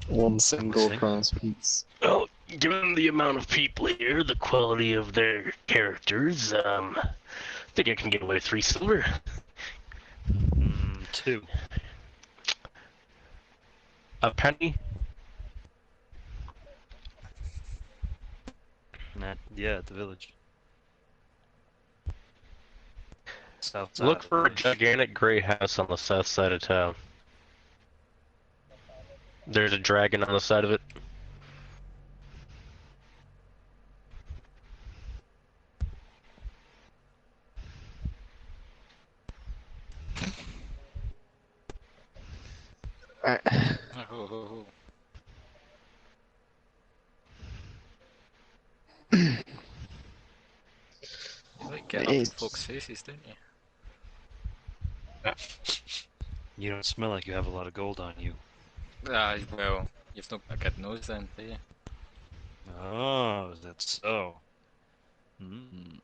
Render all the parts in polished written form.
One single Sing. cross piece. Well, given the amount of people here, the quality of their characters, I think I can get away with 3 silver. 2. A penny? Yeah, at the village. South side Look of the for a village. gigantic gray house on the south side of town. There's a dragon on the side of it. Alright. Oh. You like getting up in folks' faces, don't you? You don't smell like you have a lot of gold on you. Well, you've not got a good nose then, do you? Oh, is that so? Hmm.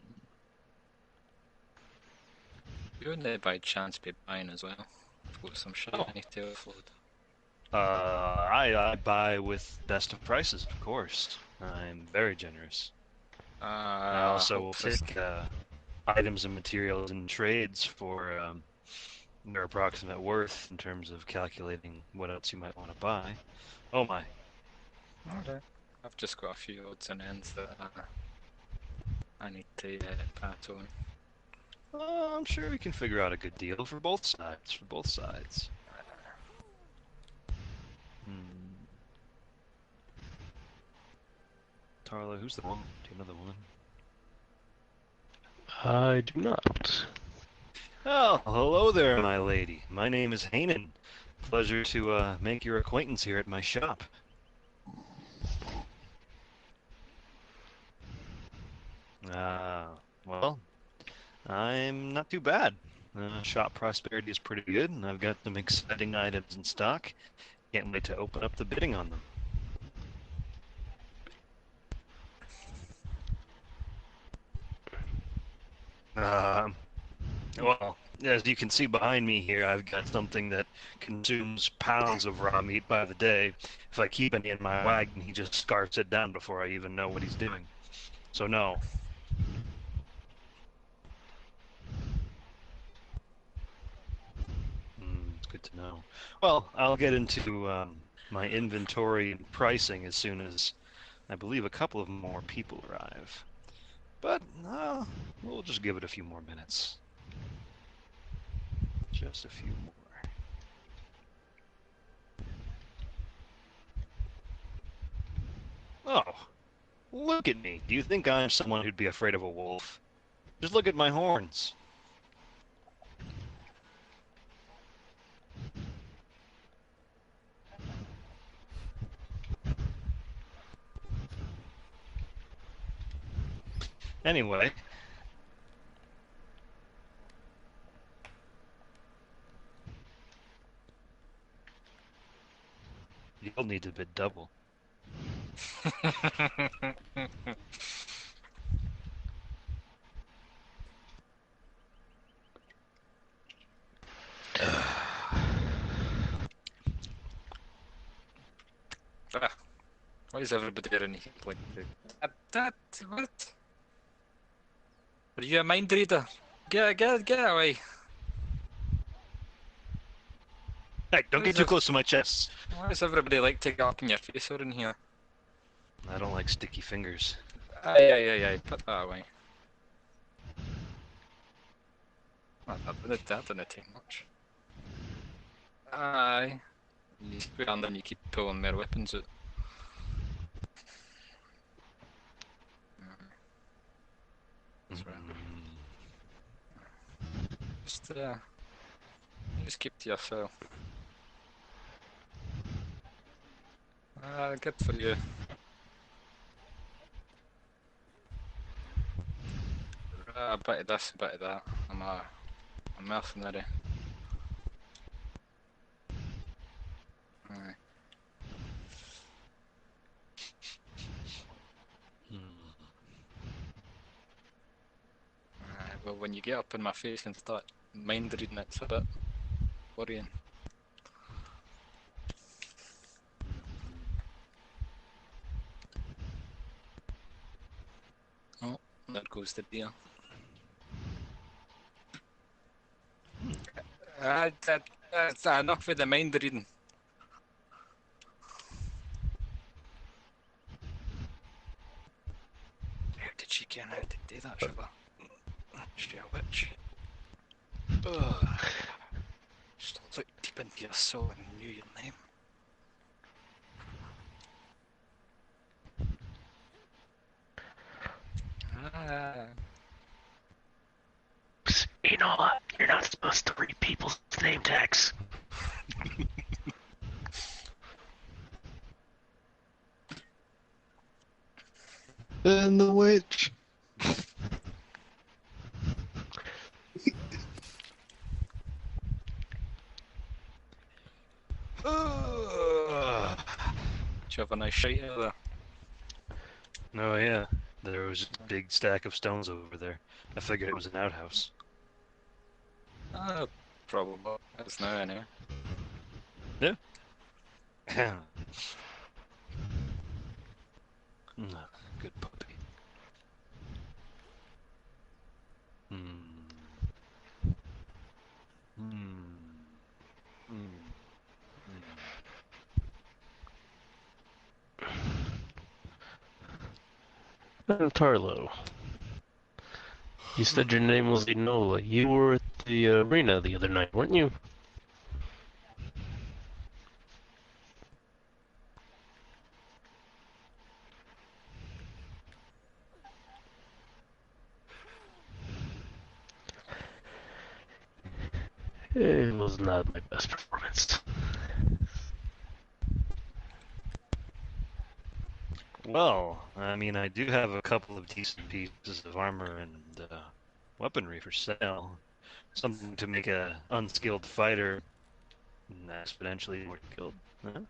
You wouldn't by chance be buying as well. I've got some shit I need to offload. I buy with best of prices, of course. I'm very generous. I also will take items and materials and trades for their approximate worth in terms of calculating what else you might want to buy. Oh my. Okay. I've just got a few odds and ends that I need to pat on. I'm sure we can figure out a good deal for both sides. For both sides. Tarla, who's the woman? Do you know the woman? I do not. Oh, hello there, my lady. My name is Hanan. Pleasure to make your acquaintance here at my shop. Well, I'm not too bad. Shop prosperity is pretty good, and I've got some exciting items in stock. Can't wait to open up the bidding on them. Well, as you can see behind me here, I've got something that consumes pounds of raw meat by the day. If I keep any in my wagon, he just scarfs it down before I even know what he's doing. So no. It's good to know. Well, I'll get into my inventory and pricing as soon as I believe a couple of more people arrive. But we'll just give it a few more minutes. Just a few more. Oh, look at me. Do you think I'm someone who'd be afraid of a wolf? Just look at my horns. Anyway. You'll need to bid double. Why is everybody around here like that? What? Are you a mind reader? Get away! Hey, don't get too close to my chest. Why does everybody like to get up in your face around here? I don't like sticky fingers. Aye, put that away. That didn't take much. Aye. You square and then you keep pulling their weapons out. That's right. Just keep to yourself. Good for you. A bit of this, a bit of that. I'm a mercenary. Aye. Well, when you get up in my face and start mind reading, it's a bit worrying. there goes the deer. That's enough with the mind reading. How did she get out to do that, sugar? She a witch. Ugh. Just look deep into your soul and knew your name. You know what? You're not supposed to read people's name tags. And the witch. Did you have a nice shite out there? Oh yeah, there was a big stack of stones over there. I figured it was an outhouse. Probably. That's now anyway. Yeah. Good puppy. Tarlo, you said your name was Enola. You were at the arena the other night, weren't you? It was not my best performance. Well, I mean, I do have a couple of decent pieces of armor and weaponry for sale. Something to make a unskilled fighter exponentially more skilled. Huh?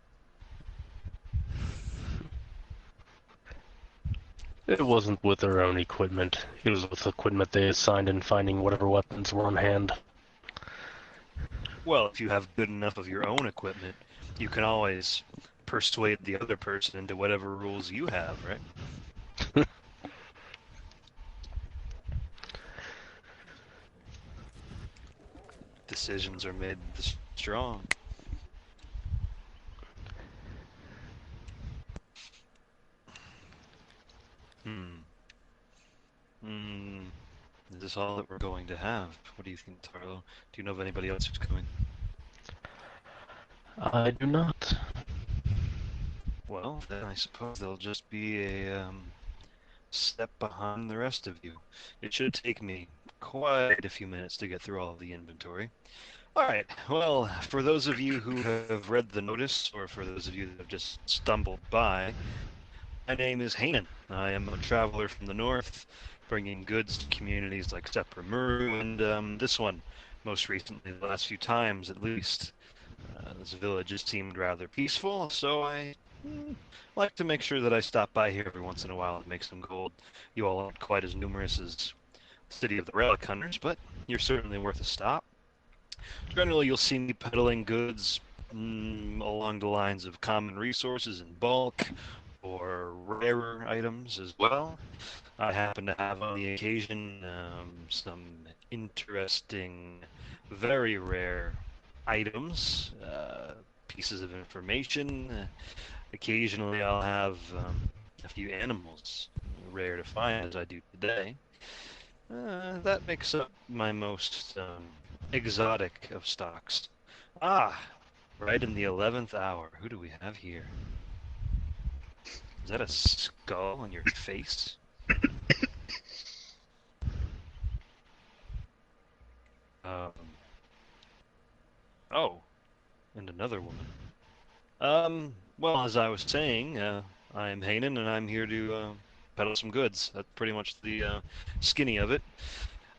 It wasn't with their own equipment. It was with equipment they assigned in finding whatever weapons were on hand. Well, if you have good enough of your own equipment, you can always persuade the other person into whatever rules you have, right? Decisions are made the strong. Is this all that we're going to have? What do you think, Tarlo? Do you know of anybody else who's coming? I do not. Well, then I suppose there'll just be a step behind the rest of you. It should take me quite a few minutes to get through all of the inventory. Alright, well, for those of you who have read the notice, or for those of you that have just stumbled by, my name is Hanan. I am a traveler from the north, bringing goods to communities like Sepramuru and this one, most recently, the last few times at least. This village has seemed rather peaceful, so I like to make sure that I stop by here every once in a while and make some gold. You all aren't quite as numerous as the City of the Relic Hunters, but you're certainly worth a stop. Generally, you'll see me peddling goods along the lines of common resources in bulk, or rarer items as well. I happen to have on the occasion some interesting, very rare items, pieces of information. Occasionally I'll have a few animals, rare to find as I do today. That makes up my most exotic of stocks. Ah, right in the 11th hour. Who do we have here? Is that a skull on your face? Oh, and another woman. Well, as I was saying, I am Hanan, and I'm here to peddle some goods. That's pretty much the skinny of it.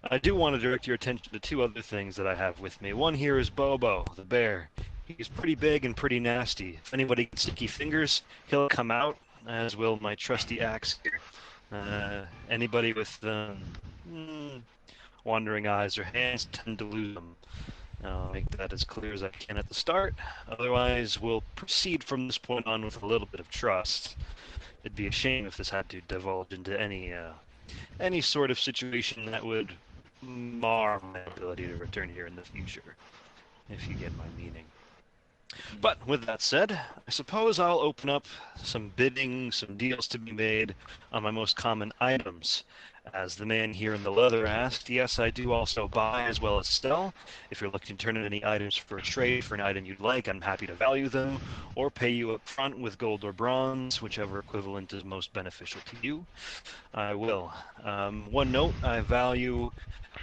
I do want to direct your attention to two other things that I have with me. One here is Bobo, the bear. He's pretty big and pretty nasty. If anybody gets sticky fingers, he'll come out, as will my trusty axe here. Anybody with wandering eyes or hands tend to lose them. I'll make that as clear as I can at the start. Otherwise, we'll proceed from this point on with a little bit of trust. It'd be a shame if this had to divulge into any any sort of situation that would mar my ability to return here in the future, if you get my meaning. But with that said, I suppose I'll open up some bidding, some deals to be made on my most common items. As the man here in the leather asked, yes, I do also buy as well as sell. If you're looking to turn in any items for a trade for an item you'd like, I'm happy to value them, or pay you up front with gold or bronze, whichever equivalent is most beneficial to you. I will. One note, I value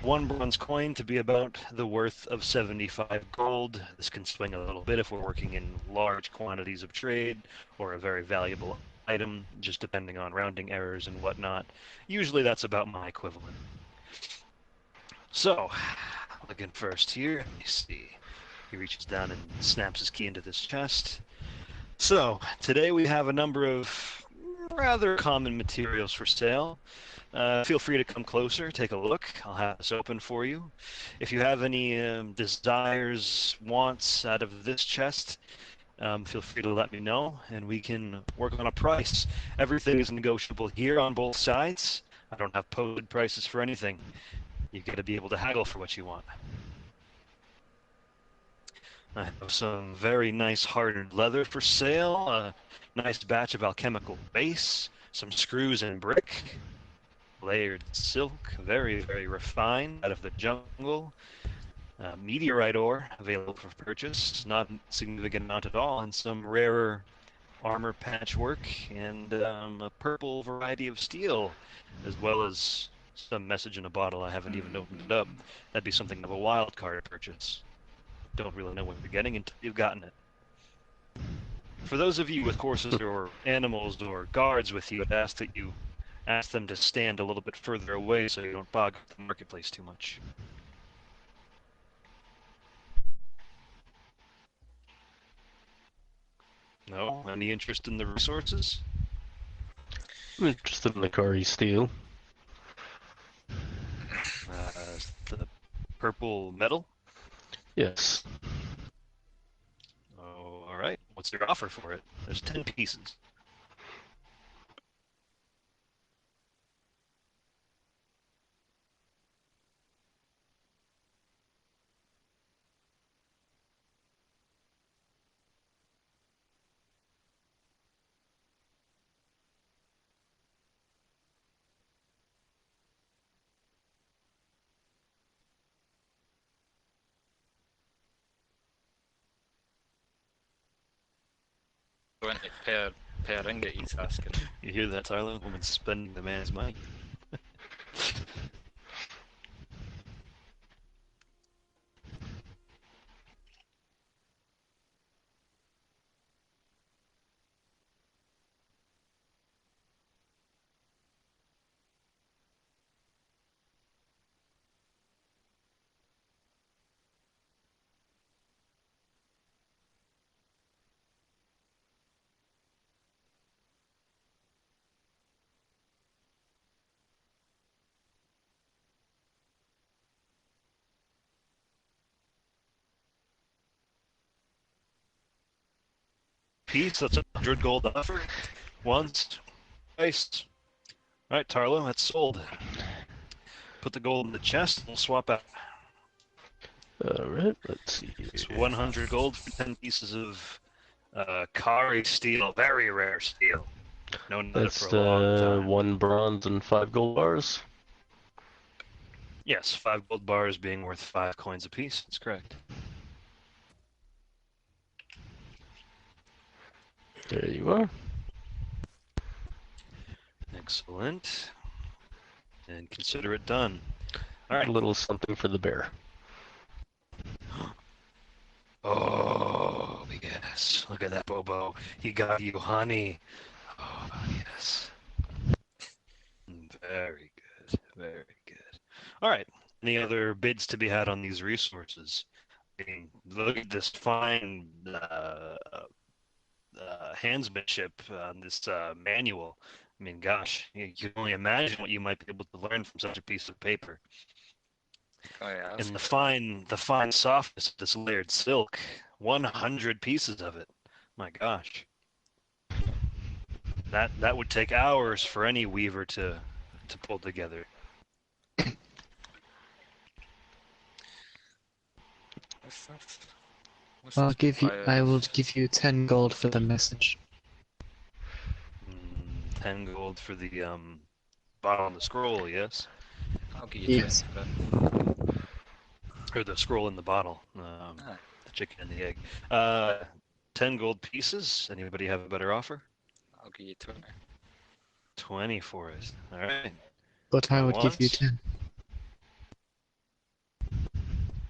one bronze coin to be about the worth of 75 gold. This can swing a little bit if we're working in large quantities of trade or a very valuable item, just depending on rounding errors and whatnot. Usually that's about my equivalent. So, looking first here, let me see. He reaches down and snaps his key into this chest. So, today we have a number of rather common materials for sale. Feel free to come closer, take a look. I'll have this open for you. If you have any desires, wants out of this chest, feel free to let me know, and we can work on a price. Everything is negotiable here on both sides. I don't have posted prices for anything. You've got to be able to haggle for what you want. I have some very nice hardened leather for sale, a nice batch of alchemical base, some screws and brick, layered silk, very, very refined, out of the jungle, meteorite ore available for purchase, not a significant amount at all, and some rarer armor patchwork, and a purple variety of steel, as well as some message in a bottle. I haven't even opened it up. That'd be something of a wild card purchase. Don't really know what you're getting until you've gotten it. For those of you with horses or animals or guards with you, I'd ask that you ask them to stand a little bit further away so you don't bog the marketplace too much. No? Any interest in the resources? I'm interested in the Kari steel. The purple metal? Yes. Oh, all right. What's your offer for it? There's 10 pieces. Per ringgit, he's asking. You hear that, Tyler? Woman's spending the man's money. Piece, that's 100 gold offer. Once, twice. Alright, Tarlo, that's sold. Put the gold in the chest and we'll swap out. Alright, let's see here. It's 100 gold for 10 pieces of Kari steel, very rare steel. Known That's for a long time. 1 bronze and 5 gold bars. Yes, 5 gold bars being worth 5 coins apiece. That's correct. There you are. Excellent. And consider it done. All right. A little something for the bear. Oh, yes. Look at that, Bobo. He got you honey. Oh, yes. Very good. Very good. All right. Any other bids to be had on these resources? I mean, look at this fine handsmanship on this manual. I mean, gosh, you can only imagine what you might be able to learn from such a piece of paper. Oh, yeah, And the fine softness of this layered silk, 100 pieces of it. My gosh, that would take hours for any weaver to to pull together. What's I'll this give you. I will prize? give you 10 gold for the message. 10 gold for the bottle on the scroll, yes? I'll give you 20 Yes. for it. Or the scroll in the bottle. Aye. The chicken and the egg. 10 gold pieces. Anybody have a better offer? I'll give you 20. 20 for it. Alright. But I Going would give you once? 10.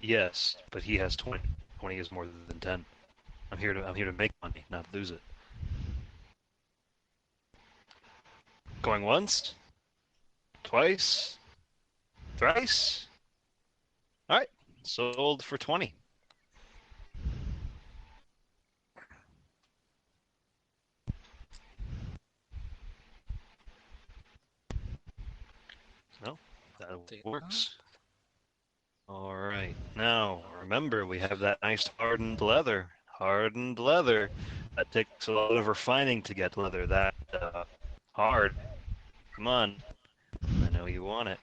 Yes, but he has 20. 20 is more than 10. I'm here to make money, not lose it. Going once? Twice? Thrice? Alright. Sold for 20. No, that Take works. Alright. Now, remember, we have that nice hardened leather. Hardened leather. That takes a lot of refining to get leather that hard. Come on. I know you want it.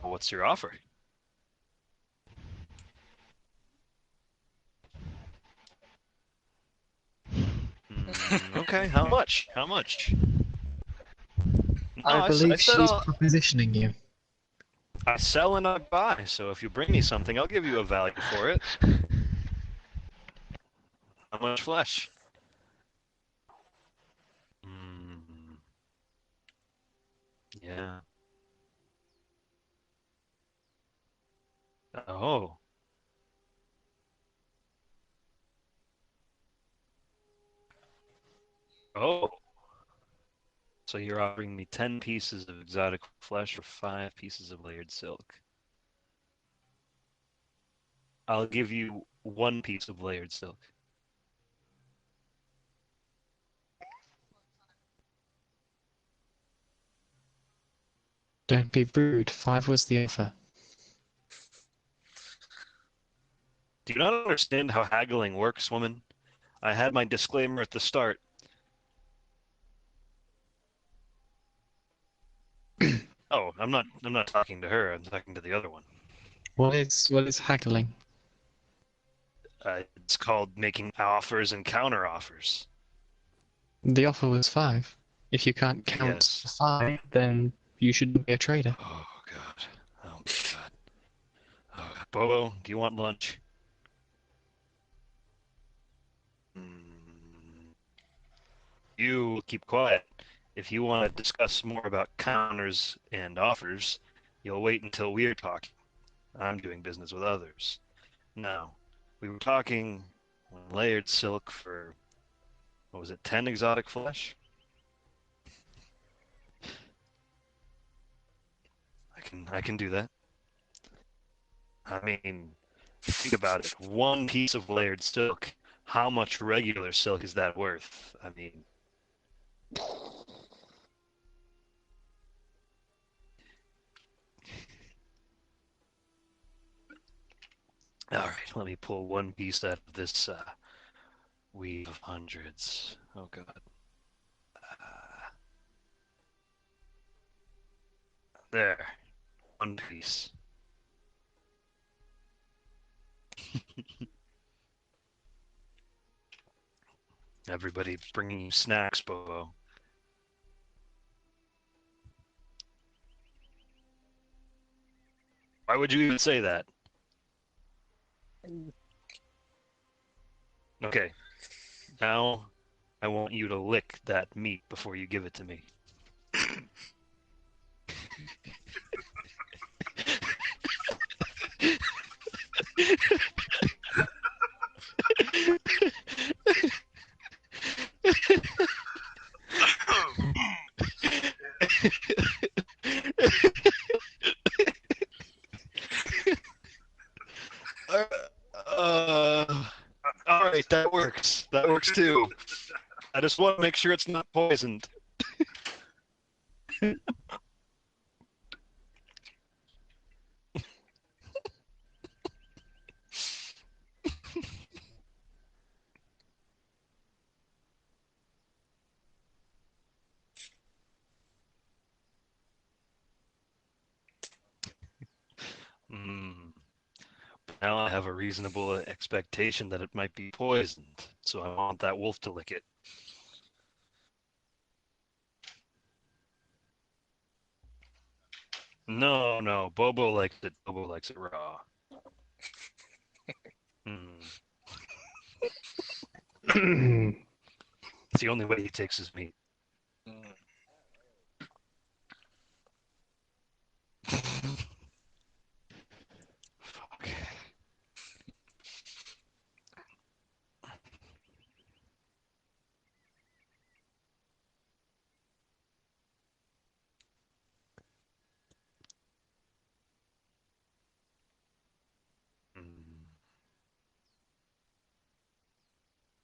What's your offer? Okay, how much? How much? No, I believe said she's propositioning you. I sell and I buy, so if you bring me something, I'll give you a value for it. How much flesh? Yeah. Oh. Oh. So you're offering me 10 pieces of exotic flesh or 5 pieces of layered silk. I'll give you 1 piece of layered silk. Don't be rude. 5 was the offer. Do you not understand how haggling works, woman? I had my disclaimer at the start. Oh, I'm not talking to her. I'm talking to the other one. What is haggling? It's called making offers and counter offers. The offer was 5. If you can't count Yes. 5, then you shouldn't be a trader. Oh God. Oh my God. Oh, Bobo, do you want lunch? You keep quiet. If you want to discuss more about counters and offers, you'll wait until we're talking. I'm doing business with others. Now, we were talking layered silk for, what was it, 10 exotic flesh? I can do that. I mean, think about it. 1 piece of layered silk. How much regular silk is that worth? I mean, all right, let me pull 1 piece out of this weave of hundreds. Oh God. There. 1 piece. Everybody bringing you snacks, Bobo. Why would you even say that? Okay. Now, I want you to lick that meat before you give it to me. All right, that works. That works too. I just want to make sure it's not poisoned. Mm. Now I have a reasonable expectation that it might be poisoned, so I want that wolf to lick it. No, no, Bobo likes it. Bobo likes it raw. It's the only way he takes his meat. Fuck.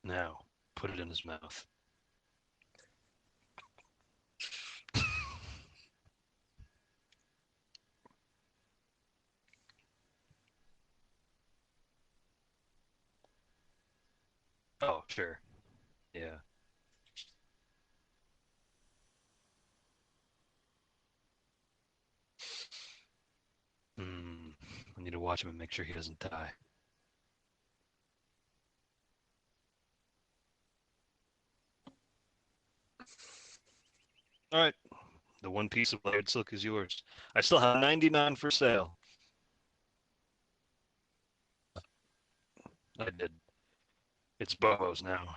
Now, put it in his mouth. Oh, sure. Yeah. I need to watch him and make sure he doesn't die. Alright. The one piece of layered silk is yours. I still have 99 for sale. I did. It's Bobo's now.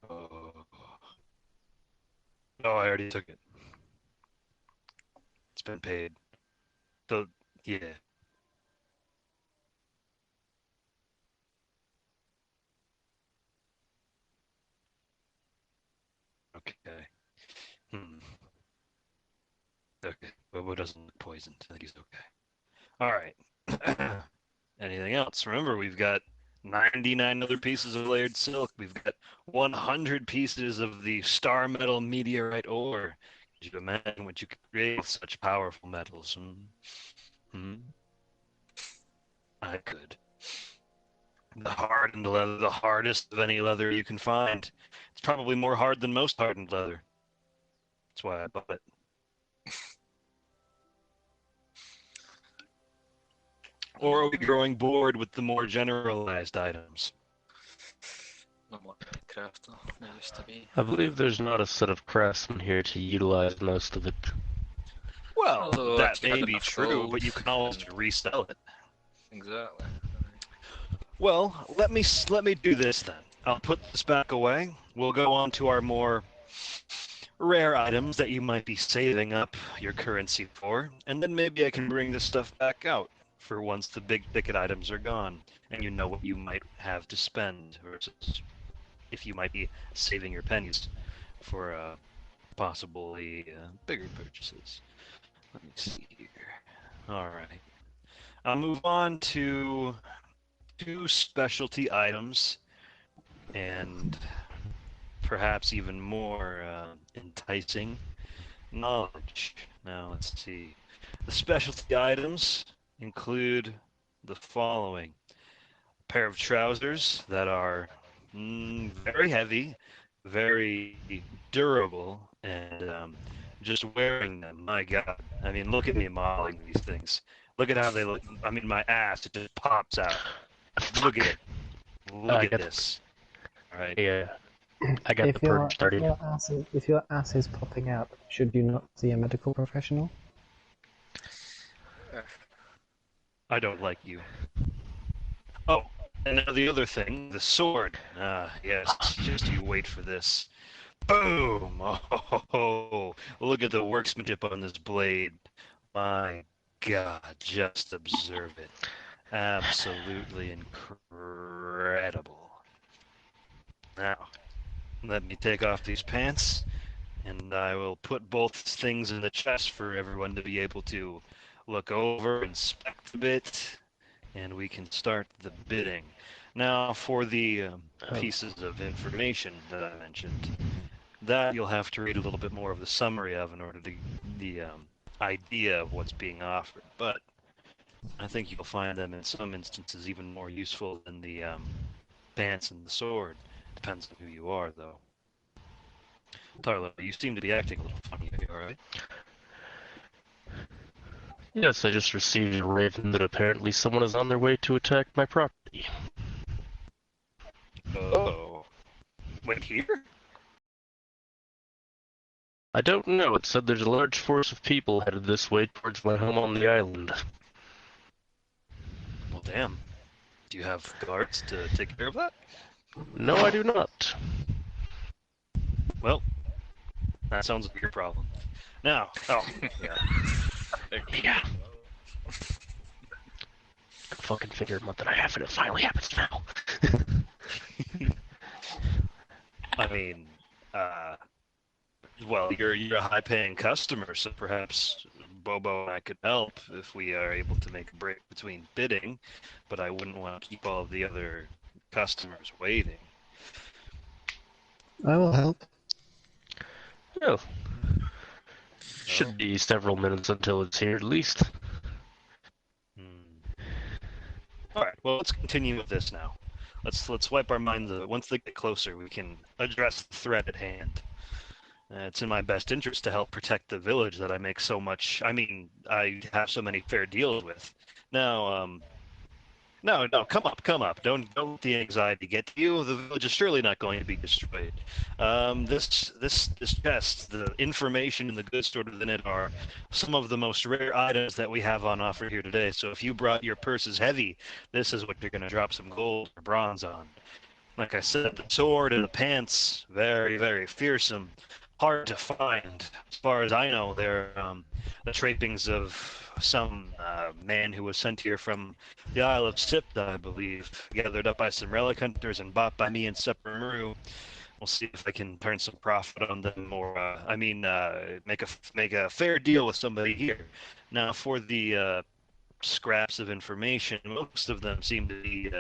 Oh. Oh, I already took it. It's been paid. Yeah. Okay. Okay. Bobo doesn't look poisoned. I think he's okay. All right. Anything else? Remember, we've got 99 other pieces of layered silk. We've got 100 pieces of the star metal meteorite ore. Could you imagine what you could create with such powerful metals? I could. The hardened leather, the hardest of any leather you can find. It's probably more hard than most hardened leather. That's why I bought it. Or are we growing bored with the more generalized items? Not what crafter they used to be. I believe there's not a set of craftsmen here to utilize most of it. Well, Although that if you had may be enough true, gold, but you can always resell it. Exactly. Well, let me do this then. I'll put this back away. We'll go on to our more rare items that you might be saving up your currency for, and then maybe I can bring this stuff back out for once the big ticket items are gone, and you know what you might have to spend versus if you might be saving your pennies for possibly bigger purchases. Let me see here. All right. I'll move on to 2 specialty items and perhaps even more enticing knowledge. Now, let's see. The specialty items include the following. A pair of trousers that are very heavy, very durable, and just wearing them, my God. I mean, look at me modeling these things. Look at how they look. I mean, my ass, it just pops out. Look at it. Look at this. All right. Yeah, I got the purge started. If your ass is popping out, should you not see a medical professional? I don't like you. Oh, and now the other thing, the sword. Ah, yes, just you wait for this. Boom! Oh, look at the workmanship on this blade. My God, just observe it. Absolutely incredible. Now, let me take off these pants, and I will put both things in the chest for everyone to be able to look over, inspect a bit, and we can start the bidding. Now, for the pieces of information that I mentioned, that you'll have to read a little bit more of the summary of in order to the idea of what's being offered. But I think you'll find them in some instances even more useful than the pants and the sword. Depends on who you are, though. Tarlo, you seem to be acting a little funny. Are you alright? Yes, I just received a raven that apparently someone is on their way to attack my property. Oh. Wait, here? I don't know. It said there's a large force of people headed this way towards my home on the island. Well, damn. Do you have guards to take care of that? No, I do not. Well, that sounds like your problem. Now, oh, yeah. Yeah. Go fucking figure a month and a half and it finally happens now. I mean, well, you're a high-paying customer, so perhaps Bobo and I could help if we are able to make a break between bidding, but I wouldn't want to keep all of the other customers waiting. I will help. Oh. Should be several minutes until it's here at least. All right. Well, let's continue with this now. Let's wipe our minds of it. Once they get closer, we can address the threat at hand. It's in my best interest to help protect the village that I make so much. I mean, I have so many fair deals with. Now, no, come up. Don't let the anxiety get to you. The village is surely not going to be destroyed. This chest, the information and the goods stored within it are some of the most rare items that we have on offer here today. So if you brought your purses heavy, this is what you're going to drop some gold or bronze on. Like I said, the sword and the pants, very, very fearsome. Hard to find. As far as I know, they're the trappings of some man who was sent here from the Isle of Sipta, I believe, gathered up by some relic hunters and bought by me in Seppermeru. We'll see if I can turn some profit on them, or make a fair deal with somebody here. Now, for the scraps of information, most of them seem to be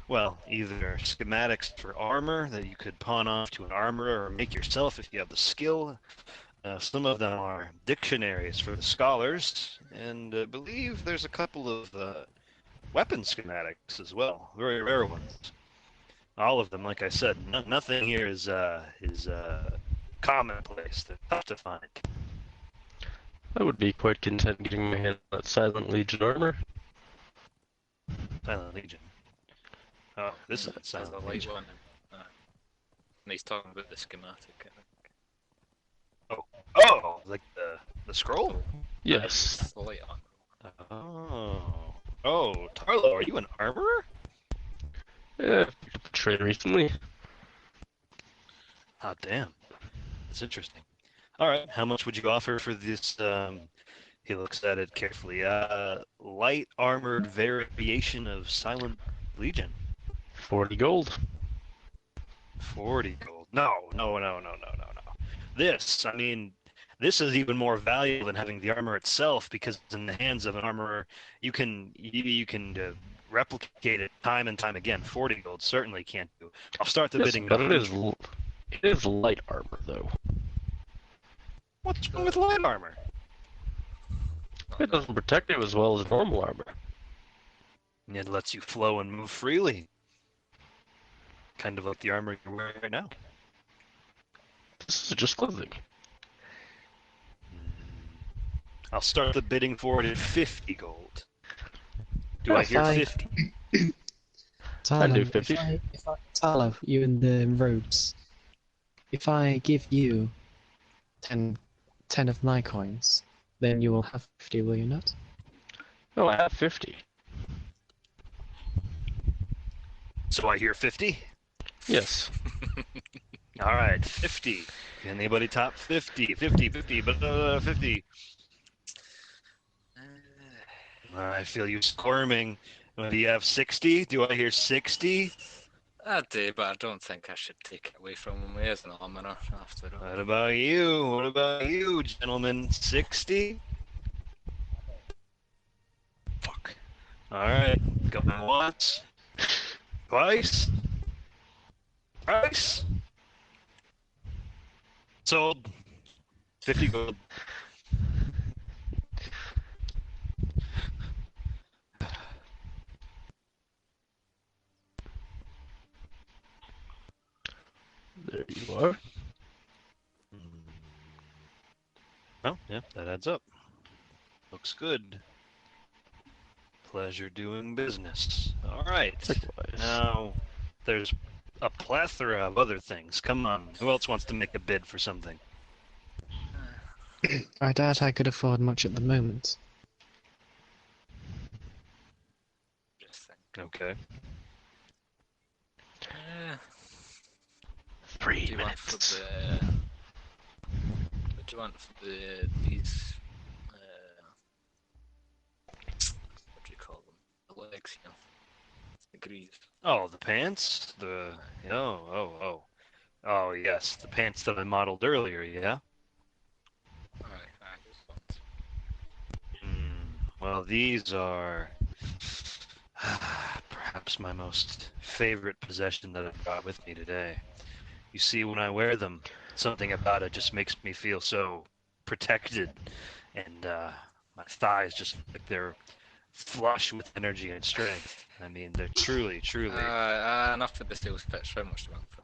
well, either schematics for armor that you could pawn off to an armorer or make yourself if you have the skill. Some of them are dictionaries for the scholars, and I believe there's a couple of weapon schematics as well, very rare ones. All of them, like I said, nothing here is commonplace. They're tough to find. I would be quite content getting my hand on that Silent Legion armor. Silent Legion. Oh, this is That's Silent the light Legion. one. And he's talking about the schematic, I think. Oh, like the scroll? Yes. That's the light one. Oh, Tarlo, are you an armorer? Yeah, trade recently. Oh, damn. That's interesting. All right, how much would you offer for this? He looks at it carefully. Light armored variation of Silent Legion. 40 gold. 40 gold. No. This, I mean, this is even more valuable than having the armor itself, because in the hands of an armorer, you can replicate it time and time again. 40 gold certainly can't do. I'll start the bidding. But it is light armor, though. What's wrong with light armor? It doesn't protect you as well as normal armor. It lets you flow and move freely. Kind of like the armor you're wearing right now. This is just clothing. I'll start the bidding for it at 50 gold. Do Yeah, I hear fine. 50? Tyler, do 50. Tyler, you in the robes. If I give you 10 of my coins, then you will have 50, will you not? No, I have 50. So I hear 50? Yes. All right, 50. Anybody top 50? 50, but 50. I feel you squirming. Do you have 60? Do I hear 60? I do, but I don't think I should take it away from him. He is an armorer, after all. What about you? What about you, gentlemen? 60? Fuck. All right, going once. Twice. Price. Sold. 50 gold. There you are. Oh, yeah, that adds up. Looks good. Pleasure doing business. All right. Likewise. Now, there's a plethora of other things. Come on. Who else wants to make a bid for something? I doubt I could afford much at the moment. Just think. Okay. What 3 do you want for minutes. the? What do you want for these? What do you call them? The legs, you know. The greaves. Oh, the pants? Oh, yes, the pants that I modeled earlier, yeah? Aye, those ones. Well, these are perhaps my most favorite possession that I've brought with me today. You see, when I wear them, something about it just makes me feel so protected, and my thighs just look like they're flush with energy and strength. I mean, they're truly, truly. Enough of the sales pitch. How much do you want for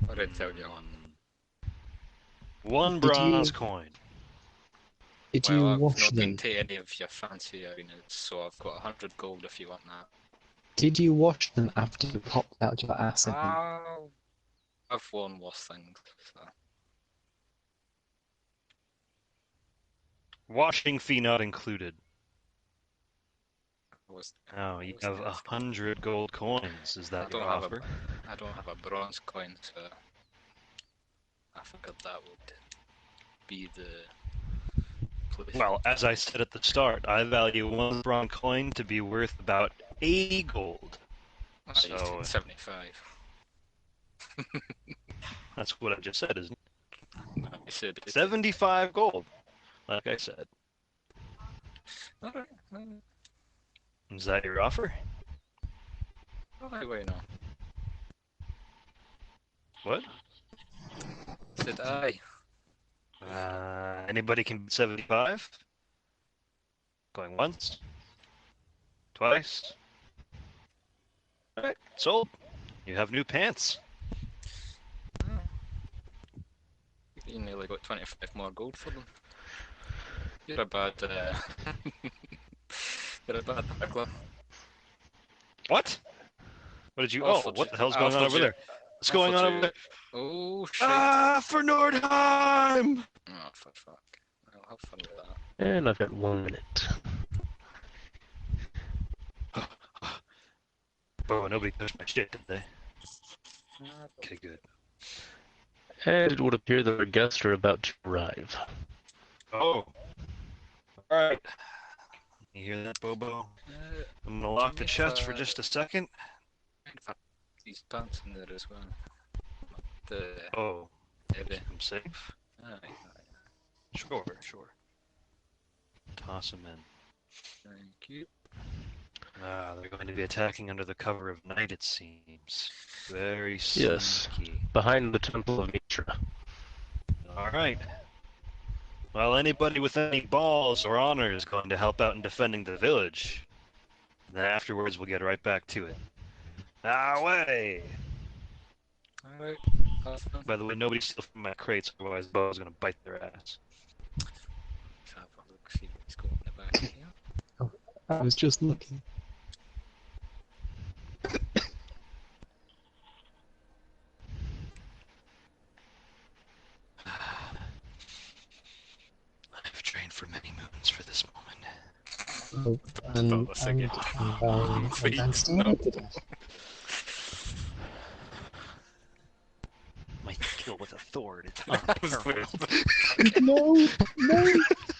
that? I didn't tell you on. One Did bronze you- coin. Did Well, you I've wash not been them? to any of your fancy arenas, so I've got 100 gold if you want that. Did you wash them after you popped out your ass in them? I've worn worse things, so. Washing fee not included. Was, Oh, you was have the- 100 gold coins. Is that I don't your have offer? I don't have a bronze coin, so I figured that would be the place. Well, as I said at the start, I value one bronze coin to be worth about 80 gold. You So said 75. that's what I just said, isn't You said it? 75 gold, like I said. Alright, Is that your offer? wait, no. What? Said I. Anybody can bid 75? Going once? Twice? Alright, sold. You have new pants. You nearly got 25 more gold for them. You're a bad, you're a bad burglar. What? What did you? I Oh, offered what you- the hell's I going on offered over you- there? What's going on offered over you- there? Oh, shit. For Nordheim! Oh, for fuck. I'll have fun with that. And I've got 1 minute. Oh, nobody touched my shit, did they? Okay, good. And it would appear that our guests are about to arrive. Oh. Alright. You hear that, Bobo? I'm gonna lock the chest for just a second. These pants in there as well. The Oh, heavy. I'm safe? Aye. Sure. Toss them in. Thank you. They're going to be attacking under the cover of night, it seems. Very Yes. sneaky. Behind the Temple of Mitra. Alright. Well, anybody with any balls or honor is going to help out in defending the village. Then afterwards, we'll get right back to it. Away! Alright. Have fun. By the way, nobody steal from my crates, otherwise Bo's gonna bite their ass. Let's have a look, see what's going in the back here. I was just looking. I've trained for many moons for this moment. Oh, and I'm staring to death. My kill with authority. That was weird. No,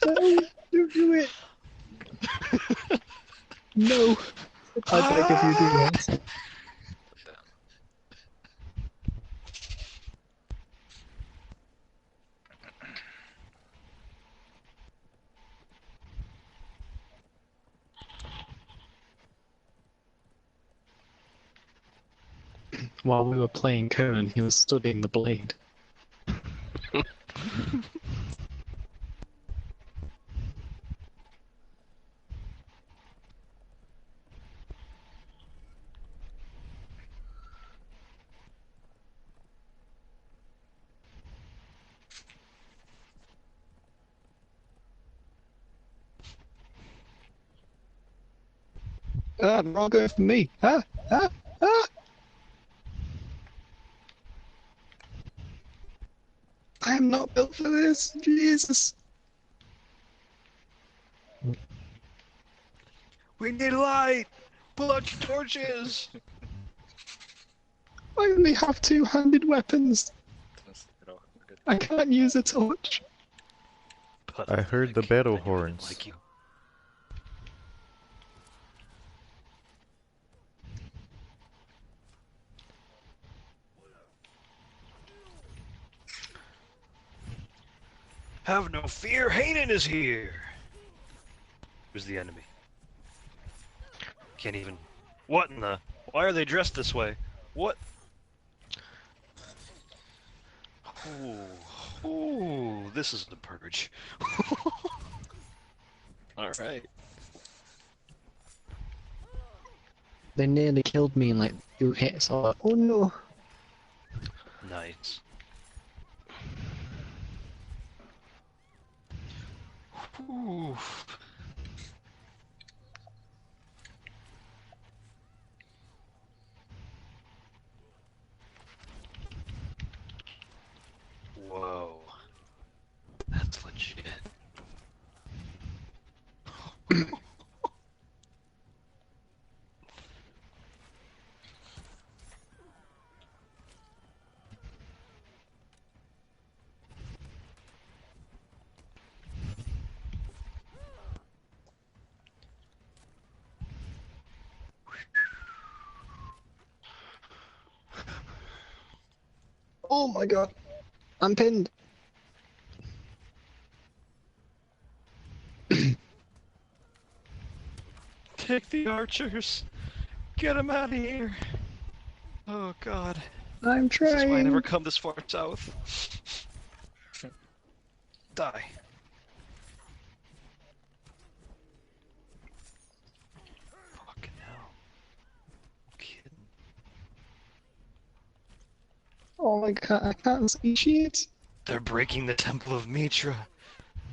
don't do it. No, I beg of you, do that. While we were playing Conan, he was studying the blade. they're all going for me. Ah! Ah! Ah! I am not built for this. Jesus. We need light! Pull out your torches! I only have two-handed weapons. I can't use a torch. I heard the battle horns. Like you. Have no fear, Hanan is here! Who's the enemy? Can't even... What in the... Why are they dressed this way? What? Ooh, ooh, this is the purge. Alright. They nearly killed me in like 2 hits. Oh no. Nice. Ooh. Whoa. That's legit. Oh my god. I'm pinned. Take the archers! Get them out of here! Oh god. I'm This is why I trying. never come this far south. Die. Fucking hell. I'm kidding. Oh my god, I can't see shit. They're breaking the Temple of Mitra.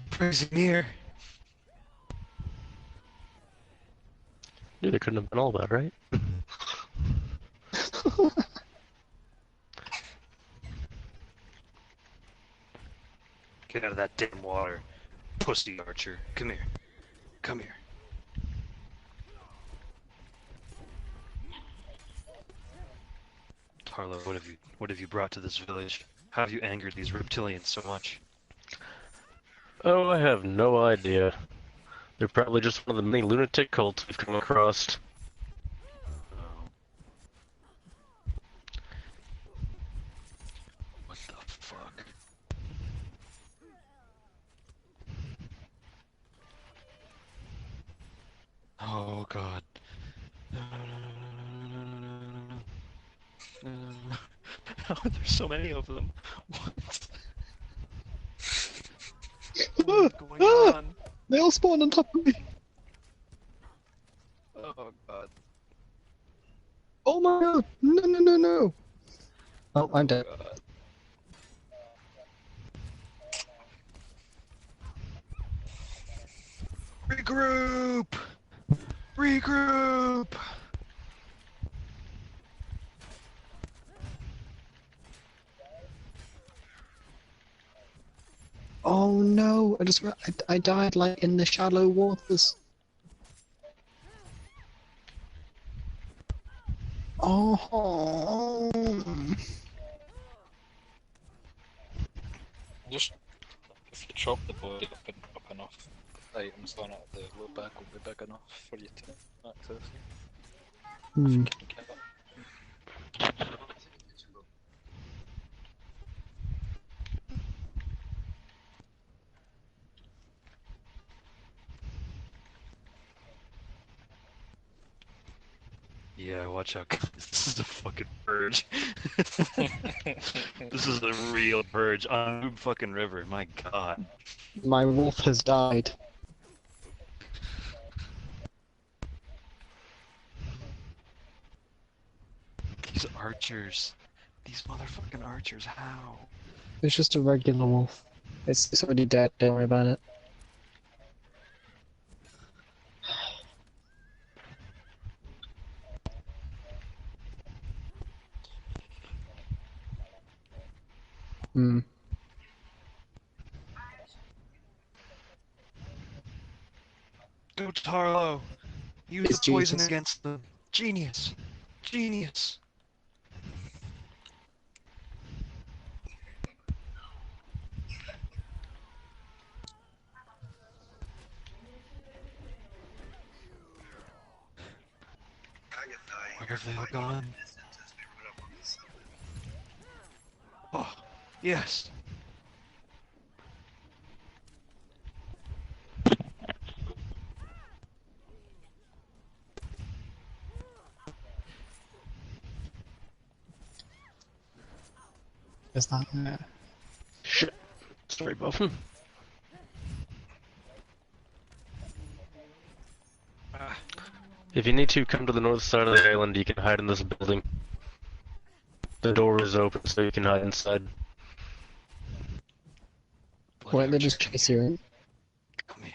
Praise near. Knew they couldn't have been all bad, right? Get out of that damn water. Pussy archer. Come here. Come here. Harlow, what have you brought to this village? How have you angered these reptilians so much? Oh, I have no idea. They're probably just one of the many lunatic cults we've come across. Oh. What the fuck? Oh god. No, no, no, no, no, no, no, no, no, no, no, no, no. How are there so many of them? What? What is going on? They all spawned on top of me. Oh god. Oh my god. No, no, no, no. Oh, I'm dead. God. Regroup! Regroup! Oh no, I died like in the shallow waters. Oh. Just if you chop the body up enough items on it, the loot bag will be big enough for you to access. Hmm. Yeah, watch out, guys. This is a fucking purge. This is a real purge on the fucking river, my god. My wolf has died. These archers. These motherfucking archers, how? It's just a regular wolf. It's already dead, don't worry about it. Hmm. Go Tarlo! Use It's the poison Jesus. against them. Genius! Genius! Where have they all gone? Oh, yes! Is that there? Shit. Sorry, Buffin. If you need to come to the north side of the island, you can hide in this building. The door is open, so you can hide inside. Won't they just chase you in? Come here.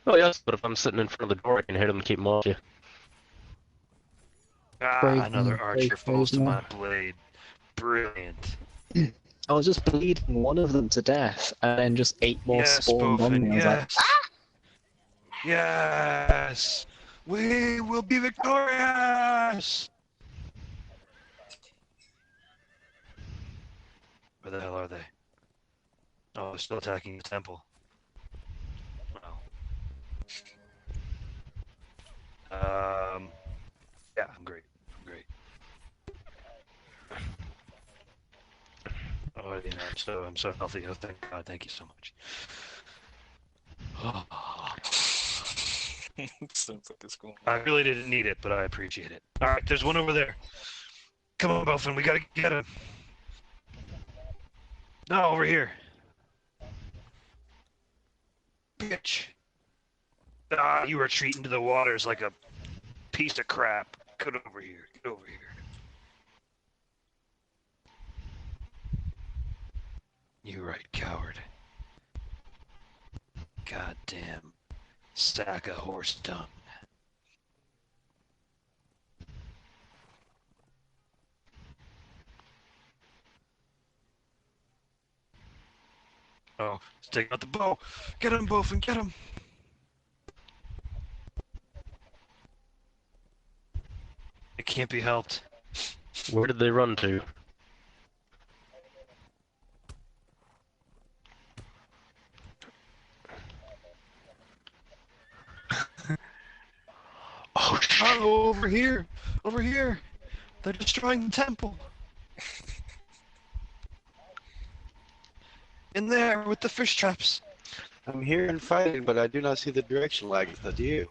Oh yes, but if I'm sitting in front of the door, I can hit them and keep them off you. Ah, another Brave archer falls to man. my blade. Brilliant. I was just bleeding one of them to death, and then just 8 more Yes, spawned on me. Bofin, I was like, yes! Yes! We will be victorious! Where the hell are they? Oh, they're still attacking the temple. Well. Yeah, I'm great. I'm great. Oh, you know, I'm so healthy. Oh, thank God. Thank you so much. Sounds like it's going. I really didn't need it, but I appreciate it. All right, there's one over there. Come on, Buffin, we gotta get him. No, over here. Bitch. Ah, you retreat into the waters like a piece of crap. Get over here. Get over here. You right, coward. Goddamn sack of horse dung. Oh, he's taking out the bow. Get him, Bofin, get him. It can't be helped. Where did they run to? Oh shit! Oh, over here! Over here! They're destroying the temple! In there, with the fish traps! I'm here and fighting, but I do not see the direction, Lagatha. Do you?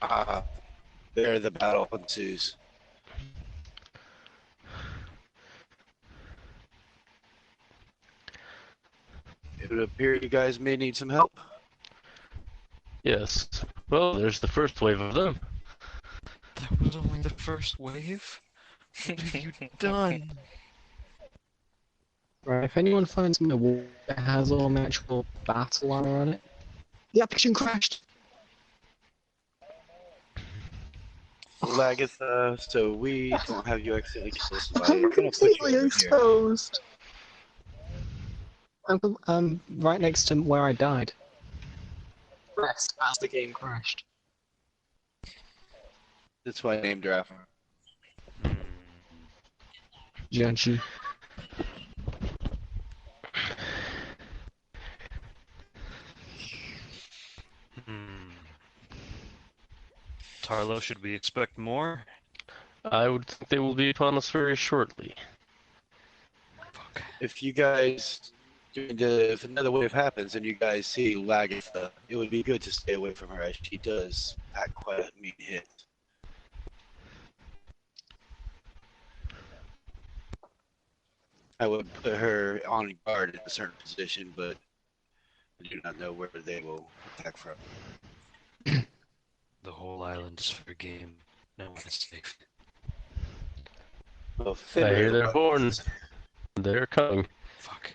Ah, there the battle ensues. It would appear you guys may need some help. Yes. Well, there's the first wave of them. That was only the first wave? What have you done? right, if anyone finds my wall that has all my actual battle armor on it, the application crashed! Lagatha, so we don't have you accidentally kill somebody. I'm We're gonna put you completely over here. exposed! I'm right next to where I died. Rest as the game crashed. That's why I named her after. Jianchi. Tarlo, should we expect more? I would think they will be upon us very shortly. Fuck. If you guys, if another wave happens and you guys see Lagatha, it would be good to stay away from her as she does pack quite a mean hit. I would put her on guard in a certain position, but I do not know where they will attack from. The whole island is fair game. No one is safe. Well, I hear their horns. They're coming. Fuck.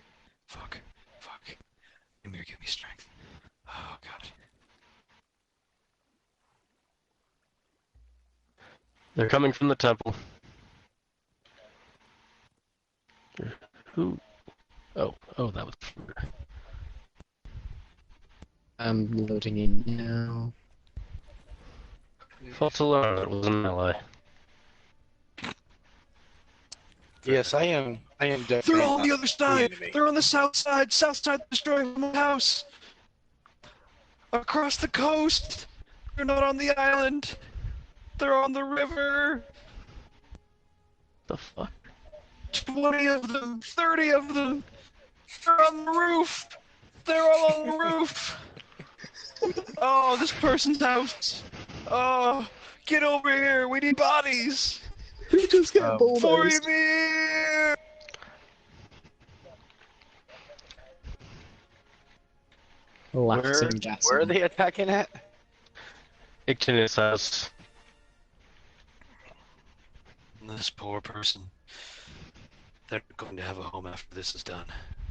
Fuck. Come here, give me strength. Oh, God. They're coming from the temple. Who? Oh, that was. I'm loading in now. False alarm, that was an ally. Yes, I am definitely. They're on the not other side! enemy. They're on the south side! South side destroying my house! Across the coast! They're not on the island! They're on the river! The fuck? 20 of them! 30 of them! They're on the roof! They're all on the roof! Oh, this person's house! Oh, get over here! We need bodies! We just get bulldozed. For me! Laughing gas. Where are they attacking at? Ictinus house. This poor person. They're going to have a home after this is done.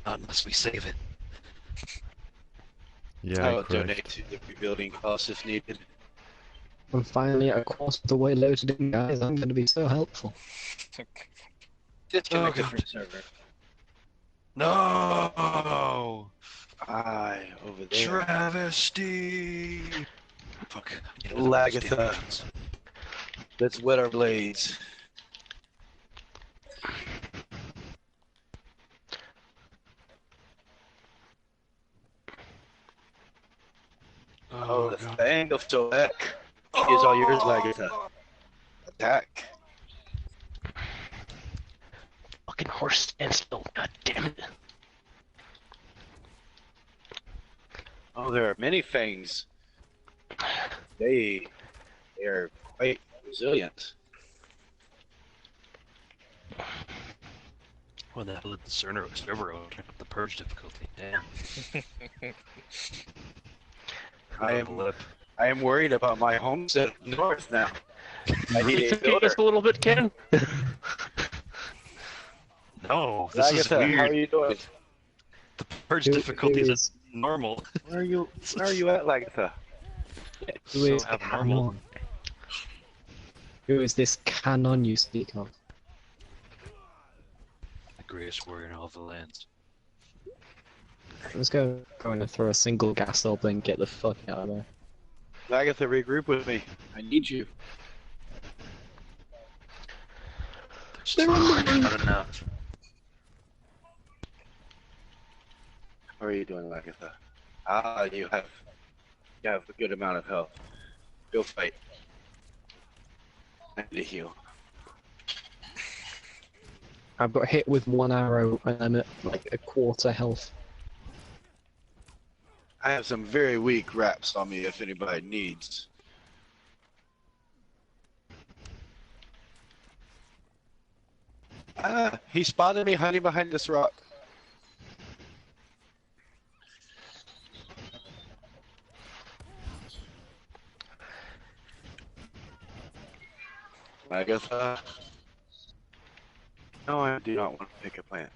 Not unless we save it. Yeah, I'll correct. donate to the rebuilding costs if needed. I'm finally a quarter of the way loaded in, guys. I'm going to be so helpful. Disconnect Oh, from God. server. No! Aye, over there. Travesty! Fuck. Lagatha. Let's wet our blades. Oh, the Fang of Solek is all yours, Lagatha. Attack. Fucking horse stand still, god damn it. Oh, there are many Fangs. They are quite resilient. What the hell did the server turn up the purge difficulty? Damn. I am worried about my homestead north now. I need a builder. Just a little bit, Ken. No, this is Lagatha, weird. how are you doing? The purge difficulty is normal. Where are you at, Lagatha? Who is So abnormal. Canon? Who is this Canon you speak of? The greatest warrior in all the lands. Let's go and throw a single gas orb and get the fuck out of there. Lagatha, regroup with me. I need you. There's not enough. How are you doing, Lagatha? Ah, you have a good amount of health. Go fight. I need to heal. I've got hit with one arrow and I'm at like a quarter health. I have some very weak wraps on me if anybody needs. Ah, he spotted me hiding behind this rock. Agatha. No, I do not want to pick a plant.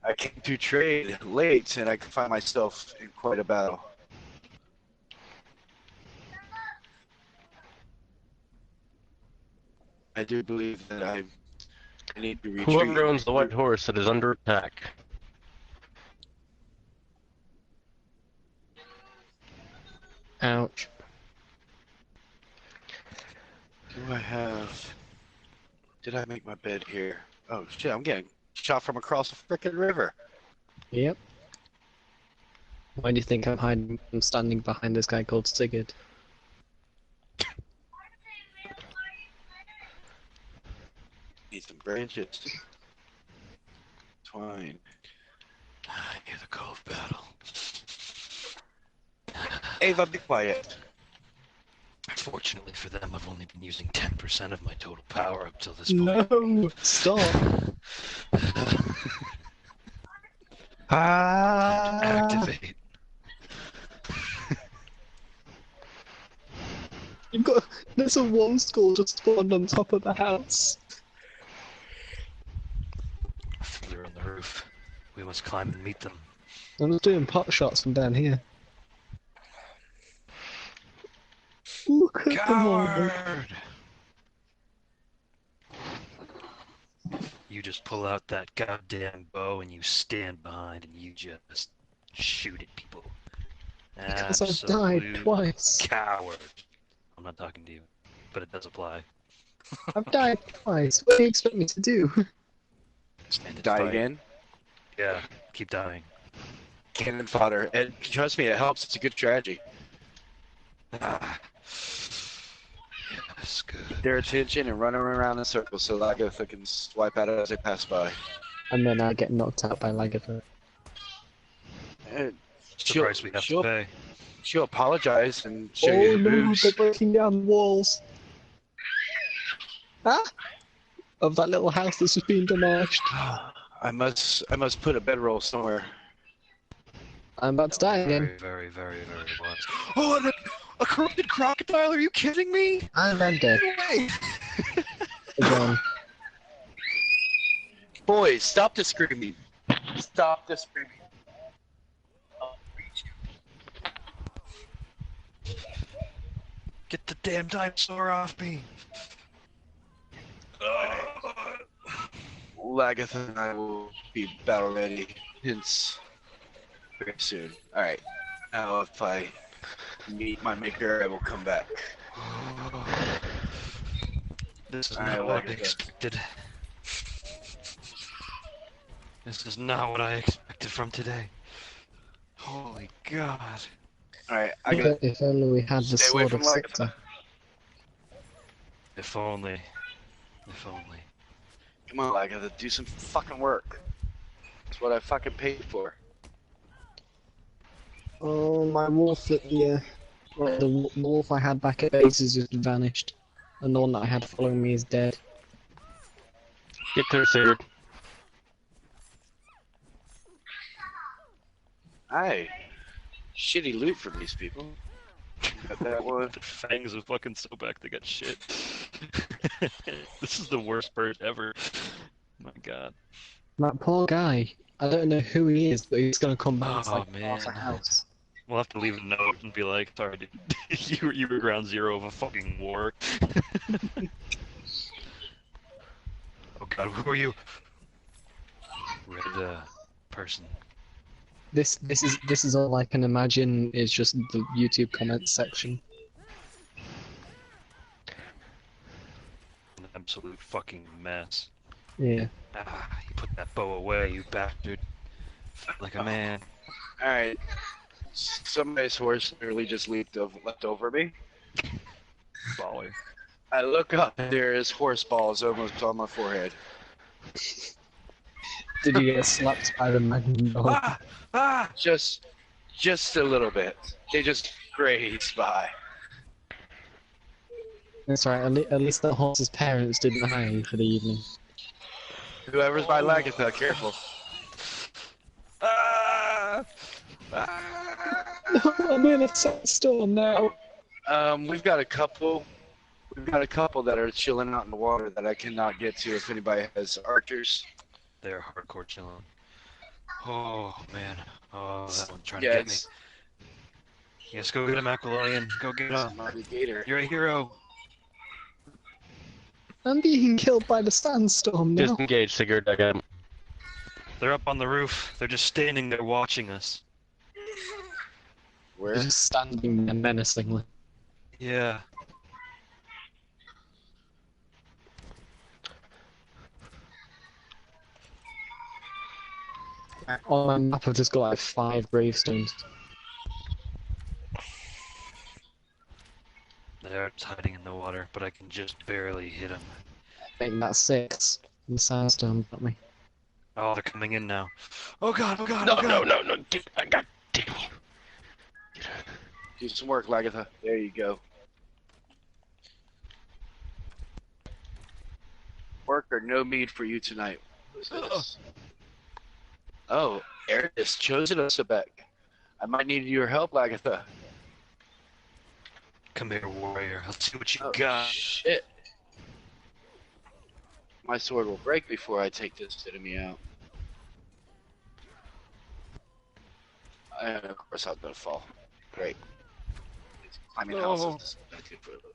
I came to trade late and I can find myself in quite a battle. I do believe that I need to retreat. Whoever owns the white horse that is under attack. Ouch. Do I have... Did I make my bed here? Oh shit, I'm getting shot from across the frickin' river. Yep. Why do you think I'm standing behind this guy called Sigurd? Need some branches. Twine. I hear the call of battle. Ava, be quiet. Unfortunately for them, I've only been using 10% of my total power up till this point. No! Stop! Time to activate. You've got. There's a wall skull just spawned on top of the house. They're on the roof. We must climb and meet them. I'm just doing pot shots from down here. Look at Coward! You just pull out that goddamn bow and you stand behind and you just shoot at people. because I've died Absolute twice. Coward. I'm not talking to you, but it does apply. I've died twice. What do you expect me to do? Stand and Die fight. again. Yeah, keep dying. Cannon fodder. And trust me, it helps. It's a good strategy. Ah. Yes, good. Their attention and run around in circles so Lagatha can swipe at it as they pass by. And then I get knocked out by Lagatha. And It's the price we have to pay. she'll apologize and show Oh you no, the moves. they're breaking down the walls. Ah! Of that little house that's just been demolished. I must put a bedroll somewhere. I'm about to die again. Very, very, very wise. Oh, a corrupted crocodile? Are you kidding me? I'm dead. No way. Again. Boys, stop the screaming. Stop the screaming. I'll reach you. Get the damn dinosaur off me! Lagatha and I will be battle ready. Hence, very soon. Alright. Now if I meet my maker, I will come back. This is Alright, not what I Lagatha. expected. This is not what I expected from today. Holy God. Alright, I got If only we had the Stay away sword from of Scepter. If only. If only. Come on, Lagatha, do some fucking work. That's what I fucking paid for. Oh, my wolf that the wolf I had back at base has just vanished. And the one that I had following me is dead. Get clear, Sigurd. Aye. Shitty loot from these people. Got that one. The fangs of fucking Sobek, they got shit. This is the worst bird ever. My God. That poor guy. I don't know who he is, but he's gonna come back to Oh, like man. half a house. We'll have to leave a note and be like, sorry, dude. you were ground zero of a fucking war. Oh God, who are you? Red person. This is all I can imagine is just the YouTube comments section. An absolute fucking mess. Yeah. Ah, you put that bow away, you bastard. Fight like a man. Alright. Somebody's horse literally just leaped left over me. Baller. I look up, there is horse balls almost on my forehead. Did you get slapped by the magnum bow? Ah! Ah! Just a little bit. They just grazed by. That's right, at least the horse's parents didn't hire you for the evening. Whoever's by Lagatha, careful. Ah! I'm in a sandstorm now. We've got a couple that are chilling out in the water that I cannot get to if anybody has archers. They're hardcore chilling. Oh man. Oh, that one's trying Yeah, to get me. it's Yes, go get him, Aquilonian. Go get a him. mighty gator. You're a hero. I'm being killed by the sandstorm now. Disengage, Sigurd. I got him. They're up on the roof. They're just standing there watching us. Where? They're just standing there menacingly. Yeah. On my map I've just got like 5 gravestones. They're just hiding in the water, but I can just barely hit them. I think that's 6. The sandstorm got me. Oh, they're coming in now. Oh God! Oh God! No, oh God. no. God damn you. Do some work, Lagatha. There you go. Work or no meat for you tonight. Who's this? Oh, Aranhacir, chosen us back. I might need your help, Agatha. Come here, warrior. Let's see what you Oh, got. shit. My sword will break before I take this enemy out. And of course I'm gonna fall. Great. Climbing houses. That's good for a living.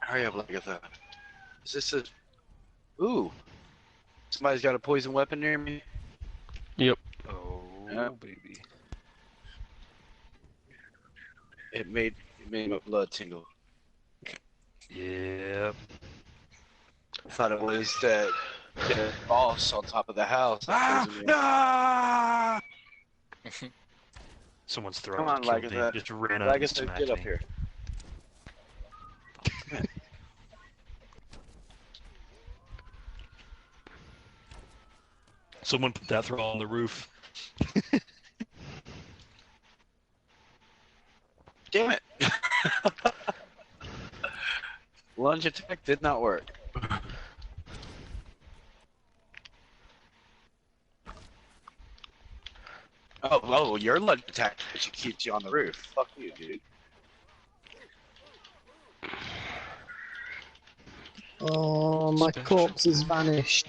Hurry up, Agatha. Is this a... Ooh. Somebody's got a poison weapon near me? Yep. Oh, Yep. baby. It made my blood tingle. Yep. I thought it was that boss on top of the house. Ah! No! Someone's throwing Come on, killed me. Lagatha. Just ran out and Lagatha, smacked get up me. here. Someone put that throw on the roof. Damn it! Lunge attack did not work. Oh, your lunge attack keeps you on the roof. Fuck you, dude. Oh, my corpse has vanished.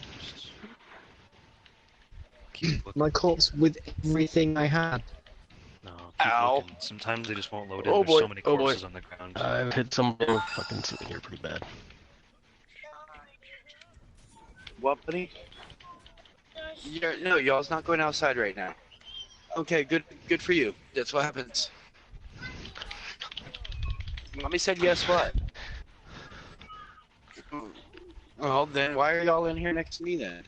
Keep looking. My corpse with everything I had. No, keep Ow. looking. Sometimes they just won't load in. Oh There's boy, so many oh boy. corpses on the ground. I've hit something with fucking sitting here pretty bad. What, buddy? No, y'all's not going outside right now. Okay, good for you. That's what happens. Mommy said yes, what? Well, then why are y'all in here next to me then?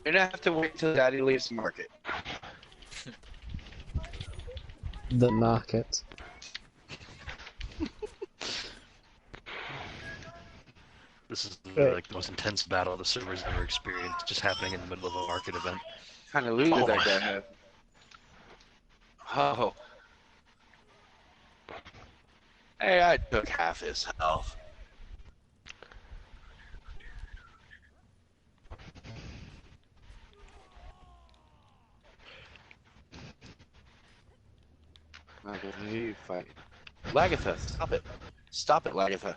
You're gonna have to wait till Daddy leaves the market. The market. This is Right. like the most intense battle the server's ever experienced, just happening in the middle of a market event. Kind of loot did that guy have? Oh. Hey, I took half his health. Not gonna hear you fight. Lagatha, stop it. Stop it, Lagatha.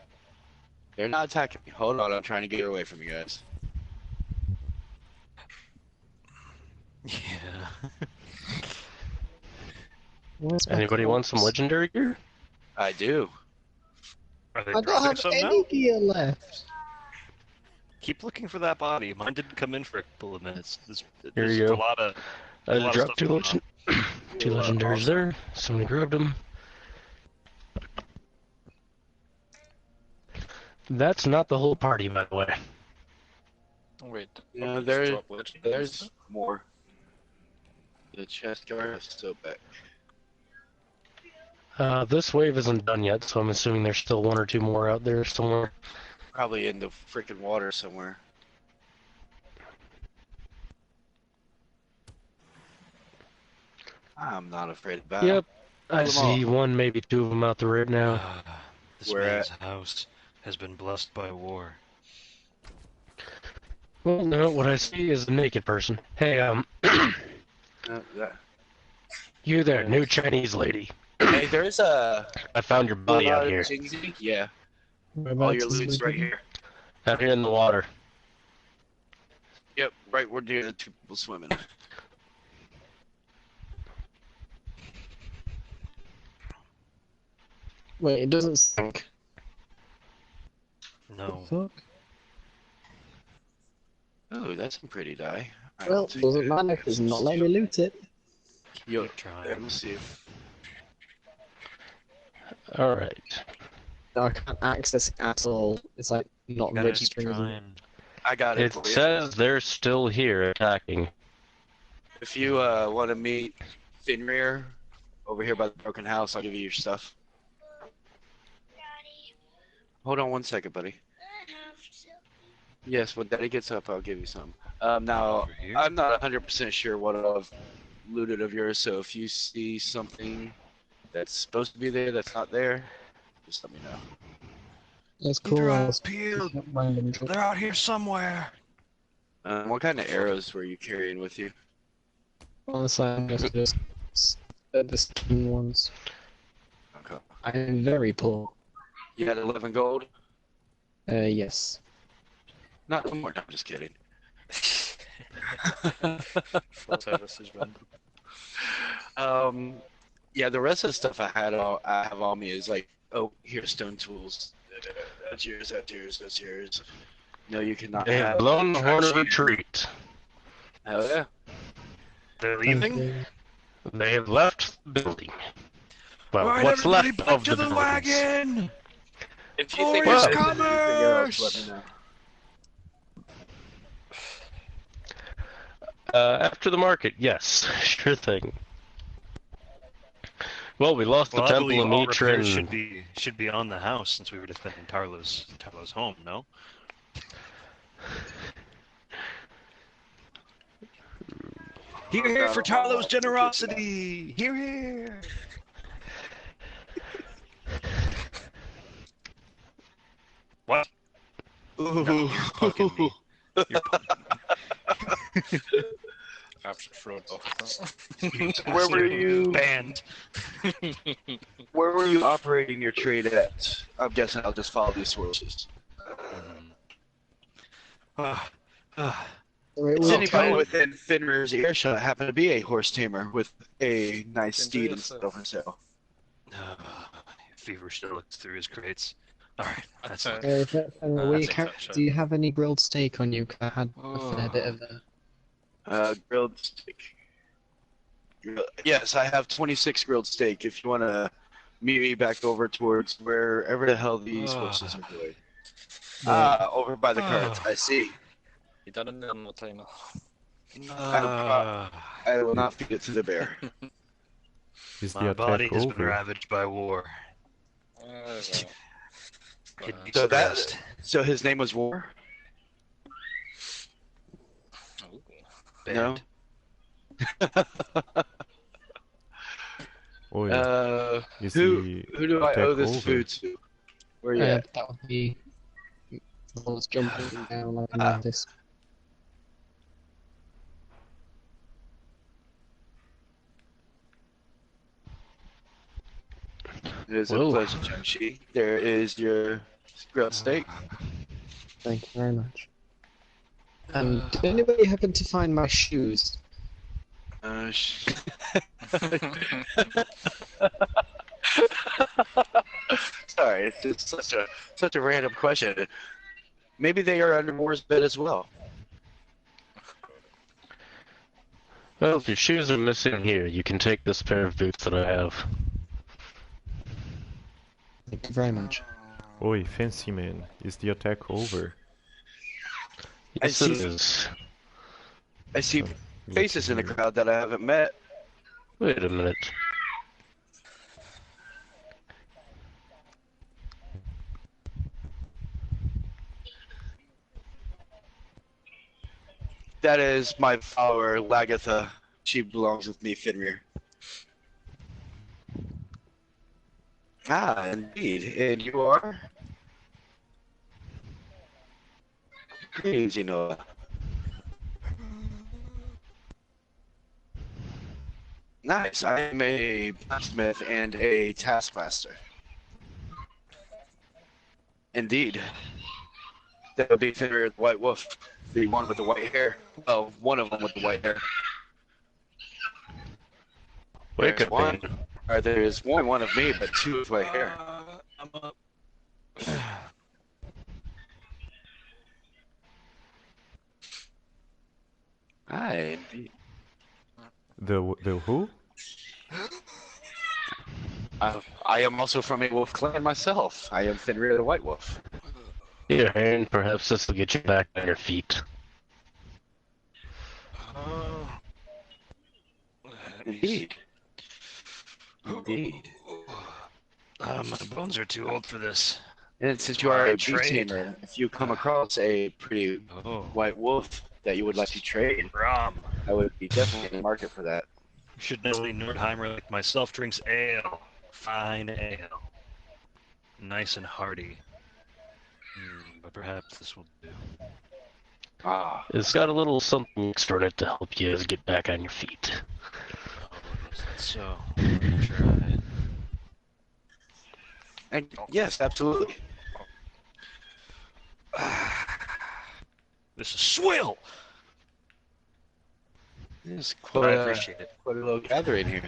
They're not attacking me. Hold on, I'm trying to get away from you guys. Yeah. Where's my Anybody want some corpse? legendary gear? I do. Are they I don't dropping have some any now? gear left. Keep looking for that body. Mine didn't come in for a couple of minutes. Here There's you a go. lot of I lot of dropped stuff two, going on. two legendaries there. Somebody grabbed them. That's not the whole party, by the way. Wait. No, okay, there, drop legendaries. there's more. The chest guard is still back. This wave isn't done yet, so I'm assuming there's still one or two more out there somewhere. Probably in the freaking water somewhere. I'm not afraid of battle. Yep, I Kill 'em all. see one, maybe two of them out there right now. This Where man's house has been blessed by war. Well, no, what I see is a naked person. Hey, That- you there, new Chinese lady. Hey, there's a I found your body out here. Jingzi? Yeah, all Whereabouts your is loot's the right body? here. Out here in the water. Yep, right where the two people swimming. Wait, it doesn't sink. No. Fuck. Oh, that's some pretty dye. Well, doesn't matter because not letting me loot it. Yo, Keep trying. let me see if Alright. No, I can't access it at all. It's like not Gotta keep registering. trying. I got it. It for you. says they're still here attacking. If you want to meet Finrear over here by the broken house, I'll give you your stuff. Hold on one second, buddy. Yes, when Daddy gets up, I'll give you some. Now, Over here? I'm not 100% sure what I've looted of yours, so if you see something that's supposed to be there that's not there, just let me know. That's Keep your cool. eyes peeled. Random drop. They're out here somewhere. What kind of arrows were you carrying with you? Honestly, I'm just the skin ones. Okay. I'm very poor. You had 11 gold? Yes. Not no more. No, I'm just kidding. Full service is random. Yeah, the rest of the stuff I have on me is like, oh, here's stone tools. That's yours. That's yours. That's yours. No, you cannot They have have. blown the horn of Trash retreat. Hell yeah. They're Thank leaving? you. They have left the building. Well, All right, what's everybody, left back of to the the buildings. wagon! If you think Glorious there's anything else, let commerce! me know. After the market, yes, sure thing. Well, we lost the Well, I temple believe of all Mitra repairs and should be on the house since we were defending Tarlo's home, no? Here for Tarlo's generosity! Here! What? Ooh. No, you're bugging me. You're bugging me. After thrown off. Where were you? Banned. Where were you operating your trade at? I'm guessing I'll just follow these sources. Ah, ah. Wait, Does wait, anybody tell- within Fenrir's earshot happen to be a horse tamer with a nice Enjoy steed yourself. and stuff for sale? Fever still looks through his crates. Alright, that's Uh, were you that's car- a do you have any grilled steak on you? 'Cause I had a fair bit of that. Grilled steak. Yes, I have 26 grilled steak. If you want to meet me back over towards wherever the hell these horses are going. Over by the carts. I see. You done it in no time. I will not feed it to the bear. Is the My attack body has been over? ravaged by war. Could be So that- stressed. So his name was War? No. Oh yeah. Is Who the do I attack owe this over? food to? Where you at? That would be the ones jumping down like an artist. It is Whoa. a pleasure, Jimshi. There is your grilled steak. Thank you very much. Did anybody happen to find my shoes? Sorry, it's just such a random question. Maybe they are under Moore's bed as well. well, if your shoes are missing here, you can take this pair of boots that I have. Thank you very much. Oi, fancy man. Is the attack over? Yes, it is. I see Glad to faces in the hear. crowd that I haven't met. Wait a minute. That is my follower, Lagatha. She belongs with me, Fenrir. Ah, indeed. And you are? Greetings, Enola. Nice. I am a blacksmith and a taskmaster. Indeed. That would be Fenrir the White Wolf. The one with the white hair. Well, one of them with the white hair. Wake There's up, one. man. Or there's one of me, but two with white hair. I'm up. Hi, indeed. The who? I am also from a wolf clan myself. I am Fenrir the White Wolf. Here, Aaron, perhaps this will get you back on your feet. Indeed. Indeed. My bones are too old for this. And since you are a beast Trade. tamer, if you come across a pretty Oh, white wolf that you would like to trade, Rom. I would be definitely in the market for that. You should know Lee Nordheimer, like myself, drinks ale. Fine ale. Nice and hearty. But perhaps this will do. Ah, It's got a little something extra in it to help you get back on your feet. Oh, is that so? I'll try it. and yes, absolutely. This is swill! It's But quite I a, appreciate it. quite a little gathering here.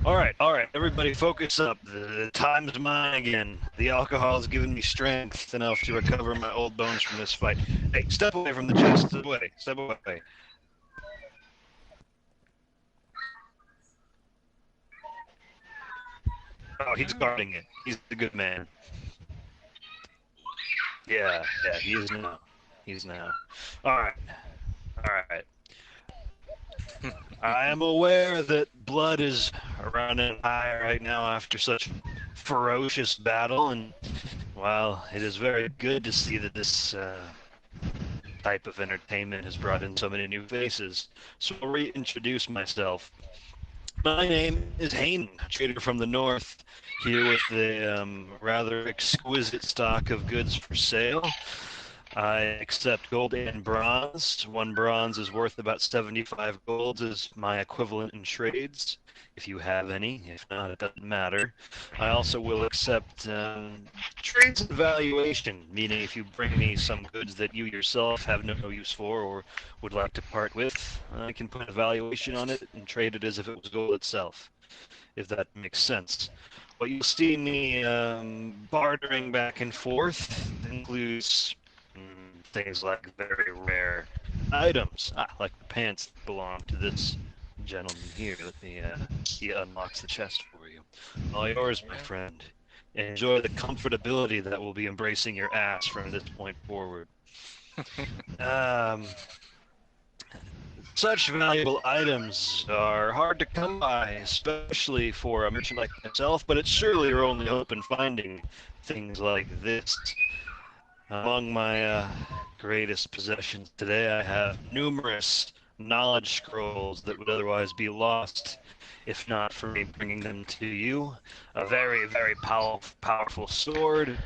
All right, everybody focus up. The time's mine again. The alcohol has given me strength enough to recover my old bones from this fight. Hey, step away from the chest. Step away. Step away. Oh, he's guarding it. He's a good man. Yeah, he is now. He's now. All right. I am aware that blood is running high right now after such ferocious battle, and while it is very good to see that this type of entertainment has brought in so many new faces, so I'll reintroduce myself. My name is Hayden, a trader from the north, here with the rather exquisite stock of goods for sale. I accept gold and bronze. One bronze is worth about 75 golds is my equivalent in trades, if you have any. If not, it doesn't matter. I also will accept trades and valuation, meaning if you bring me some goods that you yourself have no use for or would like to part with, I can put a valuation on it and trade it as if it was gold itself, if that makes sense. What you'll see me bartering back and forth includes things like very rare items, like the pants that belong to this gentleman here. Let me, he unlocks the chest for you. All yours, my friend. Enjoy the comfortability that will be embracing your ass from this point forward. Such valuable items are hard to come by, especially for a merchant like myself, but it's surely your only hope in finding things like this. Among my greatest possessions today, I have numerous knowledge scrolls that would otherwise be lost if not for me bringing them to you. A very, very powerful sword,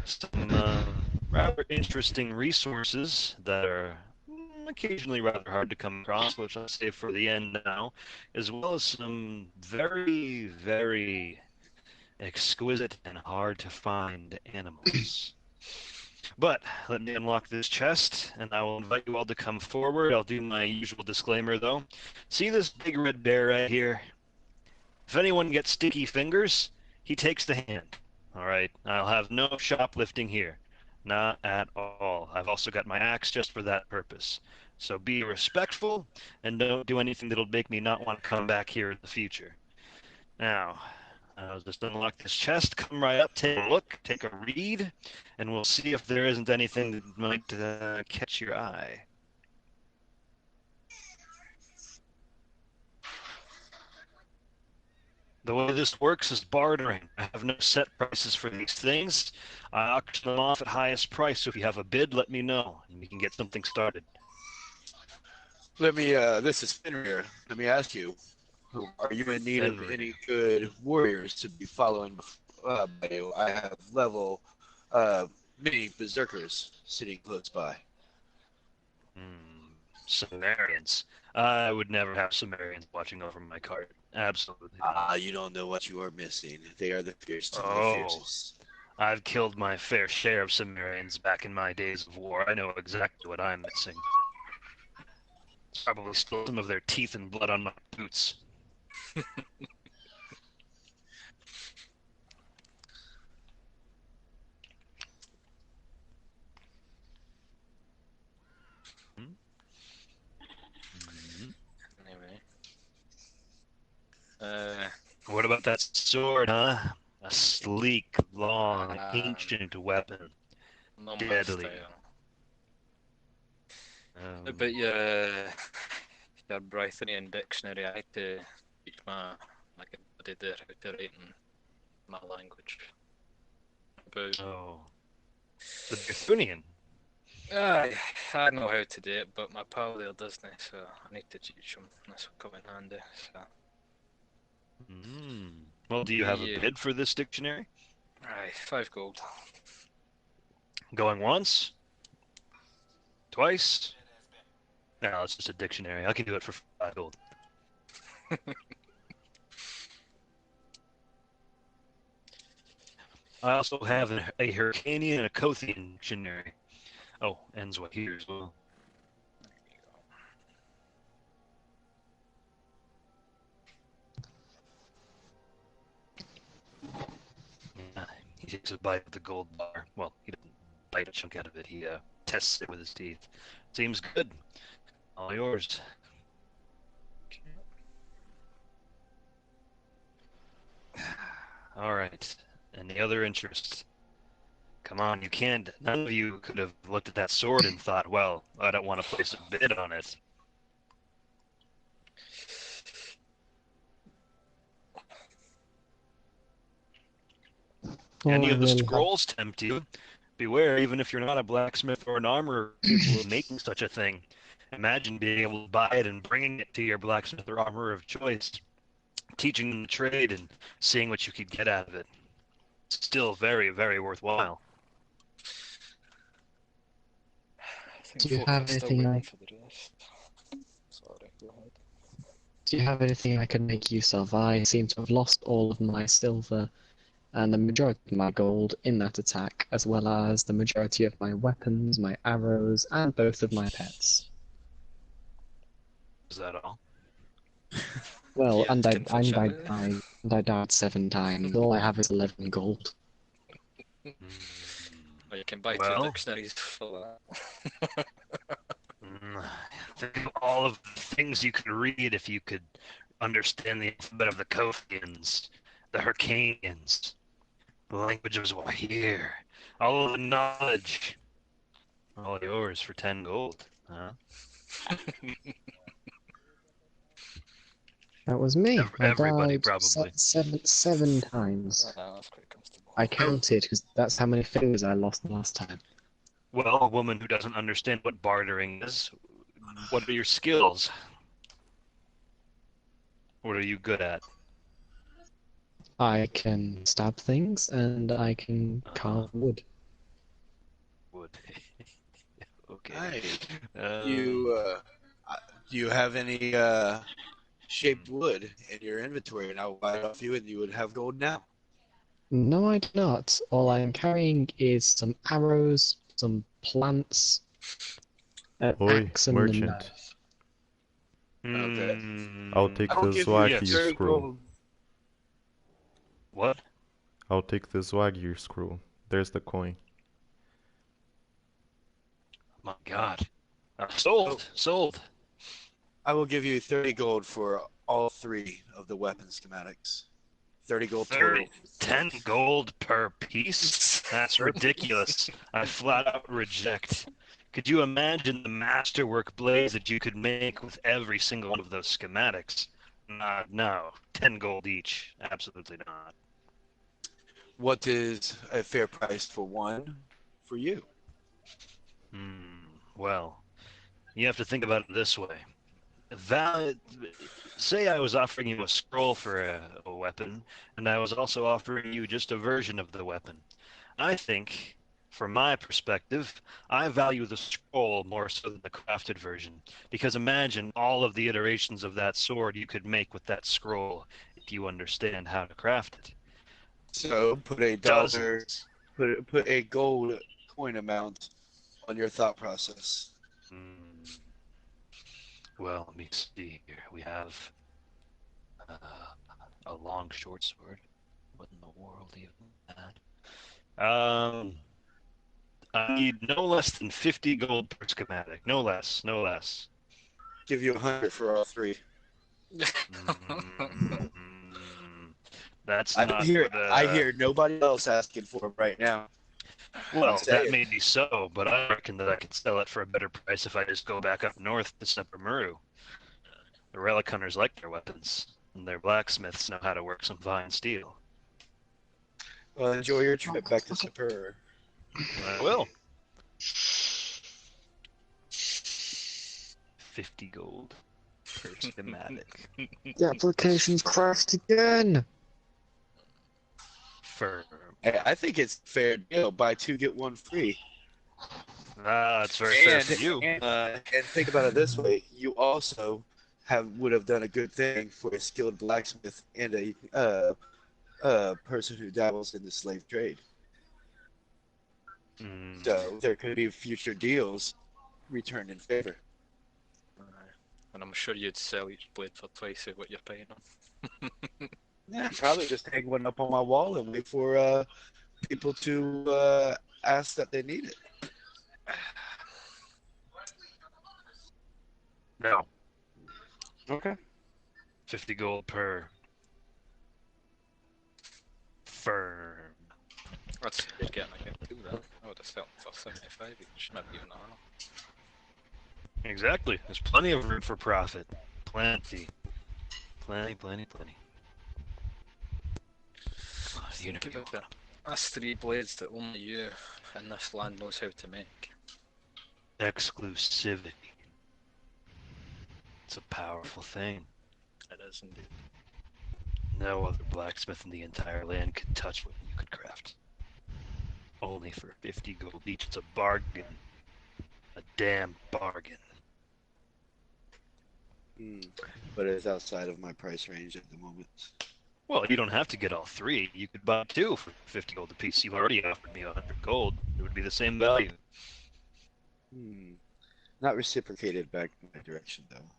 some rather interesting resources that are occasionally rather hard to come across, which I'll save for the end now, as well as some very, very exquisite and hard to find animals. But let me unlock this chest, and I will invite you all to come forward. I'll do my usual disclaimer, though. See this big red bear right here? If anyone gets sticky fingers, he takes the hand. All right? I'll have no shoplifting here. Not at all. I've also got my axe just for that purpose. So be respectful, and don't do anything that'll make me not want to come back here in the future. Now, I'll just unlock this chest, come right up, take a look, take a read, and we'll see if there isn't anything that might catch your eye. The way this works is bartering. I have no set prices for these things. I auction them off at highest price, so if you have a bid, let me know, and we can get something started. This is Fenrir. Let me ask you, are you in need of any good warriors to be following by you? I have level many berserkers sitting close by. Sumerians. I would never have Sumerians watching over my cart. Absolutely not. You don't know what you are missing. They are the fiercest of the Oh, fiercest. I've killed my fair share of Sumerians back in my days of war. I know exactly what I'm missing. Probably spilled some of their teeth and blood on my boots. Anyway. What about that sword, huh? A sleek, long, ancient weapon. Not Deadly. About your Brythonian dictionary, I had to teach my buddy there how to write in my language. about. Oh. The Bethunian. I know how to do it, but my pal there doesn't, so I need to teach him. This will come in handy. So. Well, do you have a Yeah. bid for this dictionary? Aye, 5 gold. Going once? Twice? No, it's just a dictionary. I can do it for 5 gold. I also have a Hyrcanian and a Kothian dictionary. Oh, ends with here as well. Yeah, he takes a bite of the gold bar. Well, he doesn't bite a chunk out of it. He tests it with his teeth. Seems good. All yours. All right. Any other interest? Come on, you can't. None of you could have looked at that sword and thought, well, I don't want to place a bid on it. Any of the scrolls tempt you? Beware, even if you're not a blacksmith or an armorer capable of making such a thing. Imagine being able to buy it and bringing it to your blacksmith or armorer of choice, teaching them the trade and seeing what you could get out of it. It's still very, very worthwhile. Do you have anything like? Sorry, go ahead. Do you have anything I can make use of? I seem to have lost all of my silver and the majority of my gold in that attack, as well as the majority of my weapons, my arrows, and both of my pets. Is that all? Well, Yeah, and it's I died 7 times. All I have is 11 gold. Well, you can buy 2 dictionaries for that. Think of all of the things you could read if you could understand the alphabet of the Kothians, the Hyrcanians, the language of Zwahir, all of the knowledge. All yours for 10 gold, huh? That was me. Everybody I died probably. seven times. That's quite comfortable. I counted because that's how many fingers I lost last time. Well, a woman who doesn't understand what bartering is, what are your skills? What are you good at? I can stab things and I can carve wood. Wood. Okay. Hey, do you have any shaped wood in your inventory? And I'll buy it off you, and you would have gold now. No, I do not. All I am carrying is some arrows, some plants, an Oi, axe, and a merchant. knife. Okay. I'll take I'll the give you Zwagir 30 scroll. gold. What? I'll take the Zwagir scroll. There's the coin. My God. Sold. I will give you 30 gold for all 3 of the weapon schematics. 30 gold 30, total. 10 gold per piece? That's ridiculous. I flat out reject. Could you imagine the masterwork blades that you could make with every single one of those schematics? No. 10 gold each. Absolutely not. What is a fair price for one for you? Well, you have to think about it this way. Say I was offering you a scroll for a weapon, and I was also offering you just a version of the weapon. I think, from my perspective, I value the scroll more so than the crafted version, because imagine all of the iterations of that sword you could make with that scroll if you understand how to craft it. So put a dollar, put a gold coin amount on your thought process. Well, let me see here. We have a long short sword. What in the world even that? I need no less than 50 gold per schematic. No less. Give you 100 for all 3. That's I not hear nobody else asking for it right now. Well, that may be so, but I reckon that I could sell it for a better price if I just go back up north to Sneppermuru. The relic hunters like their weapons, and their blacksmiths know how to work some fine steel. Well, enjoy your trip back to Super. I will. 50 gold per schematic. The application's crashed again. Firm. Hey, I think it's a fair deal. Buy two, get one free. Ah, it's very fair for you. And think about it this way: you also would have done a good thing for a skilled blacksmith and a person who dabbles in the slave trade. So there could be future deals returned in favor. And I'm sure you'd sell each blade for twice of what you're paying them. Yeah, probably just hang one up on my wall and wait for people to ask that they need it. No. Okay. 50 gold per firm. That's you're getting a good deal then. I would have sold them for 75 each, maybe even higher. Exactly. There's plenty of room for profit. Plenty. Plenty. Think about that. That's 3 blades that only you in this land knows how to make. Exclusivity. It's a powerful thing. It is indeed. No other blacksmith in the entire land could touch what you could craft. Only for 50 gold each. It's a bargain. A damn bargain. But it's outside of my price range at the moment. Well, you don't have to get all 3. You could buy 2 for 50 gold apiece. You've already offered me 100 gold. It would be the same value. Not reciprocated back in my direction, though.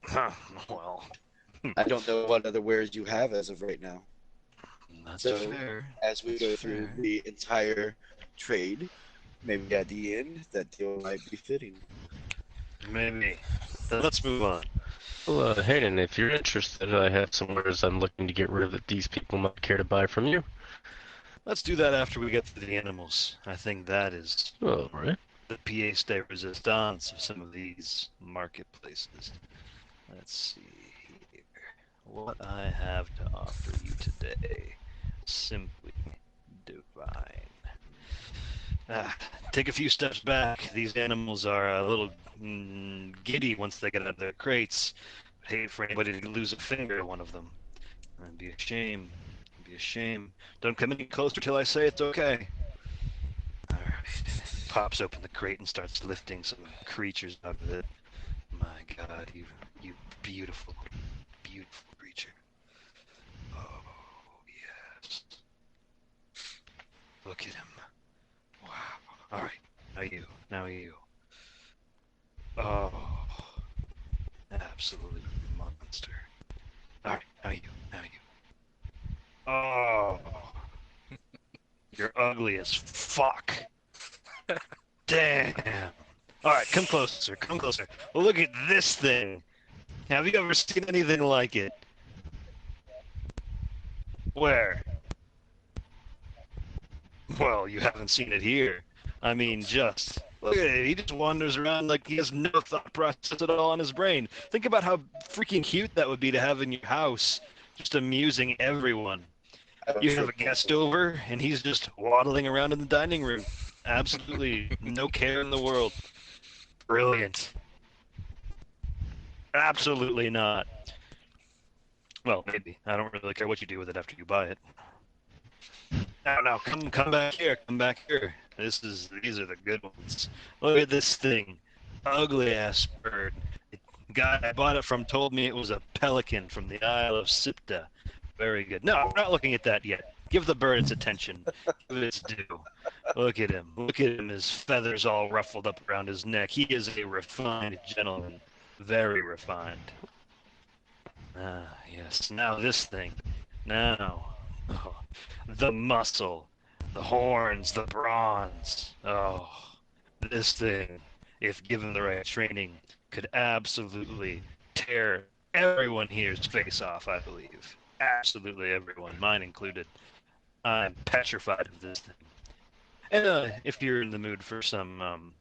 Huh, well. I don't know what other wares you have as of right now. That's So, fair. as we go through the entire trade, maybe at the end, that deal might be fitting. Maybe. Then let's move on. Well, Hayden, if you're interested, I have some wares I'm looking to get rid of that these people might care to buy from you. Let's do that after we get to the animals. I think that is Alright. the pièce de résistance of some of these marketplaces. Let's see here. What I have to offer you today. Simply divine. Take a few steps back. These animals are a little giddy once they get out of their crates. I'd hate for anybody to lose a finger to one of them. It'd be a shame. It'd be a shame. Don't come any closer till I say it's okay. Pops open the crate and starts lifting some creatures out of it. My God, you beautiful, beautiful creature. Oh, yes. Look at him. Wow. All right. Now you. Oh, absolutely monster. All right. Now you. Oh, you're ugly as fuck. Damn. All right, come closer. Well, look at this thing. Have you ever seen anything like it? Where? Well, you haven't seen it here. I mean, just look at it. He just wanders around like he has no thought process at all in his brain. Think about how freaking cute that would be to have in your house, just amusing everyone. You have a guest over, and he's just waddling around in the dining room. Absolutely no care in the world. Brilliant. Absolutely not. Well, maybe. I don't really care what you do with it after you buy it. Now, come back here. These are the good ones. Look at this thing. Ugly ass bird. The guy I bought it from told me it was a pelican from the Isle of Sipta. Very good. No, I'm not looking at that yet. Give the bird its attention. Give it its due. Look at him. His feathers all ruffled up around his neck. He is a refined gentleman. Very refined. Ah, yes. Now this thing. Now. Oh, the muscle. The horns. The bronze. Oh. This thing, if given the right training, could absolutely tear everyone here's face off, I believe. Absolutely everyone, mine included. I'm petrified of this thing. And if you're in the mood for some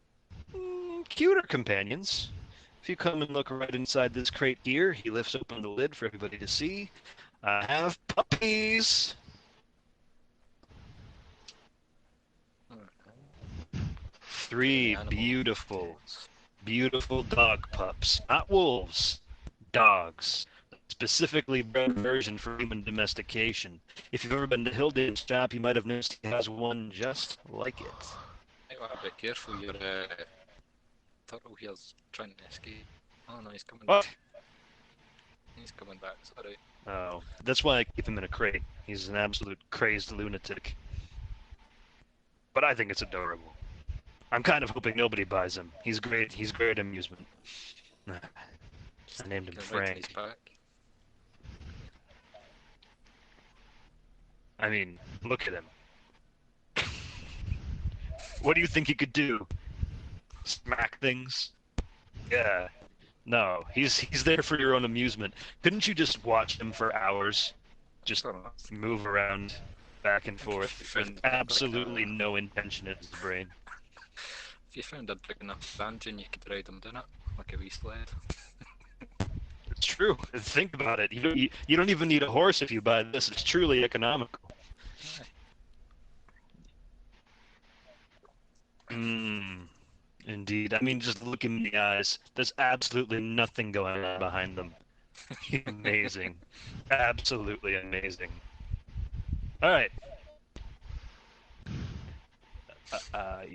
cuter companions, if you come and look right inside this crate here, he lifts open the lid for everybody to see. I have puppies. 3 beautiful dog pups. Not wolves, dogs. Specifically bred version for human domestication. If you've ever been to Hilda's shop, you might have noticed he has one just like it. You gotta be careful, your turtle here's trying to escape. Oh no, he's coming What? back. He's coming back, sorry. Oh, that's why I keep him in a crate. He's an absolute crazed lunatic. But I think it's adorable. I'm kind of hoping nobody buys him. He's great amusement. I named him Get right to Frank. his back. I mean, look at him. What do you think he could do? Smack things? Yeah. No, he's there for your own amusement. Couldn't you just watch him for hours? Just move around back and forth with absolutely no intention in his brain. If you found a big enough dungeon, you could ride him down it, like a wee sled. It's true. Think about it. You don't even need a horse if you buy this. It's truly economical. Indeed. I mean, just look in the eyes. There's absolutely nothing going on behind them. Amazing. Absolutely amazing. All right.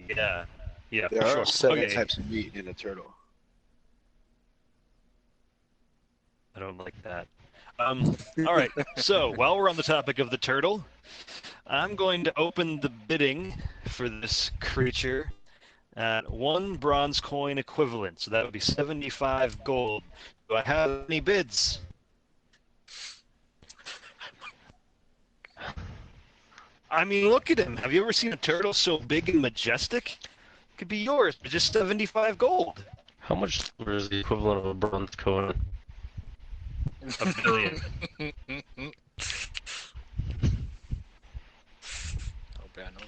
Yeah. Yeah, There for are sure. 7 Okay. types of meat in a turtle. I don't like that. All right. So while we're on the topic of the turtle, I'm going to open the bidding for this creature at 1 bronze coin equivalent. So that would be 75 gold. Do I have any bids? I mean, look at him. Have you ever seen a turtle so big and majestic? It could be yours for just 75 gold. How much silver is the equivalent of a bronze coin? $1 billion. I'll bet I know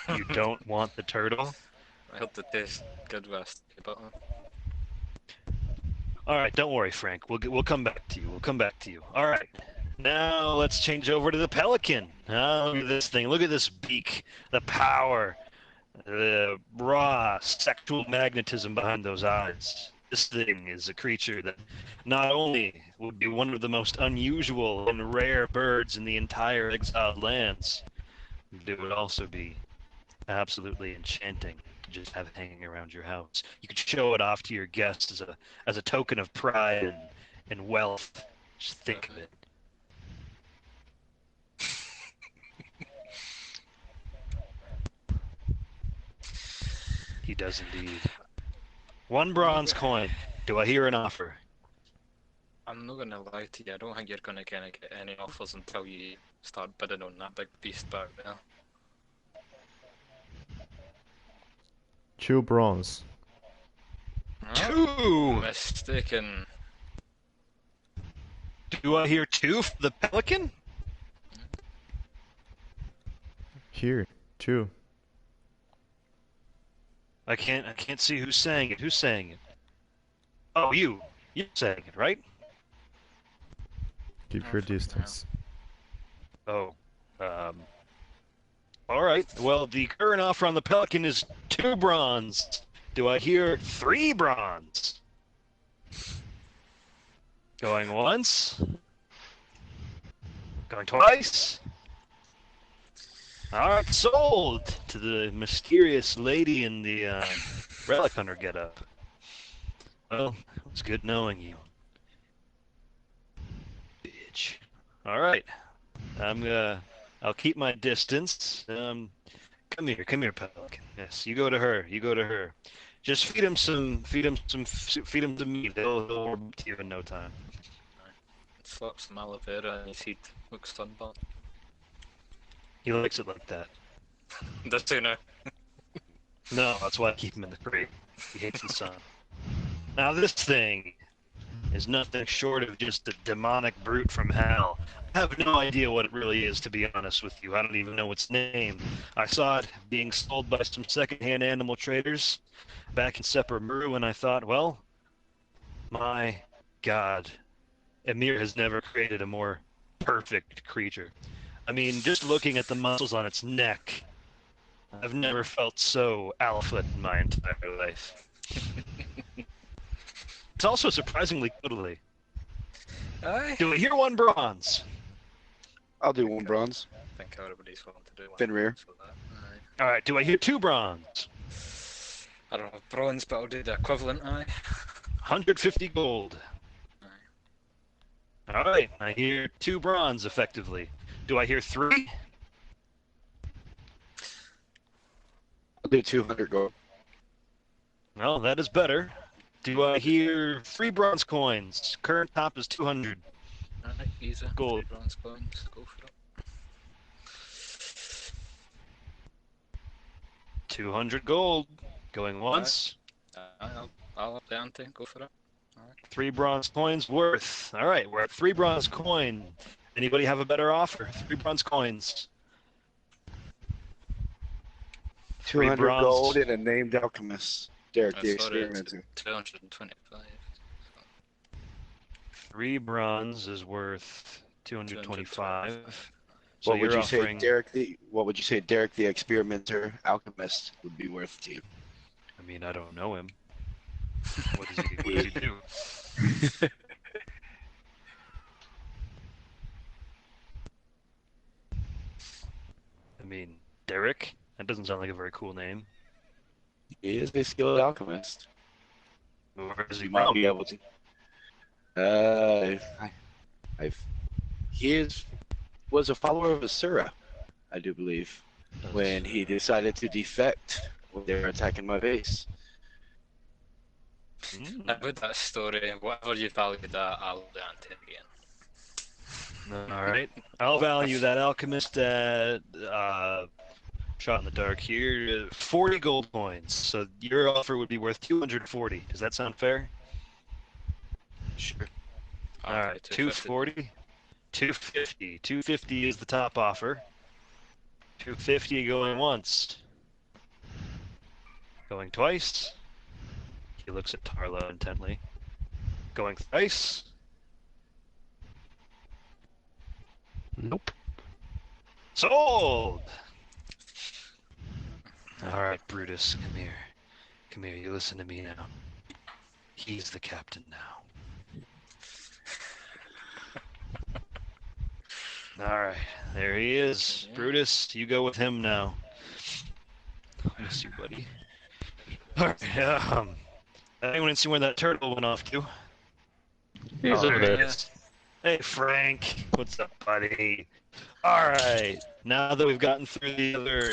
that. You don't want the turtle? I hope the taste good with a butter. All right, don't worry, Frank. We'll come back to you. We'll come back to you. All right. Now let's change over to the pelican. Look at this thing. Look at this beak. The power. The raw sexual magnetism behind those eyes. This thing is a creature that not only would be one of the most unusual and rare birds in the entire exiled lands, but it would also be absolutely enchanting to just have it hanging around your house. You could show it off to your guests as a token of pride and wealth. Just think of it. He does indeed. 1 bronze coin. Do I hear an offer? I'm not gonna lie to you, I don't think you're gonna get any offers until you start bidding on that big beast back there. 2 bronze. 2! Mistaken. Do I hear 2 for the pelican? Here, 2. I can't see who's saying it. Who's saying it? Oh, you. You're saying it, right? Keep your distance. Oh. All right. Well, the current offer on the pelican is 2 bronze. Do I hear 3 bronze? Going once. Going twice. All right, sold to the mysterious lady in the relic hunter getup. Well, it was good knowing you, bitch. All right, I'll keep my distance. Come here, pelican. Yes, you go to her. Just feed him some meat. They'll warm to you in no time. Slap some aloe vera in his heat. Looks sunburnt. He likes it like that. Does he now? No, that's why I keep him in the crate. He hates the sun. Now this thing is nothing short of just a demonic brute from hell. I have no idea what it really is, to be honest with you. I don't even know its name. I saw it being sold by some second-hand animal traders back in Seppermuru, and I thought, well, my God, Emir has never created a more perfect creature. I mean, just looking at the muscles on its neck, I've never felt so alpha in my entire life. It's also surprisingly cuddly. Aye. Do we hear one bronze? I'll do one bronze. I think everybody's willing to do one. Fenrir. For that. Aye. Alright, do I hear 2 bronze? I don't have bronze, but I'll do the equivalent, aye. 150 gold. Aye. Alright, I hear 2 bronze, effectively. Do I hear 3? I'll do 200 gold. Well, that is better. Do I hear 3 bronze coins? Current top is 200. Aye, easy. Gold. 3 bronze coins, go for it. 200 gold. Going once. I'll up the ante, go for it. Alright. 3 bronze coins worth. Alright, we're at 3 bronze coin. Anybody have a better offer? 3 bronze coins. 200 bronze. gold and a named alchemist. Derek the I thought it's Experimenter. 225. 3 bronze is worth 225. So What would you're you say, offering... Derek the Experimenter alchemist would be worth to you? I mean, I don't know him. What does he do? I mean, Derek? That doesn't sound like a very cool name. He is a skilled alchemist. Where is he You might from? be able to. He was a follower of Asura, I do believe, when he decided to defect when they were attacking my base. About that story, whatever you value that, I'll up the ante again. Alright. I'll value that alchemist at shot in the dark here. 40 gold coins. So your offer would be worth 240. Does that sound fair? Sure. Alright, 240. 250. 250 is the top offer. 250 going once. Going twice. He looks at Tarlo intently. Going thrice. Nope. Sold! Alright, Brutus, come here. Come here, you listen to me now. He's the captain now. Alright, there he is. Brutus, you go with him now. I miss you, buddy. Alright, anyone see where that turtle went off to? He's over there there. he is. Hey, Frank. What's up, buddy? Alright, now that we've gotten through the other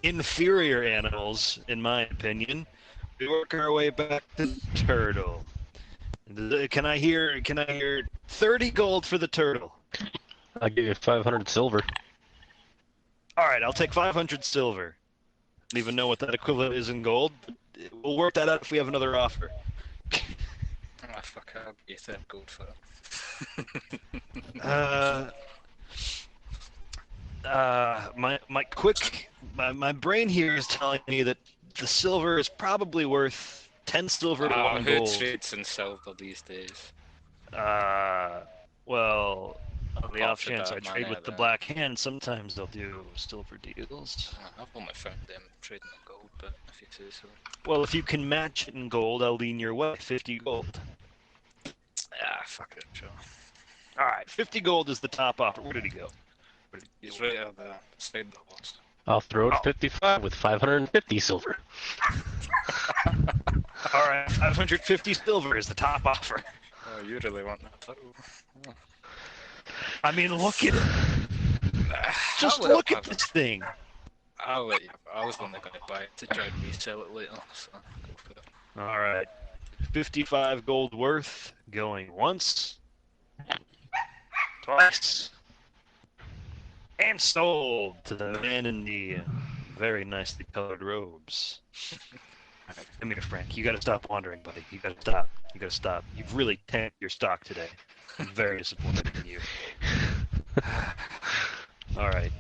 inferior animals, in my opinion, we work our way back to the turtle. Can I hear 30 gold for the turtle? I'll give you 500 silver. Alright, I'll take 500 silver. I don't even know what that equivalent is in gold, but we'll work that out if we have another offer. Ah, fuck, I'll get 10 gold for it. My brain here is telling me that the silver is probably worth 10 silver to 1 who gold. trades in silver these days? Well, on the Apart off from chance I that, trade man, with the then. Black Hand, sometimes they'll do silver deals. I've only found them trading in gold, but if you say so. Well, if you can match it in gold, I'll lean your way. 50 gold. Ah, fuck it, sure. Alright, 50 gold is the top offer. Where did he go? He's right at the side that was. I'll throw it Oh. 55 with 550 silver. Alright, 550 silver is the top offer. Oh, you really want that title? Oh. I mean, look at it. Just I'll let look him at have it. this thing. I'll let you. I was only going to buy it to try and resell it later, so go for it. Alright. 55 gold worth. Going once. Twice. And sold to the man in the very nicely colored robes. Alright, come here, Frank. You gotta stop wandering, buddy. You gotta stop. You gotta stop. You've really tanked your stock today. I'm very disappointed in you. Alright.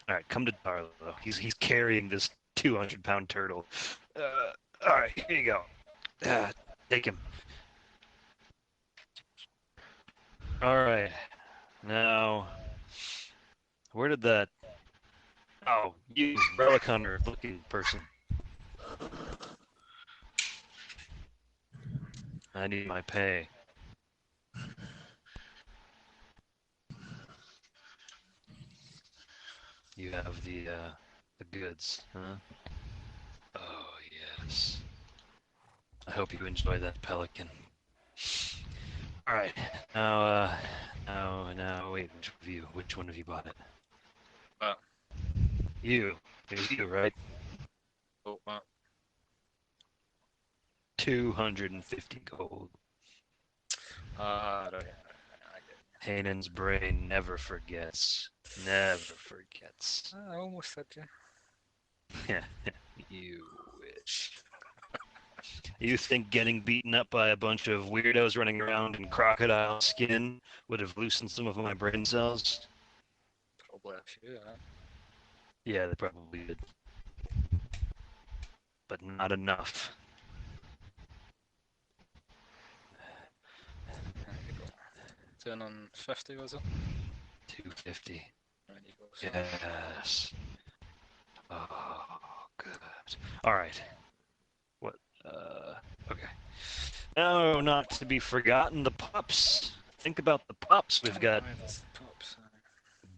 Alright, come to Darlo. He's carrying this 200-pound turtle. Alright, here you go. Take him. Alright. Now, Where did that... Oh, you relic hunter looking person. I need my pay. You have the goods, huh? Oh, yes. I hope you enjoy that pelican. Alright, now, wait, which one of you bought it? You. It was you, right? Oh, what? 250 gold. Right. I get it. Hanan's brain never forgets. Never forgets. I almost said you. You wish. You think getting beaten up by a bunch of weirdos running around in crocodile skin would have loosened some of my brain cells? Probably a few, huh? Yeah, they probably did. But not enough. There you go. 250 was it? 250. There you go. So. Yes. Oh, good. Alright. What? Okay. Now, not to be forgotten, the pups. Think about the pups. We've got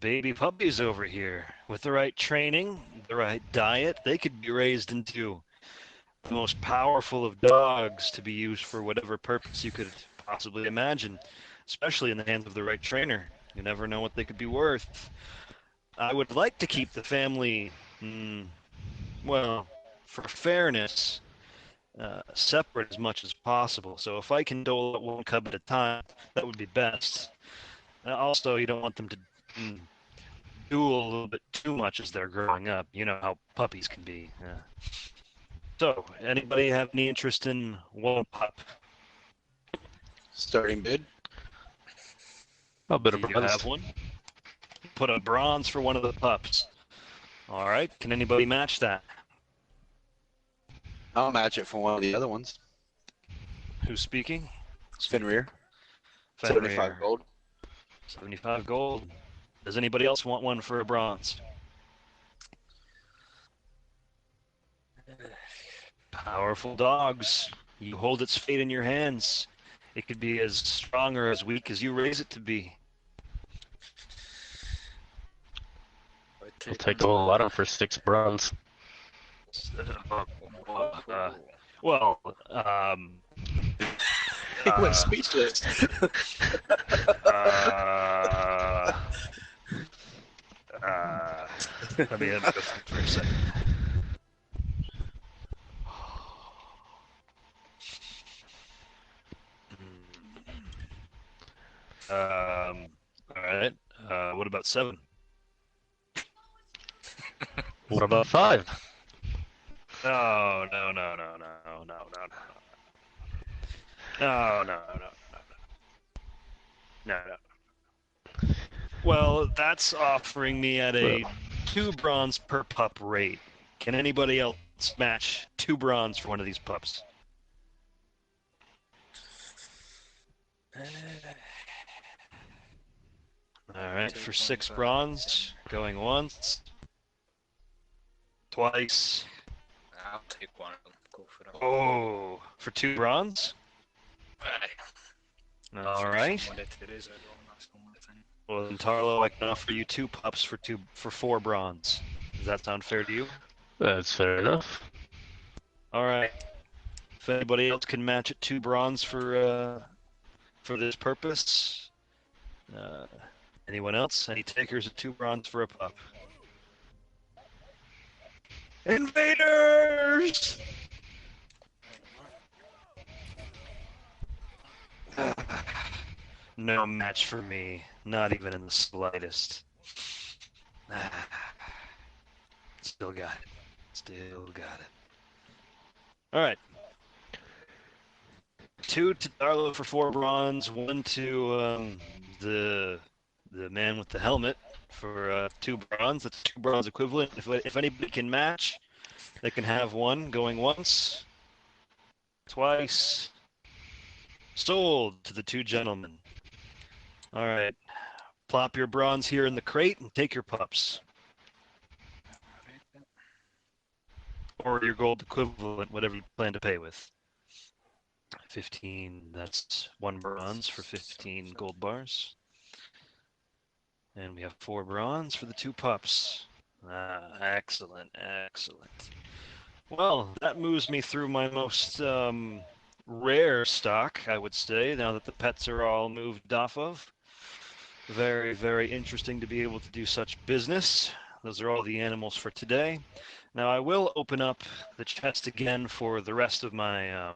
baby puppies over here. With the right training, the right diet, they could be raised into the most powerful of dogs to be used for whatever purpose you could possibly imagine, especially in the hands of the right trainer. You never know what they could be worth. I would like to keep the family, well, for fairness, separate as much as possible. So if I can dole out one cub at a time, that would be best. Also, you don't want them to duel a little bit too much as they're growing up. You know how puppies can be. So, anybody have any interest in one pup? Starting bid. A bit of Do you bronze. have one? Put a bronze for one of the pups. All right. Can anybody match that? I'll match it for one of the other ones. Who's speaking? Fenrir. Fenrir. 75 gold. 75 gold. Does anybody else want one for a bronze? Powerful dogs. You hold its fate in your hands. It could be as strong or as weak as you raise it to be. I'll take the whole lot on for 6 bronze. Well, He went speechless. Let me have it for a second. All right. What about 7? What about 5? No. Well, that's offering me at a 2 bronze per pup rate. Can anybody else match 2 bronze for one of these pups? All right, for 6 bronze, going once, twice. I'll take one of them. Go for it. Oh, for 2 bronze? All right. Well, then, Tarlo, I can offer you 2 pups for 4 bronze. Does that sound fair to you? That's fair enough. All right. If anybody else can match it 2 bronze for this purpose, anyone else? Any takers of 2 bronze for a pup? Invaders! No match for me, not even in the slightest. Still got it. All right. 2 to Darlo for 4 bronze, 1 to the man with the helmet for 2 bronze. That's 2 bronze equivalent. If anybody can match, they can have 1 going once, twice. Sold to the 2 gentlemen. All right. plop your bronze here in the crate and take your pups. Or your gold equivalent, whatever you plan to pay with. 15, that's 1 bronze for 15 gold bars. And we have 4 bronze for the 2 pups. Excellent, excellent. Well, that moves me through my most rare stock, I would say, now that the pets are all moved off of. Very, very interesting to be able to do such business. Those are all the animals for today. Now I will open up the chest again for the rest of my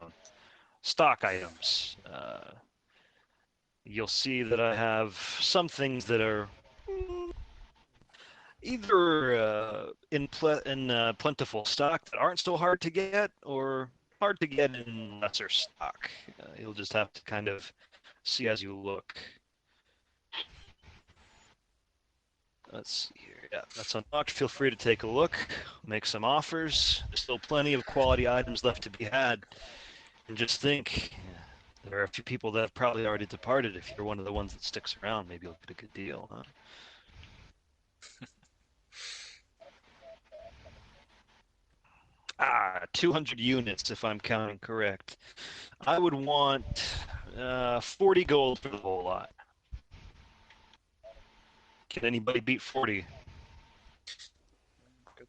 stock items. You'll see that I have some things that are either in plentiful stock that aren't so hard to get, or hard to get in lesser stock. You'll just have to kind of see as you look. Let's see here. Yeah, that's unlocked. Feel free to take a look, make some offers. There's still plenty of quality items left to be had. And just think, there are a few people that have probably already departed. If you're one of the ones that sticks around, maybe you'll get a good deal, huh? 200 units, if I'm counting correct. I would want 40 gold for the whole lot. Can anybody beat 40? Good.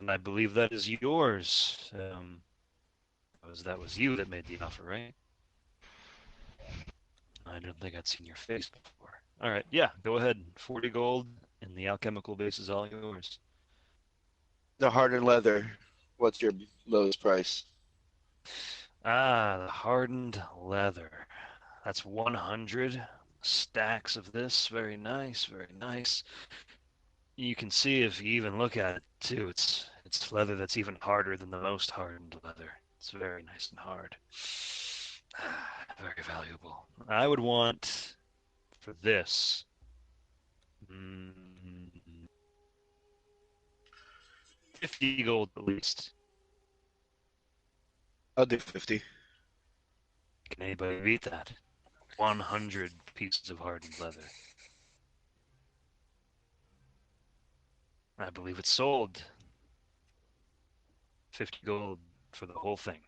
And I believe that is yours. That was you that made the offer, right? I don't think I'd seen your face before. All right, yeah, go ahead. 40 gold, and the alchemical base is all yours. The hardened leather. What's your lowest price? The hardened leather. That's 100 stacks of this. Very nice, very nice. You can see if you even look at it too, it's leather that's even harder than the most hardened leather. It's very nice and hard. Very valuable. I would want for this. 50 gold at least. I'll do 50. Can anybody beat that? 100 pieces of hardened leather. I believe it's sold. 50 gold for the whole thing.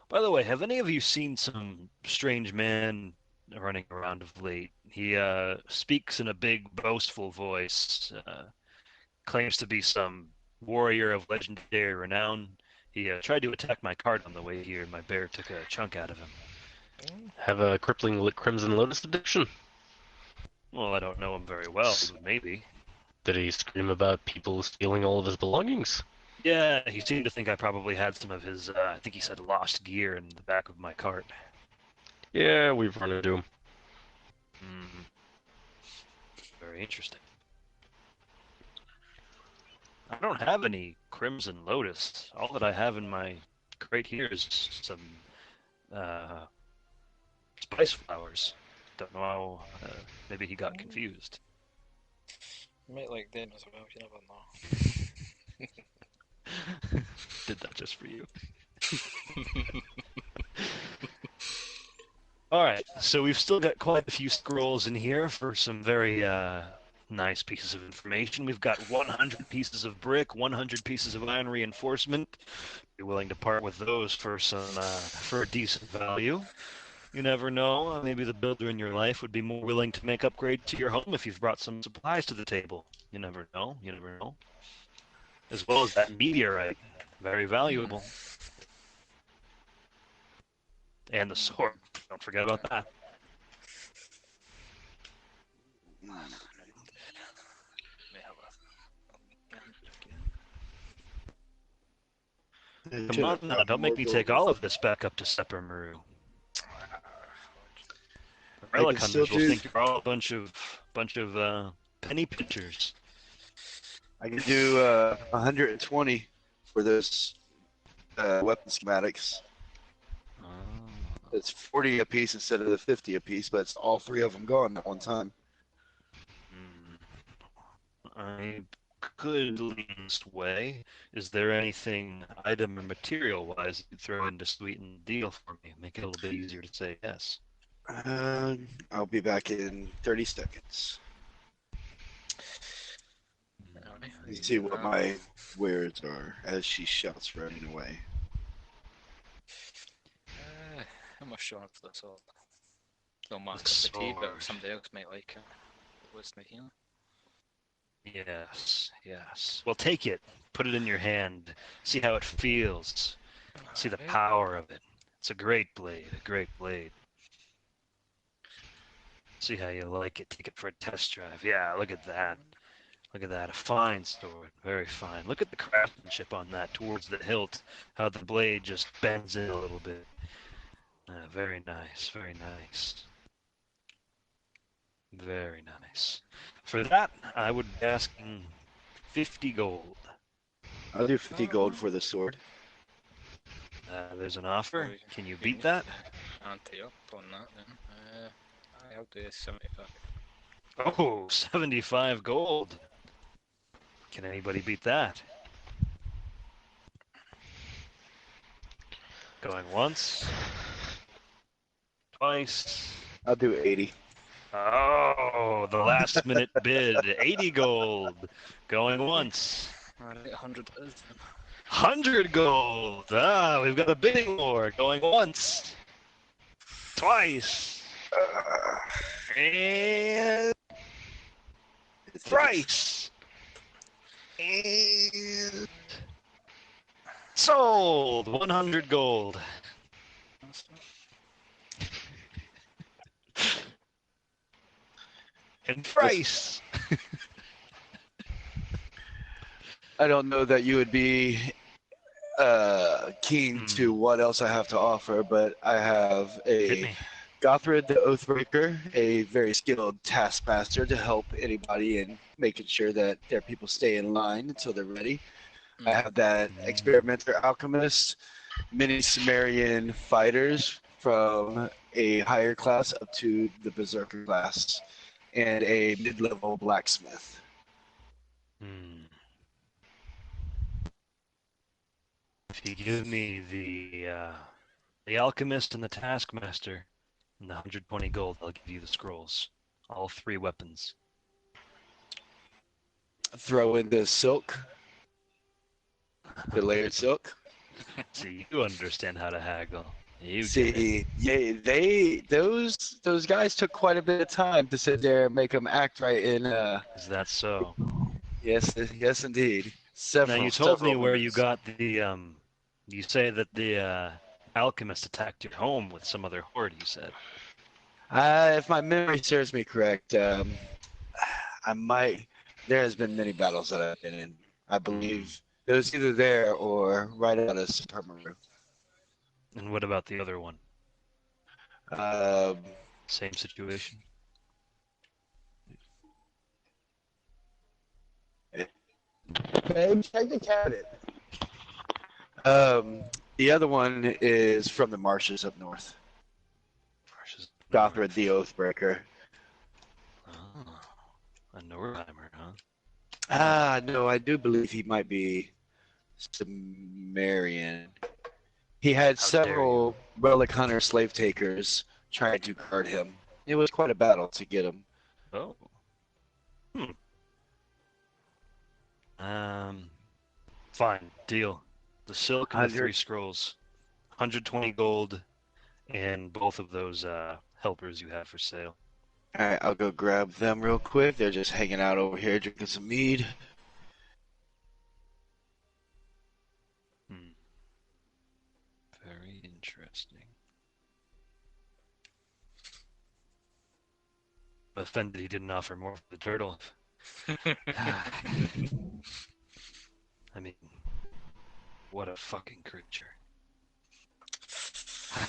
By the way, have any of you seen some strange man running around of late? He speaks in a big, boastful voice, claims to be some warrior of legendary renown. He tried to attack my cart on the way here, and my bear took a chunk out of him. Have a crippling Crimson Lotus addiction? Well, I don't know him very well, but maybe. Did he scream about people stealing all of his belongings? Yeah, he seemed to think I probably had some of his, I think he said lost gear in the back of my cart. Yeah, we've run into him. Very interesting. I don't have any Crimson Lotus. All that I have in my crate here is some spice flowers. Don't know how, maybe he got confused. You might like them as well, you never know. Did that just for you. Alright, so we've still got quite a few scrolls in here for some very nice pieces of information. We've got 100 pieces of brick, 100 pieces of iron reinforcement. You're willing to part with those for for a decent value. You never know, maybe the builder in your life would be more willing to make upgrade to your home if you've brought some supplies to the table. You never know, you never know. As well as that meteorite, very valuable. And the sword, don't forget about that. Come on now, don't make me take all of this back up to Sepper Maru. Relic hunters will think you're all a bunch of penny pinchers. I can do 120 for this weapon schematics. It's 40 a piece instead of the 50 a piece, but it's all 3 of them gone at one time. could lean this way. Is there anything item or material wise you could throw in to sweeten the deal for me? Make it a little bit easier to say yes. I'll be back in 30 seconds. Let's see what my words are as she shouts running away. I'm not sure if that's all. Don't mind the tea, but somebody else might like it. What's the here? Yes, yes. Well, take it. Put it in your hand. See how it feels. See the power of it. It's a great blade, a great blade. See how you like it. Take it for a test drive. Yeah, look at that. Look at that. A fine sword. Very fine. Look at the craftsmanship on that towards the hilt. How the blade just bends in a little bit. Very nice. Very nice. Very nice. For that, I would be asking 50 gold. I'll do 50 gold for the sword. There's an offer. Can you beat that? Ante up on that then. I'll do 75. Oh, 75 gold. Can anybody beat that? Going once. Twice. I'll do 80. Oh, the last minute bid. 80 gold. Going once. Alright, 100 is. 100 gold. Ah, we've got a bidding war. Going once. Twice. And thrice. And sold. 100 gold. And thrice. I don't know that you would be keen to what else I have to offer, but I have a Gothrid the Oathbreaker, a very skilled taskmaster to help anybody in making sure that their people stay in line until they're ready. I have that Experimenter Alchemist, many Sumerian fighters from a higher class up to the Berserker class, and a mid-level blacksmith. If you give me the Alchemist and the Taskmaster and the 120 gold, I'll give you the scrolls. All 3 weapons. Throw in the silk, the layered silk. See, you understand how to haggle. You See, yeah, those guys took quite a bit of time to sit there and make them act right in. Is that so? Yes, indeed. Now you told me where you got the You say that the alchemist attacked your home with some other horde. You said. If my memory serves me correct, I might. There has been many battles that I've been in. I believe it was either there or right out of Supermaru. And what about the other one? Same situation. Babe, check the cabinet. The other one is from the marshes up north. Gothrid the Oathbreaker. Oh, a Nordheimer, huh? No, I do believe he might be Sumerian. He had several relic hunter slave takers trying to guard him. It was quite a battle to get him. Oh. Fine. Deal. The silk and the 3 scrolls. 120 gold and both of those helpers you have for sale. Alright, I'll go grab them real quick. They're just hanging out over here drinking some mead. Very interesting. Offended he didn't offer more for the turtle. I mean, what a fucking creature. I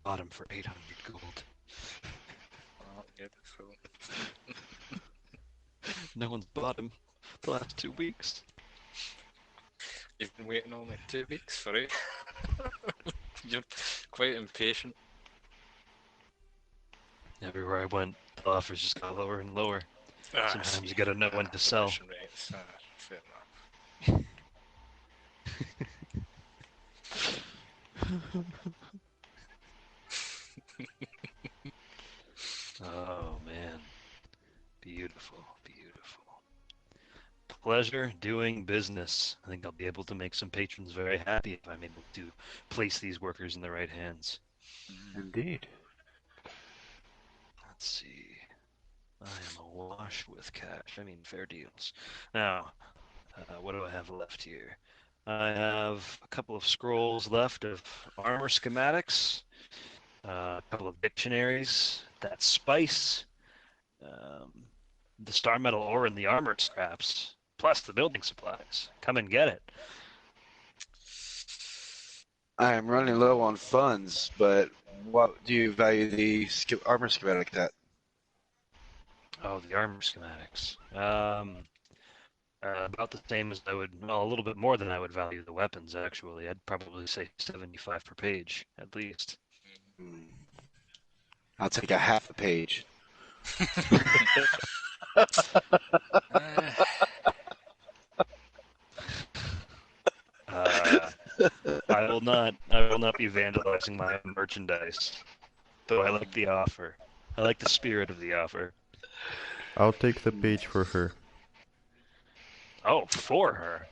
bought him for 800 gold. No one's bought him the last 2 weeks. You've been waiting only 2 weeks for it. You're quite impatient. Everywhere I went, the offers just got lower and lower. Sometimes you gotta know when to sell. Rates. Fair enough. Oh man, beautiful, beautiful. Pleasure doing business. I think I'll be able to make some patrons very happy if I'm able to place these workers in the right hands. Indeed. Let's see. I am awash with cash. I mean, fair deals. Now, what do I have left here? I have a couple of scrolls left of armor schematics, a couple of dictionaries, that spice, the star metal ore and the armor scraps, plus the building supplies. Come and get it. I am running low on funds, but what do you value the armor schematic at? Oh, the armor schematics. About the same as I would, well, a little bit more than I would value the weapons, actually. I'd probably say 75 per page, at least. I'll take a half a page. I will not be vandalizing my own merchandise, though I like the offer. I like the spirit of the offer. I'll take the page for her. Oh, for her?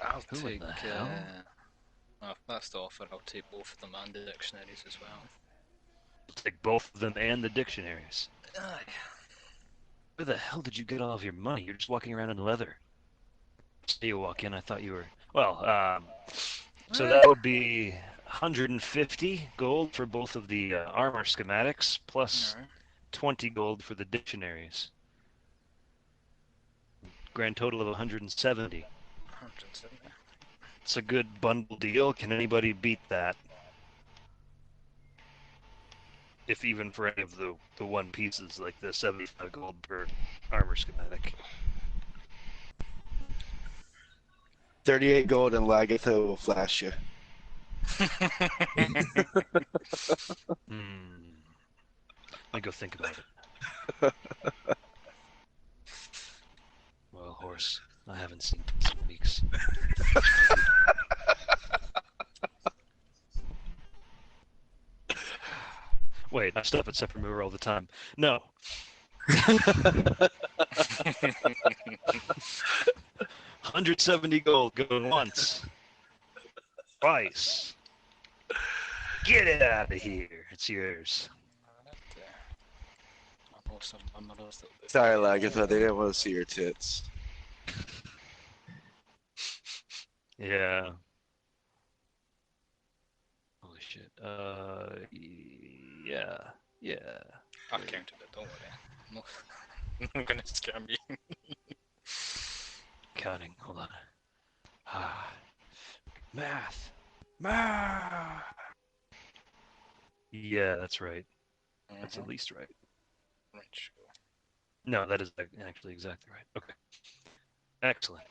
I'll Who take. in the hell? Well, if that's the offer, I'll take both of them and the dictionaries as well. I'll take both of them and the dictionaries. Aye. Where the hell did you get all of your money? You're just walking around in leather. So you walk in, I thought you were... Well, so that would be 150 gold for both of the armor schematics, plus 20 gold for the dictionaries. Grand total of 170. 170. It's a good bundle deal. Can anybody beat that? If even for any of the one pieces, like the 75 gold per armor schematic. 38 gold and Lagatha will flash you. Let me go think about it. Well, horse, I haven't seen this in weeks. Wait, I stop at September all the time. No. 170 gold going once. Twice. Get it out of here. It's yours. Sorry, Lagatha, they didn't want to see your tits. Yeah. Holy shit. Yeah. I counted it, don't worry. No, I'm not gonna scam you. Counting. Hold on. Math. Yeah, that's right. That's at least right. No, that is actually exactly right. Okay. Excellent.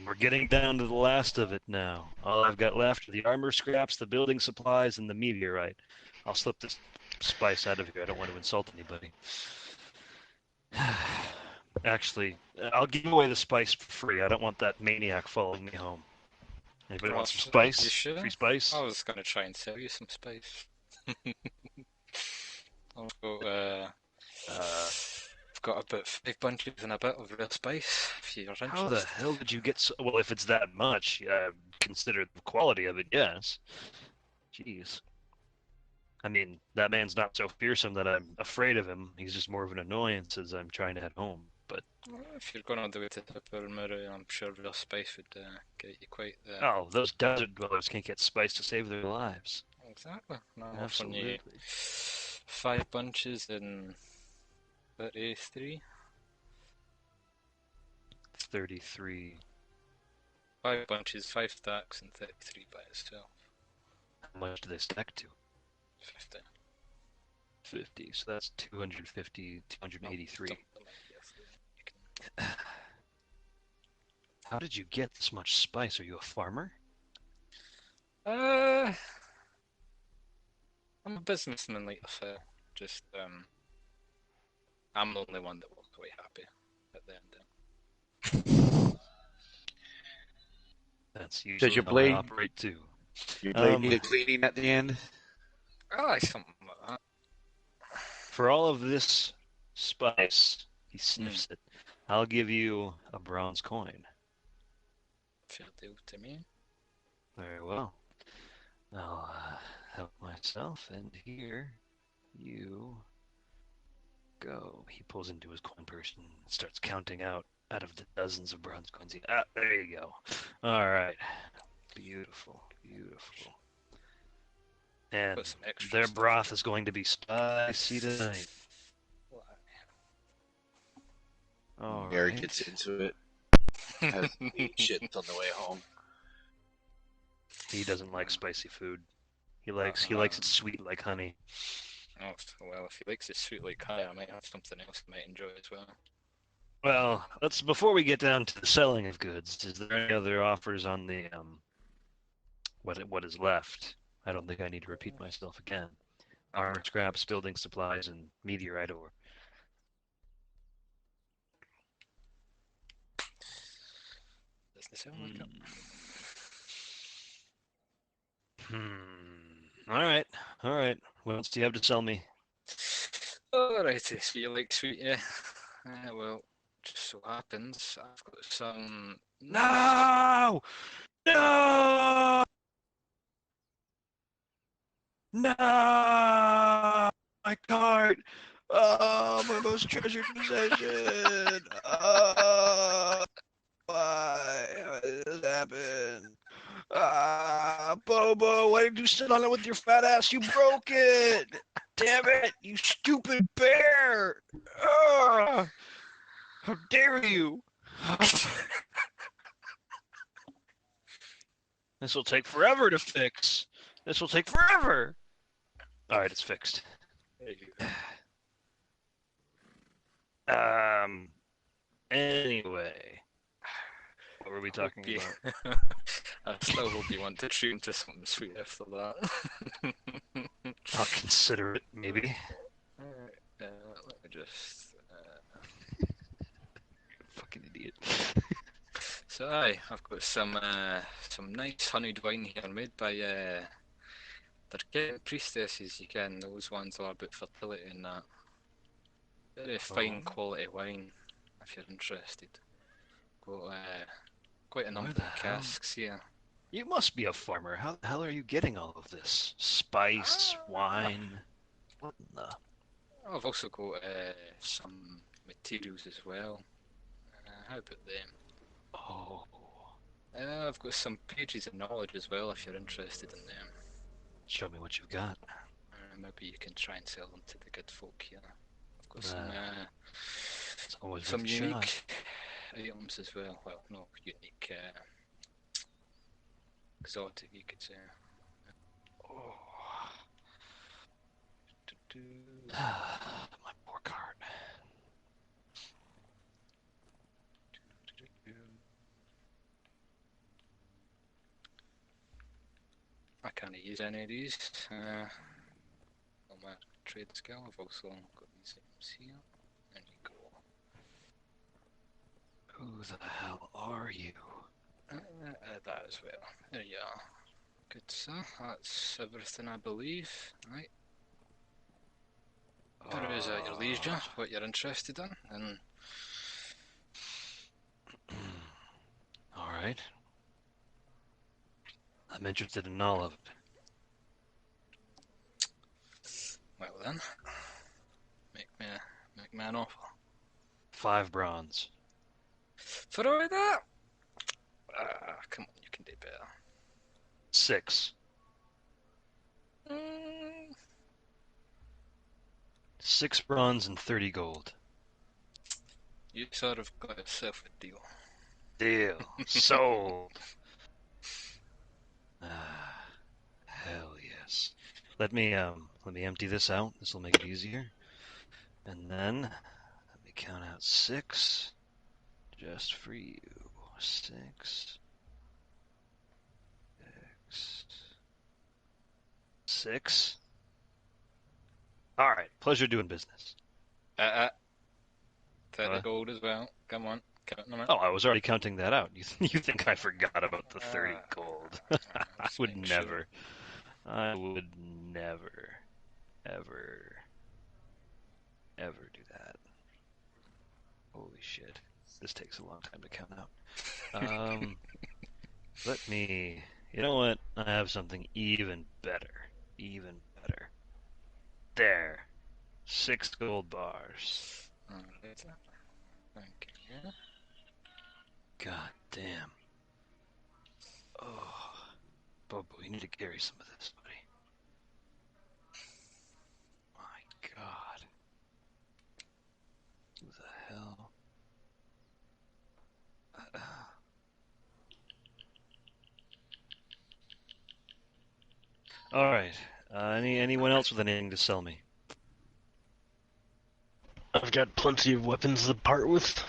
We're getting down to the last of it now. All I've got left are the armor scraps, the building supplies, and the meteorite. I'll slip this spice out of here. I don't want to insult anybody. Actually, I'll give away the spice for free. I don't want that maniac following me home. Anybody want some spice? You sure? Free spice? I was gonna try and sell you some spice. I've got about 5 bunches and a bit of real spice, if you're interested. How the hell did you get so... Well, if it's that much, consider the quality of it, yes. Jeez. I mean, that man's not so fearsome that I'm afraid of him. He's just more of an annoyance as I'm trying to head home, but... Well, if you're going all the way to Tipperary, I'm sure real spice would get you quite the... Oh, those desert dwellers can't get spice to save their lives. Exactly. No, I'm offering Absolutely. you 5 bunches in 33. 33. 5 bunches, 5 stacks, and 33 by itself. How much do they stack to? 50. 50, so that's 250, 283. How did you get this much spice? Are you a farmer? I'm a businessman like yourself. Just, I'm the only one that walked away happy. at the end. That's usually your how blade- I operate too. Your blade need a cleaning at the end? Ah, something like that. For all of this spice, he sniffs it. I'll give you a bronze coin. Fair deal to me. Very well. I'll help myself, and here you go. He pulls into his coin purse and starts counting out of the dozens of bronze coins. There you go. All right. Beautiful, beautiful. And Put some extra their stuff broth in. is going to be spicy tonight. All Mary right. gets into it. Has shit on the way home. He doesn't like spicy food. He likes it sweet like honey. Oh, well, if he likes it sweet like honey, I might have something else he might enjoy as well. Well, before we get down to the selling of goods, is there any other offers on the what is left? I don't think I need to repeat myself again. Armor scraps, building supplies, and meteorite ore. Doesn't sound like it. All right. What else do you have to sell me? Alrighty, so you like sweet, yeah? Well, just so happens I've got some. No! No! No! My cart! Oh, my most treasured possession! Oh, why? How did this happen? Bobo, why did you sit on it with your fat ass? You broke it! Damn it, you stupid bear! How dare you! This will take forever to fix. This will take forever! Alright, it's fixed. Anyway. What were we talking about? I still hope you want to treat into something sweet after that. I'll consider it, maybe. Alright, let me just. Fucking idiot. So I've got some nice honeyed wine here made by they're getting priestesses. You can those ones are about fertility and that. Very fine quality wine, if you're interested. Got quite a number of casks here. You must be a farmer. How the hell are you getting all of this? Spice, wine. What in the... I've also got some materials as well. How about them? Oh. I've got some pages of knowledge as well if you're interested in them. Show me what you've got. Maybe you can try and sell them to the good folk here. I've got some unique items as well. Well, no, unique, exotic, you could say. Oh. My poor card. I can't use any of these. On my trade skill, I've also got these items here. There you go. Who the hell are you? That as well. There you are. Good, sir. That's everything, I believe. Right. Peruse at your leisure, what you're interested in, and Alright. I'm interested in all of it. well then, make me an offer. 5 bronze. For all of that? Come on, you can do better. 6. 6 bronze and 30 gold. You sort of got yourself a deal. Deal. Sold. Hell yes. Let me empty this out. This will make it easier. And then let me count out 6 just for you. 6. 6. All right. Pleasure doing business. 30 gold as well. Come on, count them out. Oh, I was already counting that out. You think I forgot about the 30 gold? I would make never. sure. I would never, ever, ever do that. Holy shit. This takes a long time to count out. Let me... You know what? I have something even better. Even better. There. 6 gold bars. Thank you. God damn. Oh. Bobo, you need to carry some of this, buddy. My god. Who the hell? Alright. Anyone else with anything to sell me? I've got plenty of weapons to part with.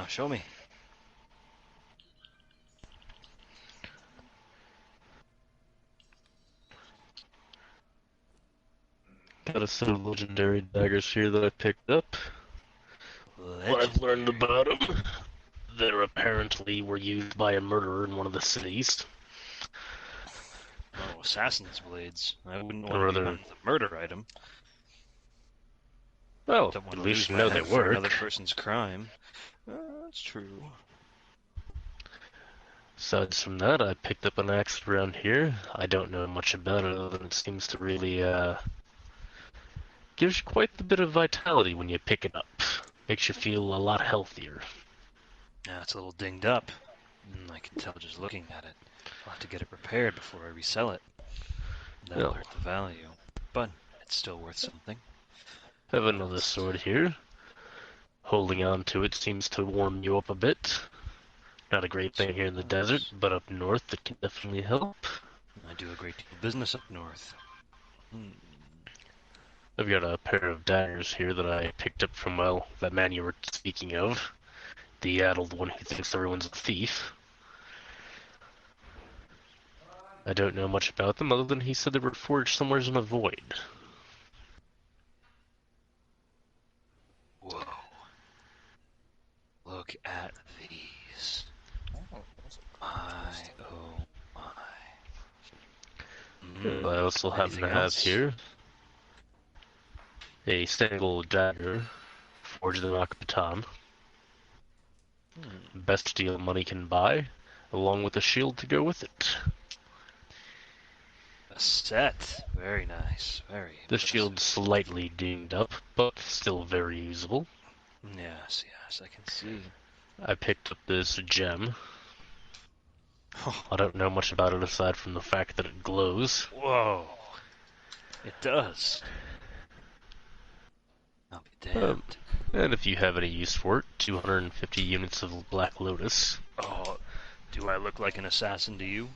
Show me. Got a set of legendary daggers here that I picked up. What I've learned about them, they apparently were used by a murderer in one of the cities. Oh, assassin's blades. I wouldn't want to be on the murder item. Well, Don't want at to least lose you know that they for work. another person's crime. That's true. Besides from that, I picked up an axe around here. I don't know much about it other than it seems to really, gives you quite a bit of vitality when you pick it up. Makes you feel a lot healthier. Yeah, it's a little dinged up. I can tell just looking at it. I'll have to get it repaired before I resell it. That'll hurt the value. But it's still worth something. I have another sword here. Holding on to it seems to warm you up a bit. Not a great thing here in the desert, but up north it can definitely help. I do a great deal of business up north. I've got a pair of daggers here that I picked up from, well, that man you were speaking of. The addled one who thinks everyone's a thief. I don't know much about them other than he said they were forged somewhere in a void. Whoa. Look at these. Oh my. I also happen to have here a single dagger forged in Akbatan. Best deal money can buy, along with a shield to go with it. A set. Very nice. Very impressive. The shield's slightly dinged up, but still very usable. Yes, I can see. I picked up this gem. I don't know much about it aside from the fact that it glows. Whoa. It does. I'll be damned. And if you have any use for it, 250 units of Black Lotus. Oh, do I look like an assassin to you?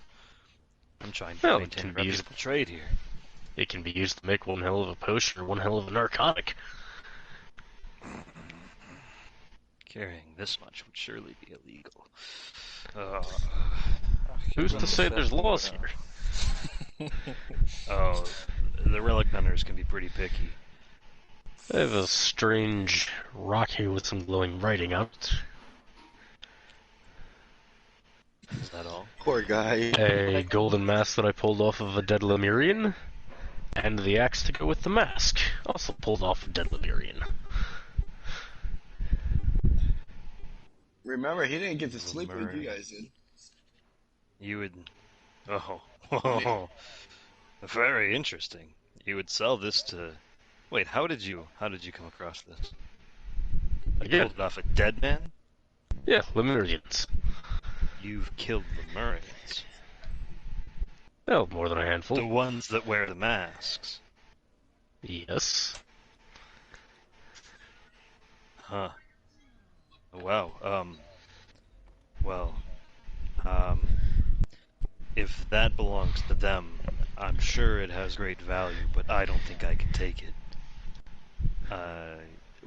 I'm trying to maintain a reputable trade here. It can be used to make one hell of a potion or one hell of a narcotic. Carrying this much would surely be illegal. Who's to say there's laws here? Oh, the relic hunters can be pretty picky. I have a strange rock here with some glowing writing on it. Is that all? Poor guy. A golden mask that I pulled off of a dead Lemurian, and the axe to go with the mask, also pulled off a dead Lemurian. Remember, he didn't get to sleep like you guys did. You would... Oh. Very interesting. You would sell this to... Wait, how did you come across this? You pulled it off a dead man? Yeah, Lemurians. You've killed Lemurians. Well, more than a handful. The ones that wear the masks. Yes. Huh. Wow. If that belongs to them, I'm sure it has great value, but I don't think I can take it.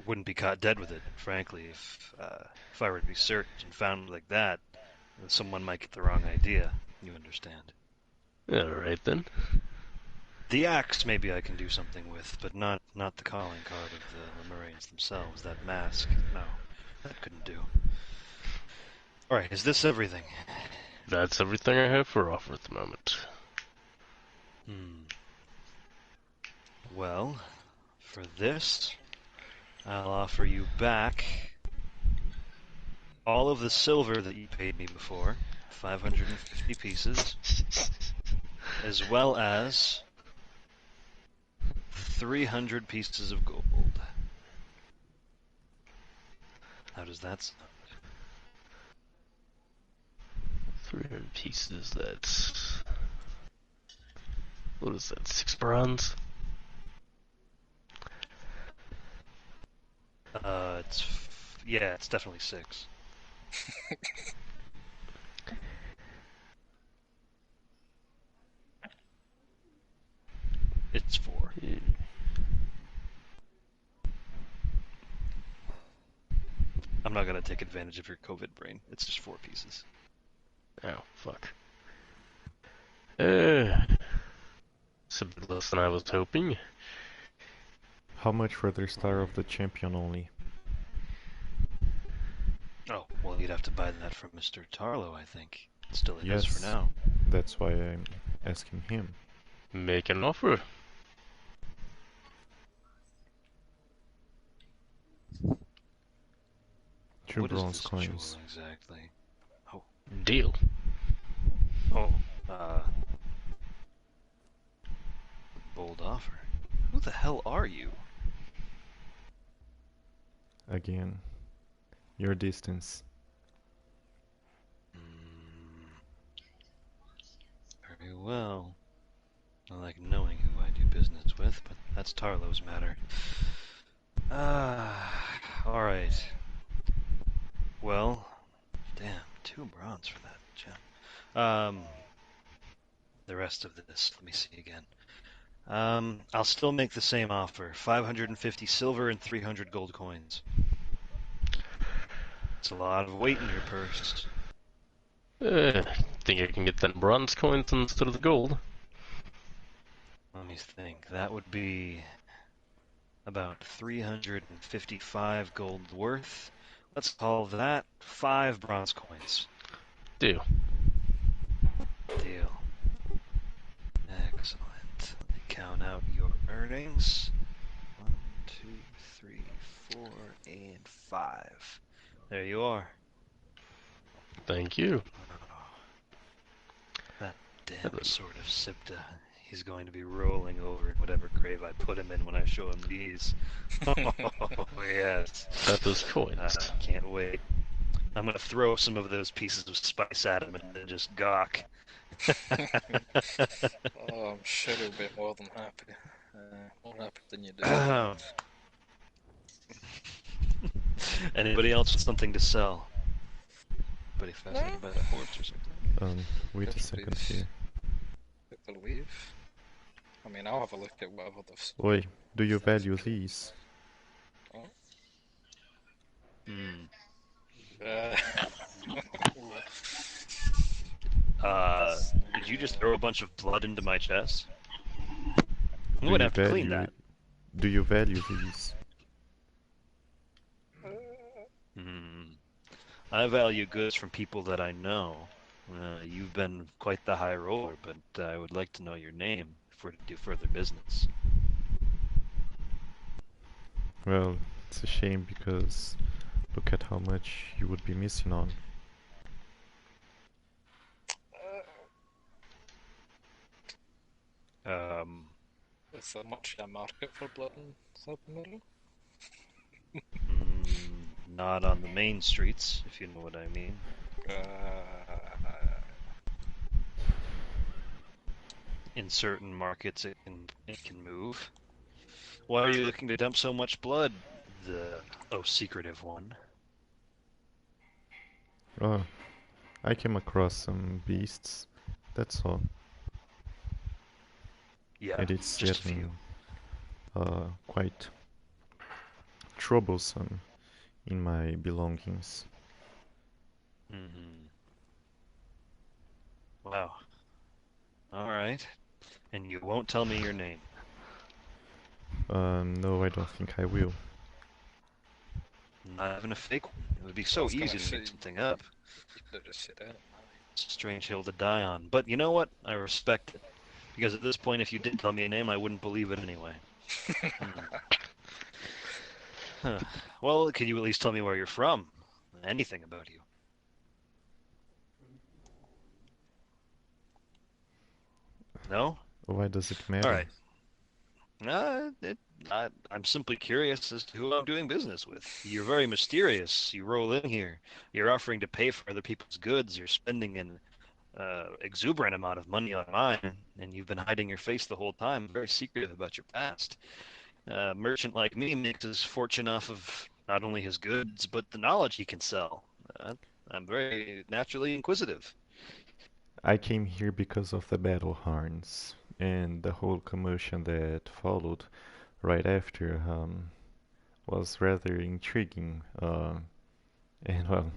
Wouldn't be caught dead with it, frankly. If I were to be searched and found like that, someone might get the wrong idea. You understand? Alright then. The axe maybe I can do something with, but not the calling card of the Lemurians themselves. That mask, no, that couldn't do. Alright, is this everything? That's everything I have for offer at the moment. Well, for this, I'll offer you back all of the silver that you paid me before, 550 pieces, as well as 300 pieces of gold. How does that sound? 300 pieces, that's... What is that, 6 bronze? It's definitely 6. It's 4. Yeah. I'm not gonna take advantage of your COVID brain. It's just 4 pieces. Oh, fuck. It's a bit less than I was hoping. How much for the Star of the Champion only? Oh, well, you'd have to buy that from Mr. Tarlo, I think. Still it is Yes. for now. That's why I'm asking him. Make an offer. Two What is bronze this coins. jewel exactly? Deal. Oh, bold offer. Who the hell are you? Again, your distance. Very well. I like knowing who I do business with, but that's Tarlo's matter. Alright. Well, damn, 2 bronze for that gem. The rest of this, let me see again. I'll still make the same offer. 550 silver and 300 gold coins. It's a lot of weight in your purse. Think I can get them bronze coins instead of the gold. Let me think. That would be about 355 gold worth. Let's call that 5 bronze coins. Deal. Deal. Excellent. Let me count out your earnings. 1, 2, 3, 4, and 5. There you are. Thank you. That damn sort of Sipta. He's going to be rolling over in whatever grave I put him in when I show him these. Oh, yes. Got those coins. Can't wait. I'm going to throw some of those pieces of spice at him and then just gawk. Oh, I'm sure he'll be more than happy. More happy than you deserve. Anybody else with something to sell? Anybody fascinated by that horse or something? Wait a second here. They'll leave. I mean, I'll have a look at whatever they've sold. Oi, do you value these? Did you just throw a bunch of blood into my chest? I'm Do gonna you have to clean value that. Do you value these? I value goods from people that I know. You've been quite the high roller, but I would like to know your name if we're to do further business. Well, it's a shame because look at how much you would be missing on. Is there much of a market for blood in Southern Not on the main streets, if you know what I mean. In certain markets, it can move. Why are you looking to dump so much blood? The secretive one. Oh, I came across some beasts. That's all. Yeah, And it's just a few. getting quite troublesome in my belongings. Wow. All right. And you won't tell me your name. No, I don't think I will. Not even a fake one. It would be I so was gonna easy to say, make something up. you could have just said it. It's a strange hill to die on. But you know what? I respect it. Because at this point, if you did tell me a name, I wouldn't believe it anyway. Huh. Well, can you at least tell me where you're from? Anything about you. No? Why does it All matter? right. I'm simply curious as to who I'm doing business with. You're very mysterious. You roll in here. You're offering to pay for other people's goods. You're spending an exuberant amount of money on mine, and you've been hiding your face the whole time. Very secretive about your past. A merchant like me makes his fortune off of not only his goods, but the knowledge he can sell. I'm very naturally inquisitive. I came here because of the battle horns and the whole commotion that followed right after was rather intriguing. And well,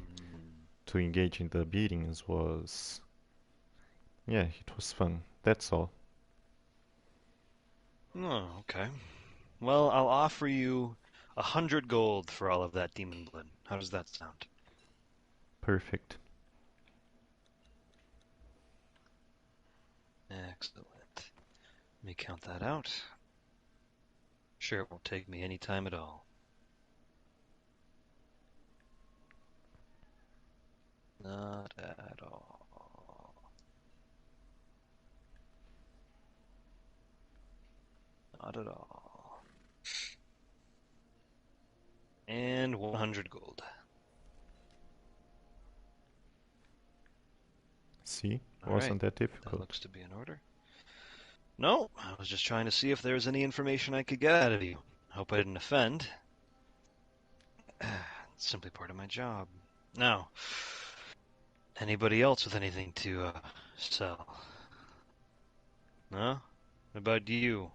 to engage in the beatings was, yeah, it was fun. That's all. Oh, okay. Well, I'll offer you 100 gold for all of that demon blood. How does that sound? Perfect. Excellent. Let me count that out. Sure, it won't take me any time at all. Not at all. Not at all. And 100 gold. See, All wasn't right. that That difficult? looks to be in order. No, I was just trying to see if there was any information I could get out of you. Hope I didn't offend. It's simply part of my job. Now, anybody else with anything to sell? No? What about you,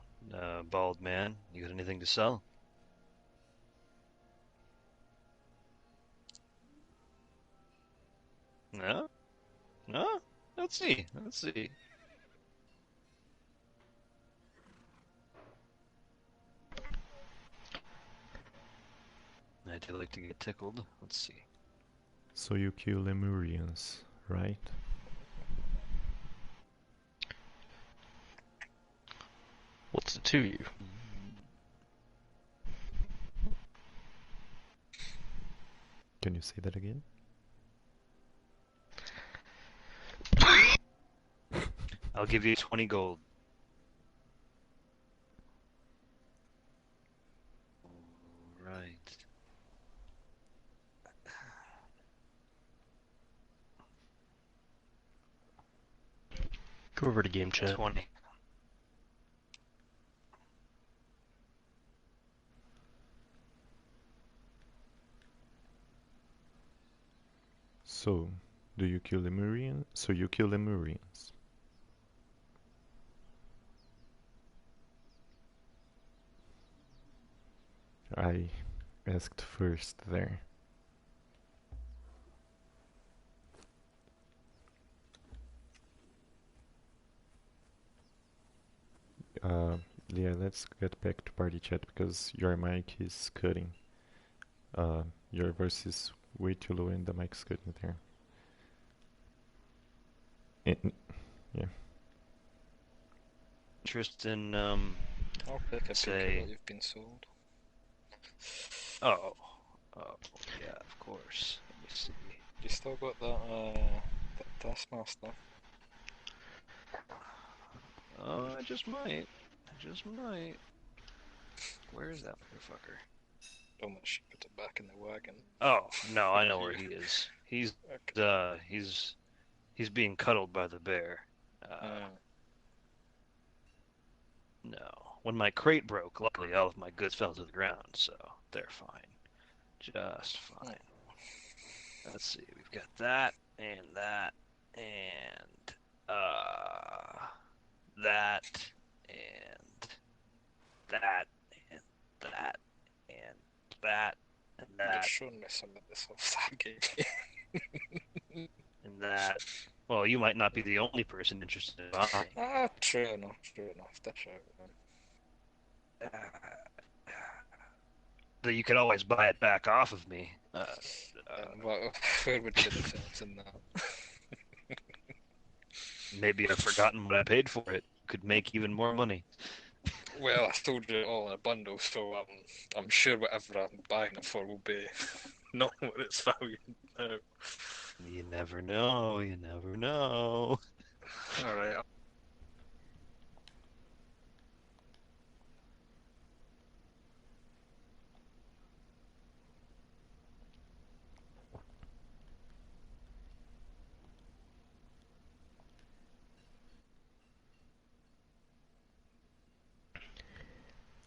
bald man? You got anything to sell? No? No? Let's see. Let's see. I do like to get tickled. Let's see. So you kill Lemurians, right? What's it to you? Can you say that again? I'll give you 20 gold. Right. Go over to game chat. 20. So, do you kill Lemurians? So you kill Lemurians. I asked first there. Uh, yeah, let's get back to party chat because your mic is cutting. Your voice is way too low and the mic's cutting there. Yeah. Interest in, I'll pick a say... peek at what you've been sold. Oh. Oh, yeah, of course. Let me see. You still got that Taskmaster? Oh, I just might. I just might. Where is that motherfucker? Almost put it back in the wagon. Oh, no, I know where he is. He's, Okay. he's being cuddled by the bear. No. When my crate broke, luckily all of my goods fell to the ground, so they're fine. Just fine. Let's see, we've got that, and that, and, that, and that, and that, and that, and You're that, showing me some of the stuff I gave you. and that. Well, you might not be the only person interested in buying. Ah, true enough, that's right. That you could always buy it back off of me. And where would be the difference in that? Maybe I've forgotten what I paid for it. Could make even more money. Well, I told you all in a bundle, so I'm sure whatever I'm buying it for will be not what it's valued now. You never know. You never know. All right.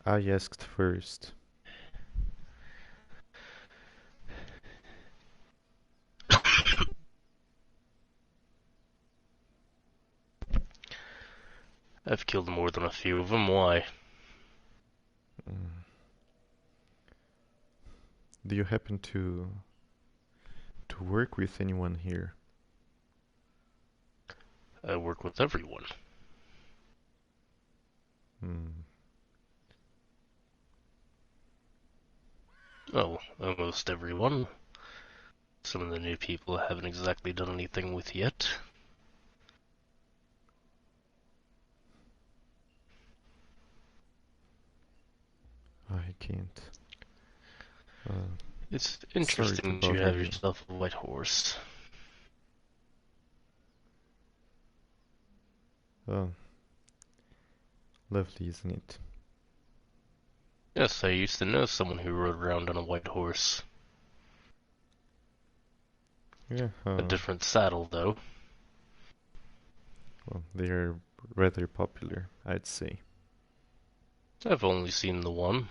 I asked first. I've killed more than a few of them. Why? Do you happen to work with anyone here? I work with everyone. Oh, almost everyone. Some of the new people I haven't exactly done anything with yet. I can't. It's Sorry to interesting that you bother have you. yourself a white horse. Oh, lovely, isn't it? Yes, I used to know someone who rode around on a white horse. Yeah, A different saddle, though. well, they are rather popular, I'd say. I've only seen the one.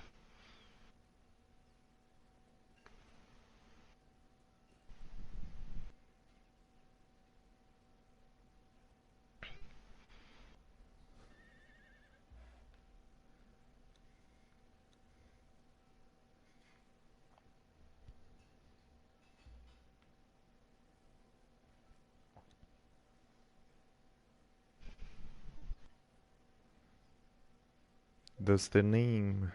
Does the name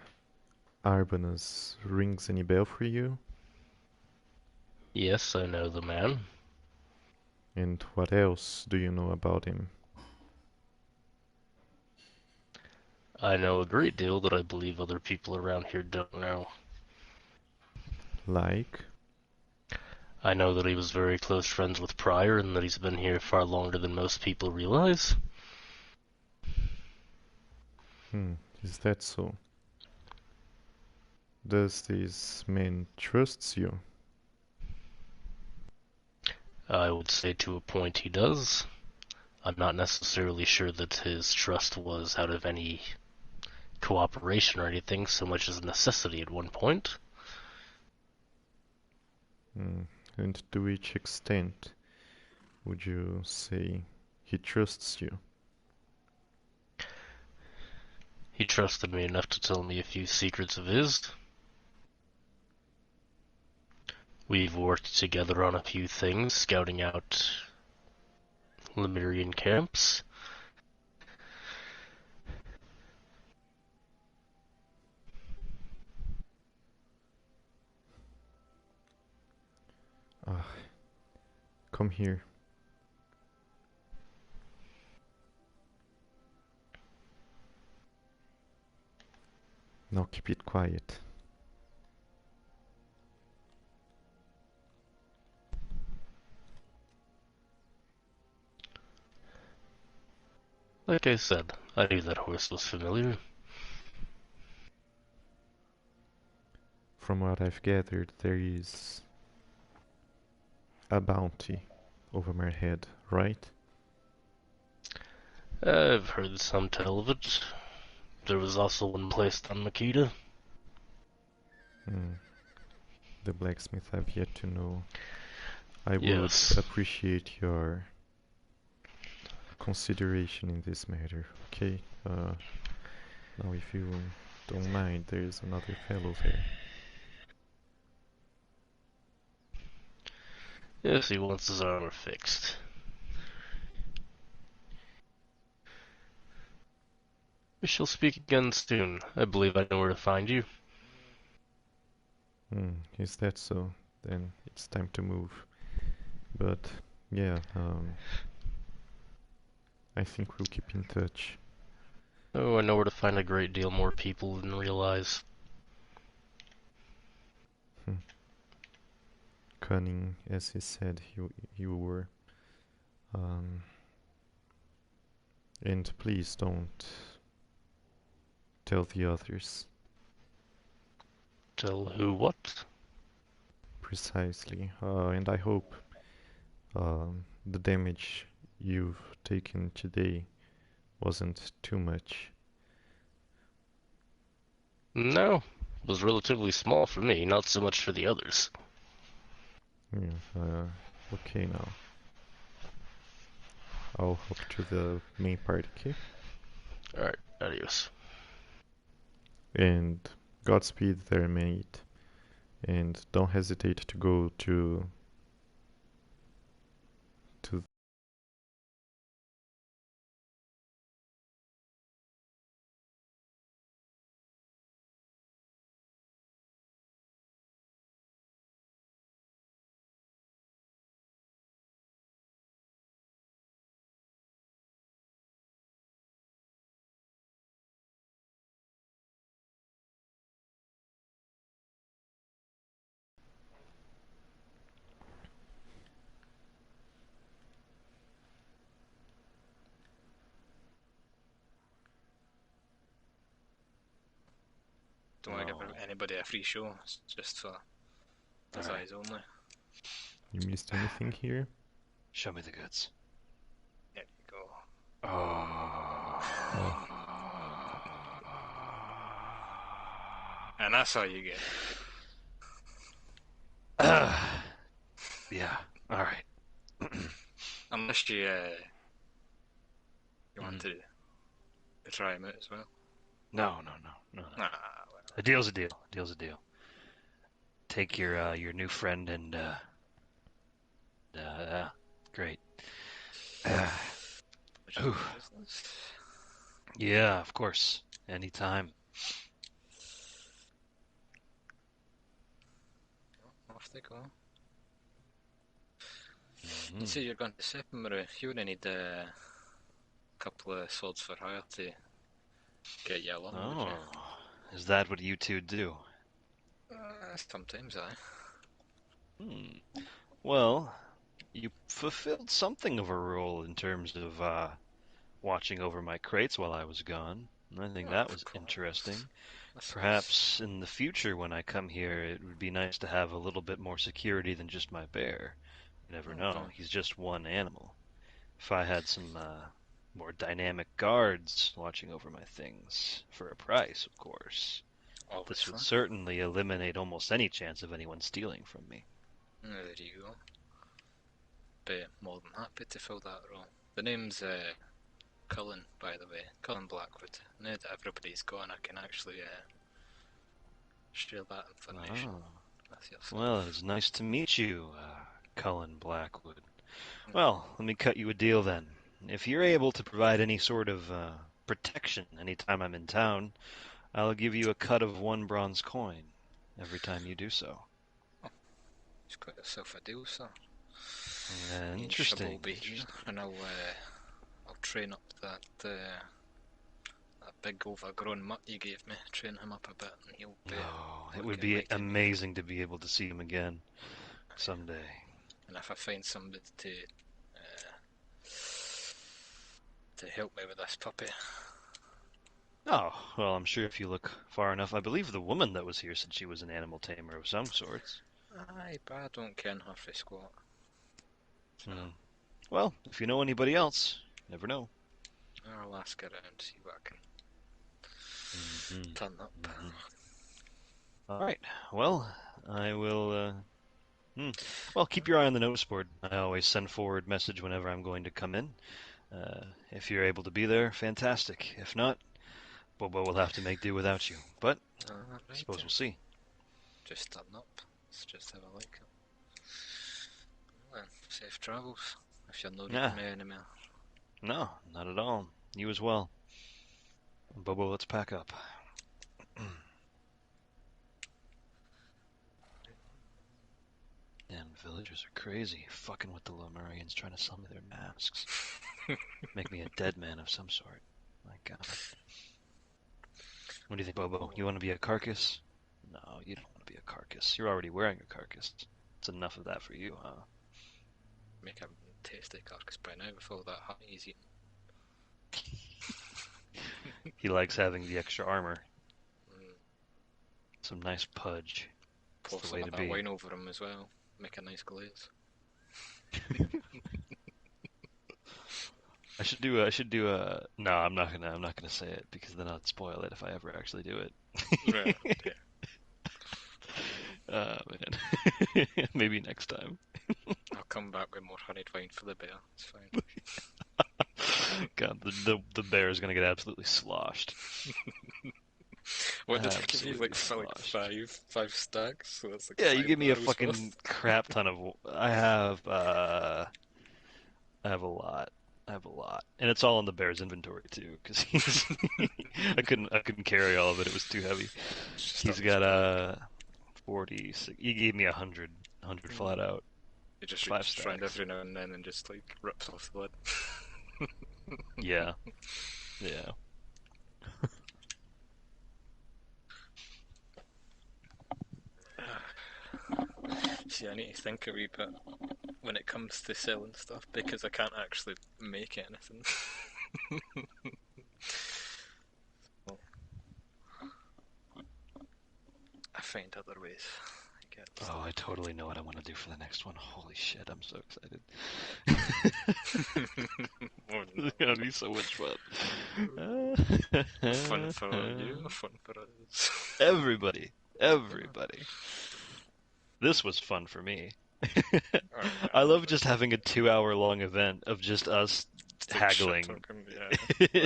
Arbanus rings any bell for you? Yes, I know the man. And what else do you know about him? I know a great deal that I believe other people around here don't know. Like? I know that he was very close friends with Pryor and that he's been here far longer than most people realize. Is that so? Does this man trust you? I would say to a point he does. I'm not necessarily sure that his trust was out of any cooperation or anything, so much as a necessity at one point. And to which extent would you say he trusts you? He trusted me enough to tell me a few secrets of his. We've worked together on a few things, scouting out Lemurian camps. Come here. Now keep it quiet. Like I said, I knew that horse was familiar. From what I've gathered, there is a bounty over my head, right? I've heard some tell of it. There was also one placed on Makita. The blacksmith I've yet to know. I would Yes. appreciate your consideration in this matter, okay? Now if you don't mind, there's another fellow there. Yes, he wants his armor fixed. We shall speak again soon. I believe I know where to find you. Is that so? Then it's time to move. But yeah, I think we'll keep in touch. Oh, I know where to find a great deal more people than realize. Cunning, as he said you were. And please don't tell the others. Tell who what? Precisely. And I hope the damage you've taken today wasn't too much. No, it was relatively small for me, not so much for the others. Yeah, okay now. I'll hop to the main part, okay? Alright, adios. And Godspeed there, mate. And don't hesitate to go to Don't want to give anybody a free show. It's just for his eyes only. You missed anything here? Show me the goods. There you go. Oh. And that's all you get. Yeah, alright. Unless you want to try him out as well. No. Well. A deal's a deal. A deal's a deal. Take your new friend and great. Yeah, of course. Anytime. Off they go. You say you're going to September. You would need a couple of swords for hire to get you along, would you? Is that what you two do? Sometimes, aye. Well, you fulfilled something of a role in terms of watching over my crates while I was gone. I think that was interesting. Perhaps in the future when I come here, it would be nice to have a little bit more security than just my bear. You never know. He's just one animal. If I had some more dynamic guards watching over my things, for a price, of course, this would certainly eliminate almost any chance of anyone stealing from me. There you go. Be more than happy to fill that role. The name's Cullen, by the way. Cullen Blackwood. Now that everybody's gone, I can actually share that information with yourself. Well, it's nice to meet you, Cullen Blackwood. Well, let me cut you a deal then. If you're able to provide any sort of protection anytime I'm in town, I'll give you a cut of 1 bronze coin every time you do so. Oh, you've got yourself a deal, sir. Interesting. Will be here, and I'll train up that big overgrown mutt you gave me. Train him up a bit, and he'll be. Oh, it would be amazing to be able to see him again someday. And if I find somebody to help me with this puppy. Oh, well, I'm sure if you look far enough, I believe the woman that was here said she was an animal tamer of some sorts. Aye, but I don't ken her for squat. So. Well, if you know anybody else, you never know. I'll ask around, see what I can turn up. Alright, well, I will, well, keep your eye on the notice board. I always send forward message whenever I'm going to come in. If you're able to be there, fantastic. If not, Bobo will have to make do without you. But, I suppose we'll see. Just turn up. Let's just have a look. Well, safe travels. If you're not reading me anymore. No, not at all. You as well. Bobo, let's pack up. And villagers are crazy, fucking with the Lemurians, trying to sell me their masks. Make me a dead man of some sort. My God. What do you think, Bobo? You want to be a carcass? No, you don't want to be a carcass. You're already wearing a carcass. It's enough of that for you, huh? Make a tasty carcass by now with all that honey he's eating. He likes having the extra armor. Some nice pudge. Pour That's the some way of to that be. wine over him as well. Make a nice glaze. I should do no, I'm not gonna say it because then I'd spoil it if I ever actually do it. Right, yeah. Man. Maybe next time. I'll come back with more honeyed wine for the bear. It's fine. God, the bear is gonna get absolutely sloshed. What did I give you? Like sloshed. five stacks? So that's like Yeah, you 5 give me a barrels fucking worth. crap ton of. I have a lot. And it's all in the bear's inventory too, because he's. I couldn't carry all of it. It was too heavy. He's got 40. He gave me 100 flat out. He just 5 reaches around stacks. every now and then and just like rips off the lid. Yeah. Yeah. See, I need to think a wee bit when it comes to selling stuff because I can't actually make anything. So, I find other ways. Oh, I totally know what I want to do for the next one. Holy shit, I'm so excited. Oh, no. It's gonna be so much fun. Fun for you, fun for us. Everybody. This was fun for me. I love just having a 2-hour long event of just us haggling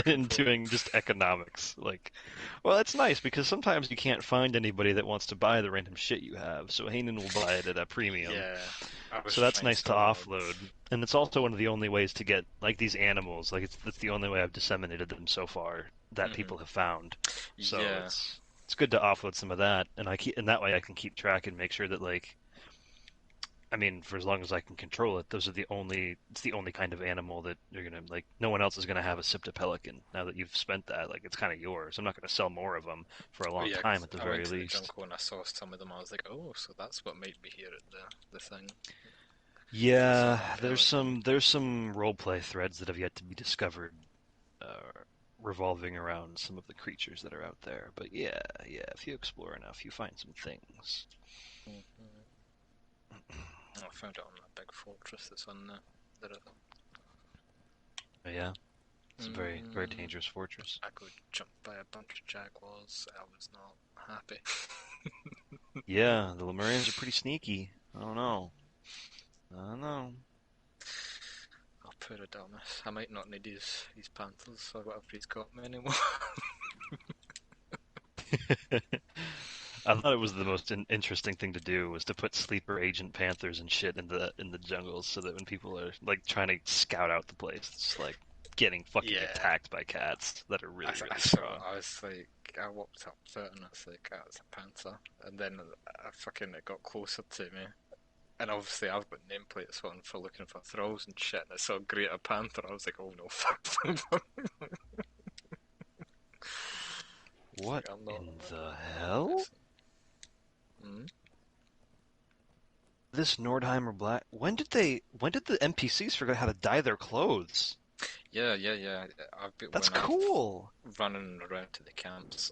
and doing just economics. Like, well, it's nice because sometimes you can't find anybody that wants to buy the random shit you have, so Hanan will buy it at a premium. Yeah. So that's nice to offload, and it's also one of the only ways to get like these animals. Like it's the only way I've disseminated them so far that people have found. So Yeah. it's good to offload some of that, and and that way I can keep track and make sure that like. I mean, for as long as I can control it, it's the only kind of animal that you're gonna like. No one else is gonna have a Sipta-Pelican now that you've spent that. Like, it's kind of yours. I'm not gonna sell more of them for a long time at the very least. I went to the jungle and I saw some of them. I was like, oh, so that's what might be here at the thing. Yeah, there's some roleplay threads that have yet to be discovered, revolving around some of the creatures that are out there. But yeah, if you explore enough, you find some things. I found it on that big fortress that's on the river. Oh, yeah? It's a very, very dangerous fortress. I got jumped by a bunch of jaguars. I was not happy. Yeah, the Lemurians are pretty sneaky. I don't know. I'll put it down this. I might not need these panthers or whatever he's got me anymore. I thought it was the most interesting thing to do was to put sleeper agent panthers and shit in the jungles so that when people are like trying to scout out the place, it's like getting fucking attacked by cats that are really strong. I was like, I walked up to it and I was like, oh, it's a panther, and then it got closer to me. And obviously I've got nameplates on for looking for thralls and shit, and I saw Greater Panther, I was like, oh no, fuck. What in the hell? This Nordheimer Black. When did the NPCs forget how to dye their clothes? Yeah. That's cool. Running around to the camps.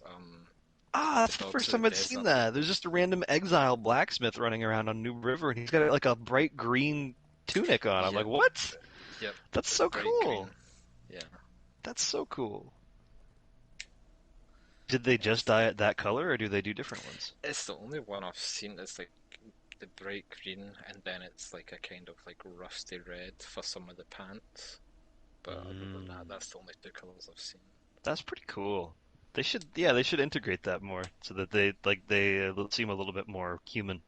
That's the first time I've seen that. There's just a random exile blacksmith running around on New River, and he's got like a bright green tunic on. I'm like, what? Yep. That's so cool. Green. Yeah. That's so cool. Did they just dye it that color, or do they do different ones? It's the only one I've seen. It's like the bright green, and then it's like a kind of like rusty red for some of the pants. But other than that, that's the only 2 colors I've seen. That's pretty cool. They should integrate that more so that they seem a little bit more human.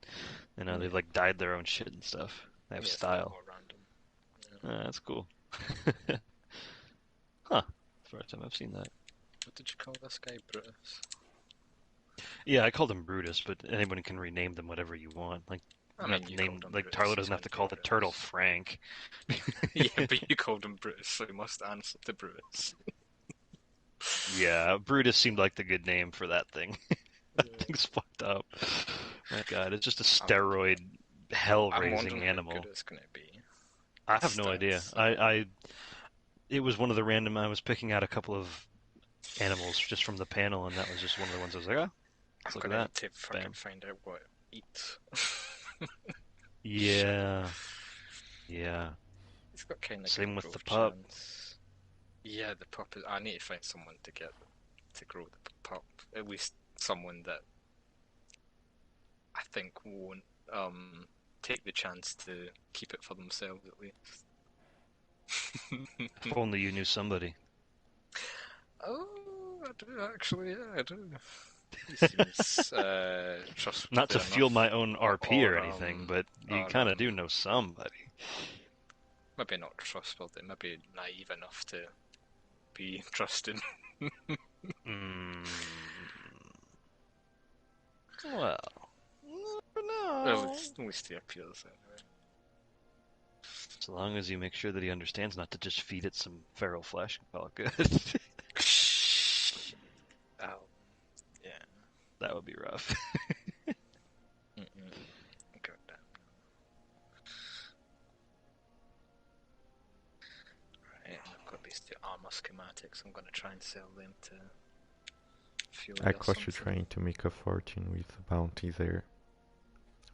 You know, they've like dyed their own shit and stuff. They have style. More random. That's cool. Huh. First time I've seen that. What did you call this guy, Brutus? Yeah, I called him Brutus, but anyone can rename them whatever you want. Like, I you mean, have to you name, called him like Brutus. Tarlo He's doesn't have meant to to be call the turtle Brutus. Frank. Yeah, but you called him Brutus, so he must answer to Brutus. Yeah, Brutus seemed like the good name for that thing. That Yeah. thing's fucked up. My God, it's just a I'm steroid wondering hell-raising how animal. good it's gonna be. I have no idea. Stats. It was one of the random. I was picking out a couple of animals just from the panel, and that was just one of the ones I was like, oh, let's I'm look at gonna that. need to fucking Bam. find out what it eats. Yeah, yeah. It's got kind of Same good with the growth pup. chance. Yeah, the pup is. I need to find someone to grow the pup. At least someone that I think won't take the chance to keep it for themselves at least. If only you knew somebody. Oh, I do actually. Yeah, I do. He seems trustworthy Not to fuel enough, my own RP or anything, but you or kind of do know somebody. maybe not trustworthy, maybe naive enough to be trusted. Mm. Well, never Well, know. at least he appears anyway. As long as you make sure that he understands not to just feed it some feral flesh and call it good. Oh, yeah. That would be rough. Go down. Right, I've got these two armor schematics. I'm gonna try and sell them to Fury I or caught you something. trying to make a fortune with a bounty there.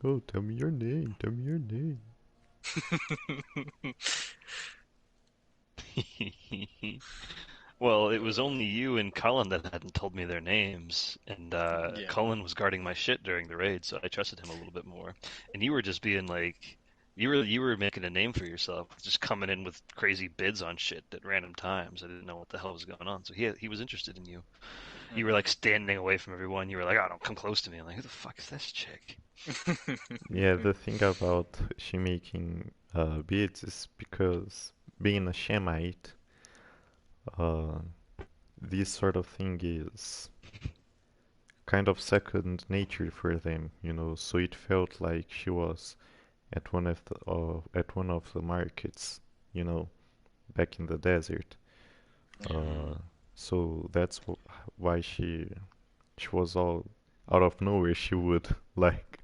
Oh, tell me your name, tell me your name. Well, it was only you and Cullen that hadn't told me their names, and Yeah. Cullen was guarding my shit during the raid, so I trusted him a little bit more. And you were just being like, you were making a name for yourself, just coming in with crazy bids on shit at random times. I didn't know what the hell was going on, so he was interested in you. You were like standing away from everyone. You were like, "Oh, don't come close to me." I'm like, "Who the fuck is this chick?" Yeah, the thing about she making beads is because being a Shemite, uh, this sort of thing is kind of second nature for them, you know. So it felt like she was at one of the markets, you know, back in the desert. Uh, so that's why she was all out of nowhere. She would like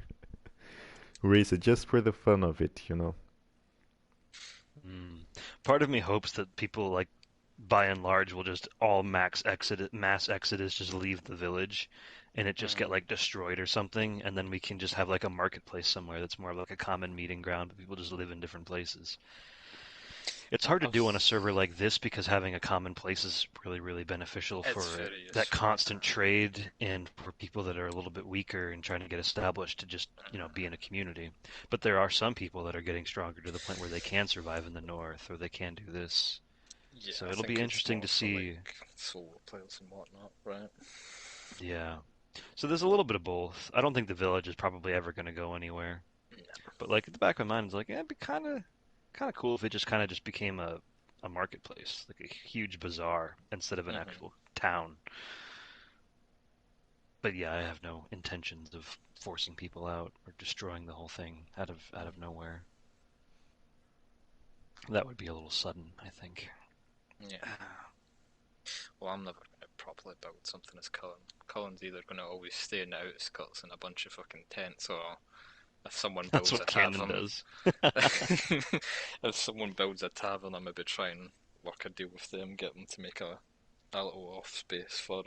raise it just for the fun of it, you know. Part of me hopes that people like, by and large, will just all mass exodus, just leave the village, and it just get like destroyed or something, and then we can just have like a marketplace somewhere that's more of like a common meeting ground, but people just live in different places. It's hard to do on a server like this because having a common place is really, really beneficial for that constant trade and for people that are a little bit weaker and trying to get established to just, be in a community. But there are some people that are getting stronger to the point where they can survive in the north or they can do this. Yeah, so it'll be interesting to see. Like solo players and whatnot, right? Yeah. So there's a little bit of both. I don't think the village is probably ever going to go anywhere. But like at the back of my mind, it's like, it'd be kind of cool if it just kind of just became a marketplace, like a huge bazaar instead of an actual town. But yeah, I have no intentions of forcing people out or destroying the whole thing out of nowhere. That would be a little sudden, I think. Yeah. Well, I'm never going to properly build something as Cullen. Cullen's either going to always stay in the outskirts in a bunch of fucking tents, or if someone builds That's what Cannon does. If someone builds a tavern, I maybe try and work a deal with them, get them to make a little off space for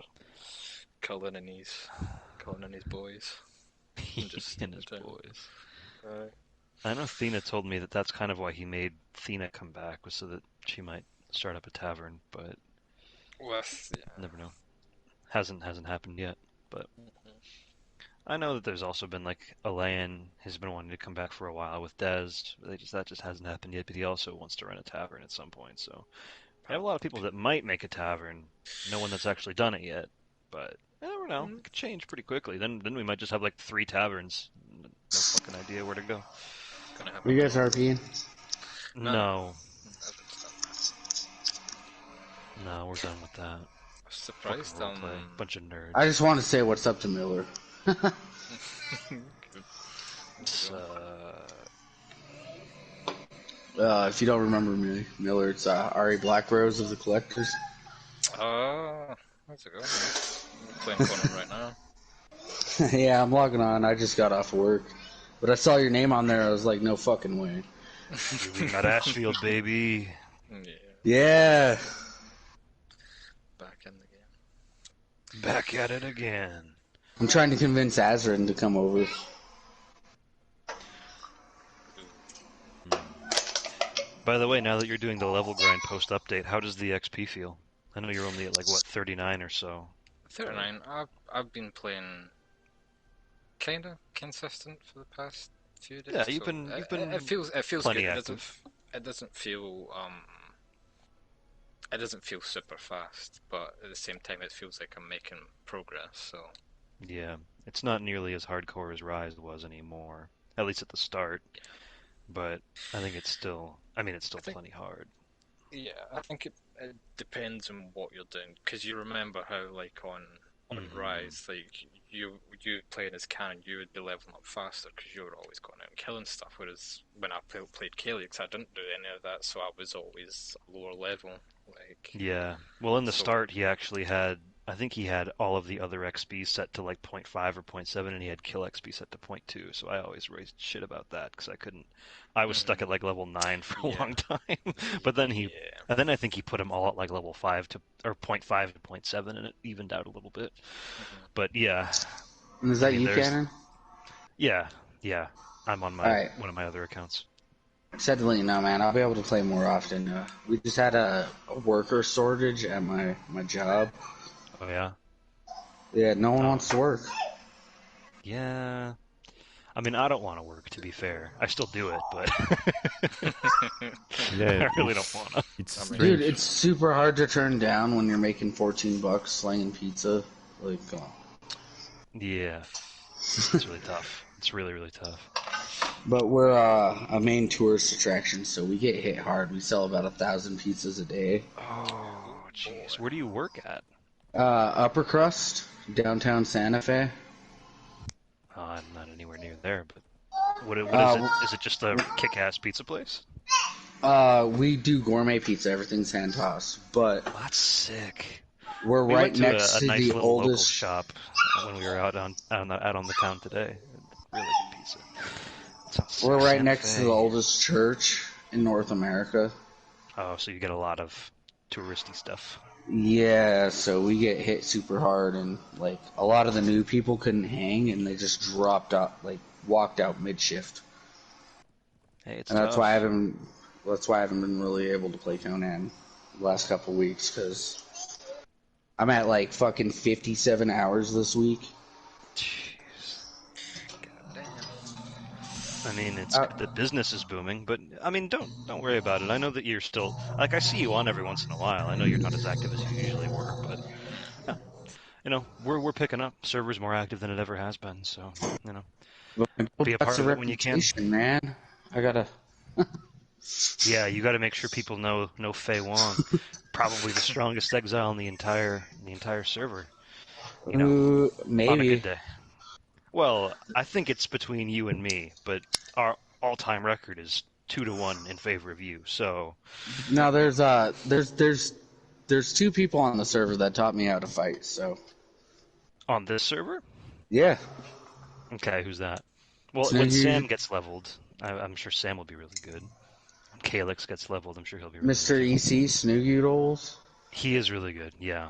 Cullen and his boys. And his boys. I know Thena told me that that's kind of why he made Thena come back, was so that she might start up a tavern, but never know. Hasn't happened yet, but I know that there's also been like Alain has been wanting to come back for a while with Dez. That just hasn't happened yet, but he also wants to run a tavern at some point. So I have a lot of people that might make a tavern. No one that's actually done it yet, but I never know. It could change pretty quickly. Then we might just have like 3 taverns. No fucking idea where to go. Are you guys RPing? No. No, we're done with that. Surprised. Roleplay. Bunch of nerds. I just want to say what's up to Miller. If you don't remember me, Miller, it's Ari Blackrose of the Collectors. How's it going? I'm playing Conan right now. Yeah, I'm logging on. I just got off work. But I saw your name on there. I was like, no fucking way. We got Ashfield, baby. Yeah. Back in the game. Back at it again. I'm trying to convince Azrin to come over. By the way, now that you're doing the level grind post-update, how does the XP feel? I know you're only at, like, what, 39 or so? 39. I've been playing kind of consistent for the past few days. Yeah, you've been It feels plenty good. active. It doesn't feel it doesn't feel super fast, but at the same time it feels like I'm making progress. So Yeah, it's not nearly as hardcore as Rise was anymore, at least at the start. But I think it's still, plenty hard. yeah, I think it depends on what you're doing, because you remember how, like, on Rise, like, you playing as Canon, you would be leveling up faster because you were always going out and killing stuff, whereas when I played Caelix, I didn't do any of that, so I was always lower level. Like, Yeah, well, in the start, he actually had, I think he had all of the other XP set to like 0.5 or 0.7, and he had kill XP set to 0.2, so I always raised shit about that, because I was stuck at like level 9 for a long time, but then and then I think he put them all at like level 5 or 0.5 to 0.7, and it evened out a little bit. But yeah. And is that you, Cannon? Yeah, I'm on one of my other accounts. Said to let you know, man, I'll be able to play more often. We just had a worker shortage at my job. Oh, yeah? Yeah, no one wants to work. Yeah. I mean, I don't want to work, to be fair. I still do it, but Yeah, I really don't want to. Dude, it's super hard to turn down when you're making $14 slinging pizza. Like, Yeah. It's really tough. It's really, really tough. But we're a main tourist attraction, so we get hit hard. We sell about 1,000 pizzas a day. Oh, jeez. Where do you work at? Upper Crust, downtown Santa Fe. Oh, I'm not anywhere near there, but what is it? Is it just a kick-ass pizza place? We do gourmet pizza. Everything's hand-tossed. But that's sick. We're right next to a nice the little oldest local shop when we were out on the town today. Really good pizza. We're right next to the oldest church in North America. Oh, so you get a lot of touristy stuff. Yeah, so we get hit super hard, and like a lot of the new people couldn't hang, and they just dropped out, like walked out mid-shift. Hey, it's and that's tough. why I haven't been really able to play Conan the last couple of weeks, because I'm at like fucking 57 hours this week. Jeez. Goddamn. I mean, the business is booming, but I mean, don't worry about it. I know that you're still, like, I see you on every once in a while. I know you're not as active as you usually were, but yeah, you know, we're picking up. Server's more active than it ever has been, so you know, be a part of it when you can. Man, I gotta. Yeah, you got to make sure people know Fei Wong, probably the strongest exile in the entire server. You know, maybe on a good day. Well, I think it's between you and me, but our all-time record is 2-1 in favor of you. So now there's two people on the server that taught me how to fight. So on this server, yeah. Okay, who's that? Well, when Sam gets leveled, I'm sure Sam will be really good. When Caelix gets leveled, I'm sure he'll be really Mr. good. EC Snoogoodles. He is really good. Yeah.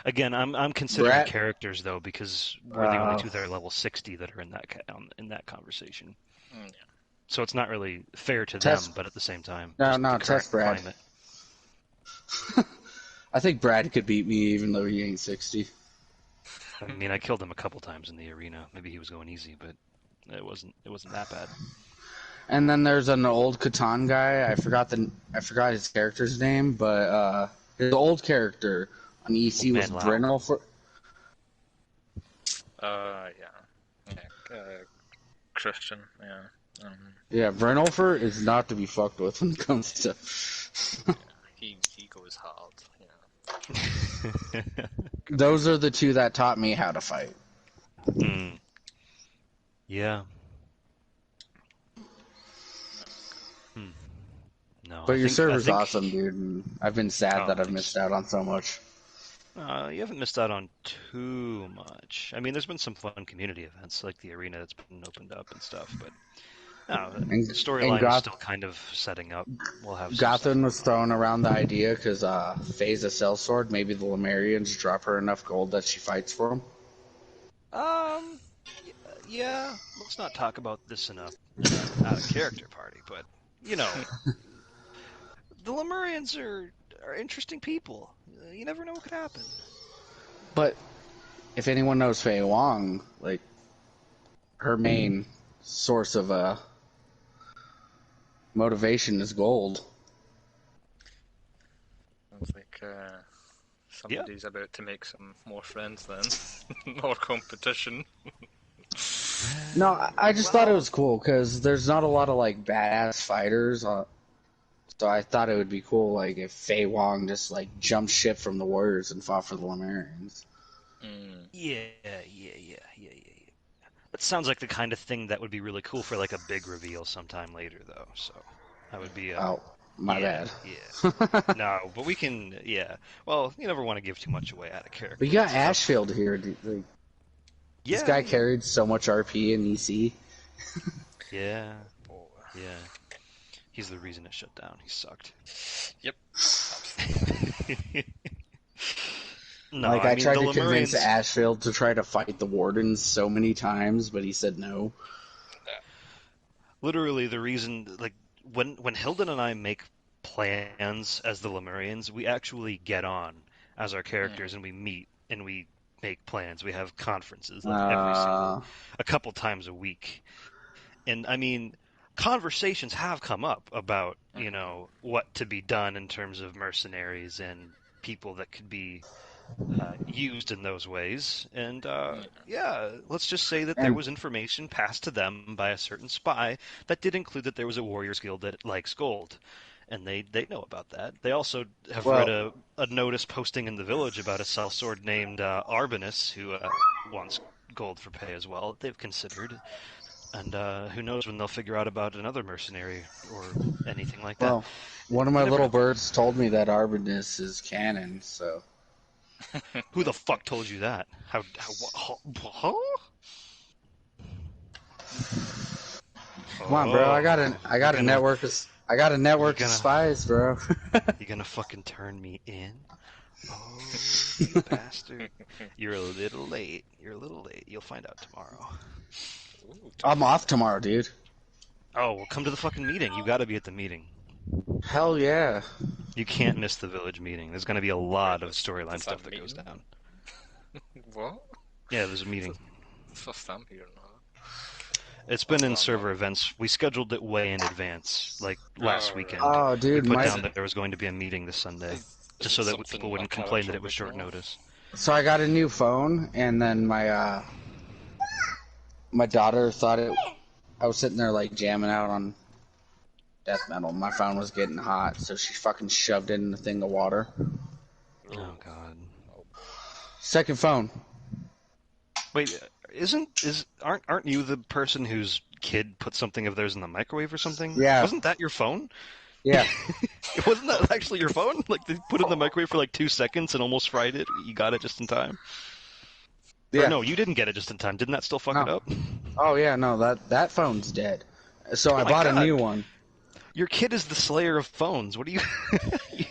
Again, I'm considering characters though, because we're the only two that are level 60 that are in that conversation. Yeah. So it's not really fair to them, but at the same time, test Brad. I think Brad could beat me even though he ain't 60. I mean, I killed him a couple times in the arena. Maybe he was going easy, but it wasn't that bad. And then there's an old Catan guy. I forgot his character's name, but his old character on EC was Brennelfer. Christian, yeah. Yeah, Brennelfer is not to be fucked with when it comes to. He goes hard. Those are the two that taught me how to fight. Yeah. No, But your server's I think... awesome, dude. And I've been sad that I've missed out on so much. You haven't missed out on too much. I mean, there's been some fun community events, like the arena that's been opened up and stuff, but the storyline is still kind of setting up. We'll have Gotham was throwing around the idea because Faye's a sellsword. Maybe the Lemurians drop her enough gold that she fights for them. Yeah. Let's not talk about this in a out of character party, but you know, the Lemurians are interesting people. You never know what could happen. But if anyone knows Faye Wong, like her main source of motivation is gold. Sounds like somebody's about to make some more friends then. More competition. No, I just thought it was cool because there's not a lot of like badass fighters. So I thought it would be cool, like if Faye Wong just like jumped ship from the Warriors and fought for the Lemurians. Yeah. That sounds like the kind of thing that would be really cool for like a big reveal sometime later, though. So that would be my bad. Yeah. No, but we can. Yeah. Well, you never want to give too much away out of character. But you got Ashfield here. Dude. Like, this guy carried so much RP in EC. Yeah. He's the reason it shut down. He sucked. Yep. No, like I tried to convince Ashfield to try to fight the Wardens so many times, but he said no. Literally, the reason, like, when Hilden and I make plans as the Lemurians, we actually get on as our characters and we meet and we make plans. We have conferences like a couple times a week, and I mean, conversations have come up about what to be done in terms of mercenaries and people that could be used in those ways. And let's just say that there was information passed to them by a certain spy that did include that there was a Warriors Guild that likes gold. And they know about that. They also have read a notice posting in the village about a sellsword named Arbanus who wants gold for pay as well. They've considered. And who knows when they'll figure out about another mercenary or anything like that. Well, one of my little birds told me that Arbanus is canon, so... Who the fuck told you that? Huh? Come on, bro. I got a network of spies, bro. You gonna fucking turn me in? Oh, you bastard! You're a little late. You'll find out tomorrow. I'm off tomorrow, dude. Oh, well, come to the fucking meeting. You gotta be at the meeting. Hell yeah. You can't miss the village meeting. There's gonna be a lot of storyline stuff that goes down. What? Yeah, there's a meeting. First time hearing that. It's been in server events. We scheduled it way in advance, like last weekend. Oh, dude, we put down that there was going to be a meeting this Sunday, just so that people wouldn't complain that it was short notice. So I got a new phone, and then my daughter thought I was sitting there like jamming out on death metal. My phone was getting hot, so she fucking shoved it in a thing of water. Oh god. Second phone. Wait, aren't you the person whose kid put something of theirs in the microwave or something? Yeah. Wasn't that your phone? Yeah. Wasn't that actually your phone? Like they put it in the microwave for like 2 seconds and almost fried it. You got it just in time. Yeah. Or no, you didn't get it just in time. Didn't that still fuck it up? Oh yeah, no, that phone's dead. So I bought a new one. Your kid is the slayer of phones. What do you?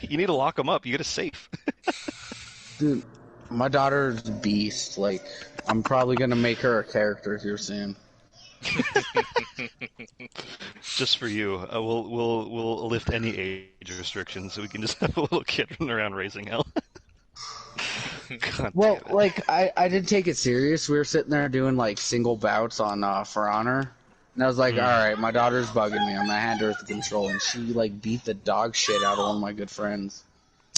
You need to lock him up. You get a safe. Dude, my daughter's a beast. Like, I'm probably gonna make her a character here soon. Just for you, we'll lift any age restrictions so we can just have a little kid running around raising hell. Well, like I did take it serious. We were sitting there doing like single bouts on For Honor, and I was like, all right, my daughter's bugging me. I'm gonna hand her the control, and she like beat the dog shit out of one of my good friends.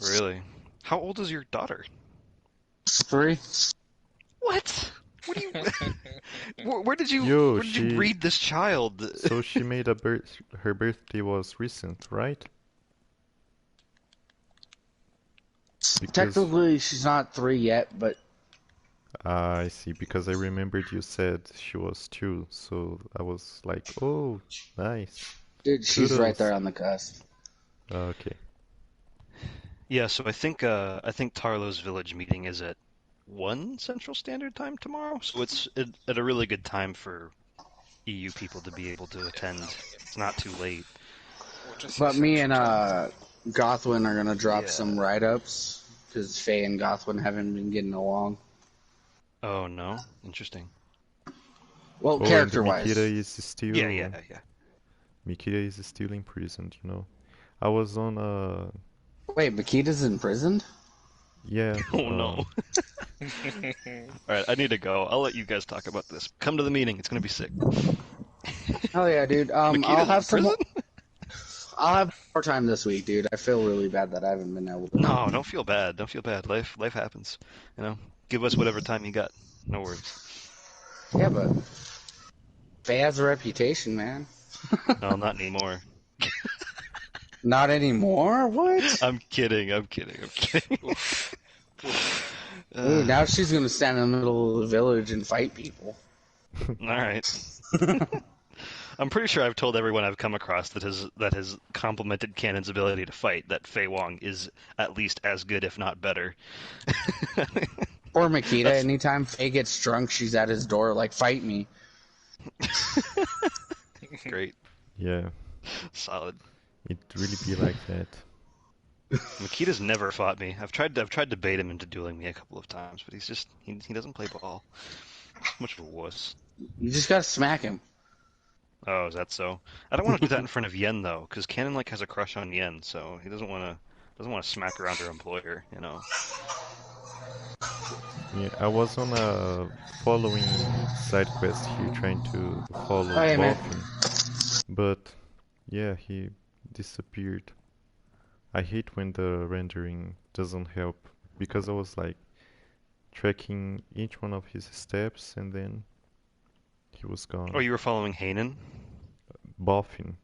Really? How old is your daughter? 3. What? What do you? Where did you read this child? So she made her birthday was recent, right? Because Technically, she's not 3 yet, but I see, because I remembered you said she was 2, so I was like, oh, nice. dude, she's right Kudos. there on the cusp. Okay. Yeah, so I think Tarlo's village meeting is at 1 Central Standard Time tomorrow, so it's at a really good time for EU people to be able to attend. It's not too late. But me and Gothwin are gonna drop Yeah. some write-ups because Faye and Gothwin haven't been getting along. Oh no, interesting. Well, Oh, and character-wise. Mikita is still. Yeah. Mikita is still imprisoned, you know. I was on Wait, Makita's imprisoned? yeah. Oh no. Alright, I need to go. I'll let you guys talk about this. Come to the meeting, it's gonna be sick. Hell yeah, dude. I'll Makita's have in some. prison? I'll have more time this week, dude. I feel really bad that I haven't been able to. No, don't feel bad. Don't feel bad. Life happens. You know, give us whatever time you got. No worries. Yeah, but Faye has a reputation, man. No, not anymore. Not anymore? What? I'm kidding. Dude, now she's gonna stand in the middle of the village and fight people. All right. I'm pretty sure I've told everyone I've come across that has complimented Canon's ability to fight that Fei Wong is at least as good, if not better. Or Makita, anytime Faye gets drunk, she's at his door like, fight me. Great. Yeah, Solid. it really be like that. Makita's never fought me. I've tried to bait him into dueling me a couple of times, but he doesn't play ball. Much of a wuss. You just gotta smack him. Oh, is that so? I don't want to do that in front of Yen though, because Canon has a crush on Yen, so he doesn't want to smack around her employer, you know. Yeah, I was on a following side quest here trying to follow Hey, man. Boffin, but yeah, he disappeared. I hate when the rendering doesn't help, because I was like tracking each one of his steps and then he was gone. Oh, you were following Hanan? Boffin.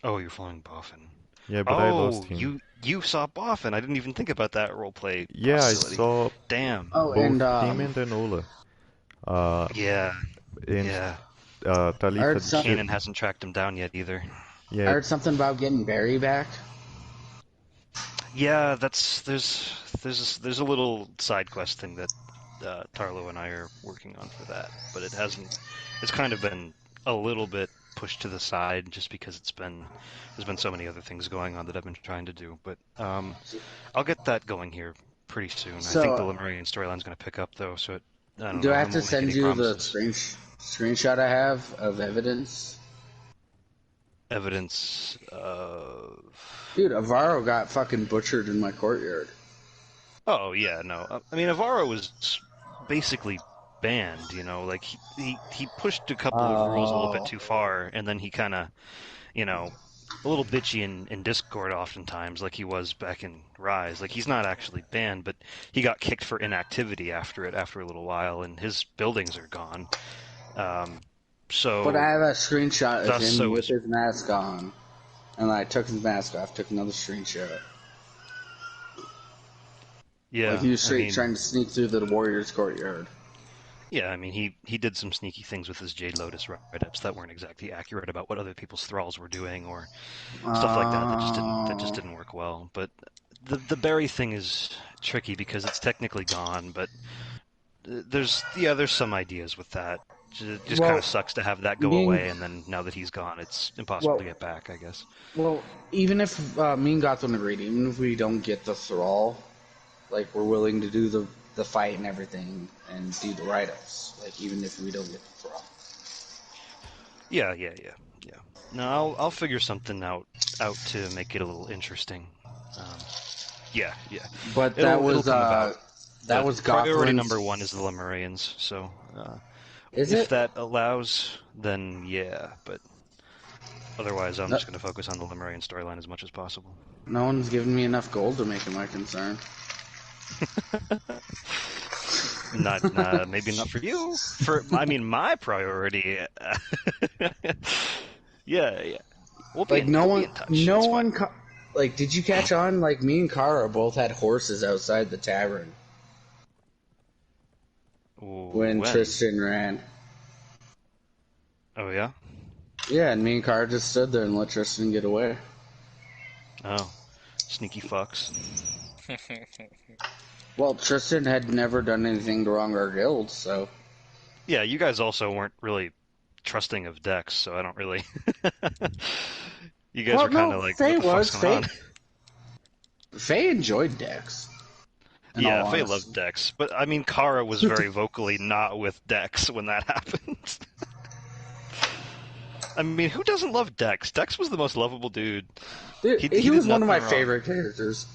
Oh, you're following Boffin. Yeah, but I lost him. You saw Boffin. I didn't even think about that roleplay Yeah, possibility. I saw Damn. Oh, both and him and Enola. Yeah. And Yeah. Talitha. Kanan hasn't tracked him down yet either. I Yeah, heard something about getting Barry back. Yeah, there's a little side quest thing that Tarlo and I are working on for that, but it's kind of been a little bit pushed to the side just because there's been so many other things going on that I've been trying to do, but I'll get that going here pretty soon. So, I think the Lemurian storyline's going to pick up though, so I don't Do know. I have won't to make send any you the promises. screenshot I have of evidence? Evidence of... Dude, Avaro got fucking butchered in my courtyard. Oh yeah, no. I mean, Avaro was basically banned. You know, like he pushed a couple of rules a little bit too far, and then he kind of, you know, a little bitchy in Discord oftentimes, like he was back in Rise. Like he's not actually banned, but he got kicked for inactivity after a little while, and his buildings are gone. So. But I have a screenshot of Thus, him so with is- his mask on. And I took his mask off, took another screenshot. Yeah, Like he was I mean, trying to sneak through the Warriors' courtyard. yeah, I mean, he did some sneaky things with his Jade Lotus write-ups that weren't exactly accurate about what other people's thralls were doing or stuff like that. That just didn't work well. But the berry thing is tricky because it's technically gone, but there's some ideas with that. It just kind Well, of sucks to have that go being- away, and then now that he's gone, it's impossible to Well- get back, I guess. Well, even if me and Gotham agreed, even if we don't get the thrall, like we're willing to do the fight and everything and do the write-ups. Like even if we don't get the thrall. Yeah. No, I'll figure something out to make it a little interesting. Yeah. But It'll that come was about. that But was priority Gothlin's... number one is the Lemurians. So Is if it? that allows, then yeah. But otherwise, I'm just going to focus on the Lemurian storyline as much as possible. No one's given me enough gold to make it my concern. Maybe not for you. I mean, my priority. Yeah. We'll be Like in touch. no It's one, fine. Like, did you catch on? Like, me and Kara both had horses outside the tavern when Tristan ran. Oh, yeah? Yeah, and me and Kara just stood there and let Tristan get away. Oh. Sneaky fucks. Well, Tristan had never done anything to wrong our guild, so... Yeah, you guys also weren't really trusting of Dex, so I don't really... You guys were kind of like, Faye what the fuck's going on? Faye enjoyed Dex. Yeah, Faye loved Dex. But, I mean, Kara was very vocally not with Dex when that happened. I mean, who doesn't love Dex? Dex was the most lovable dude. Dude, he was one of my favorite characters.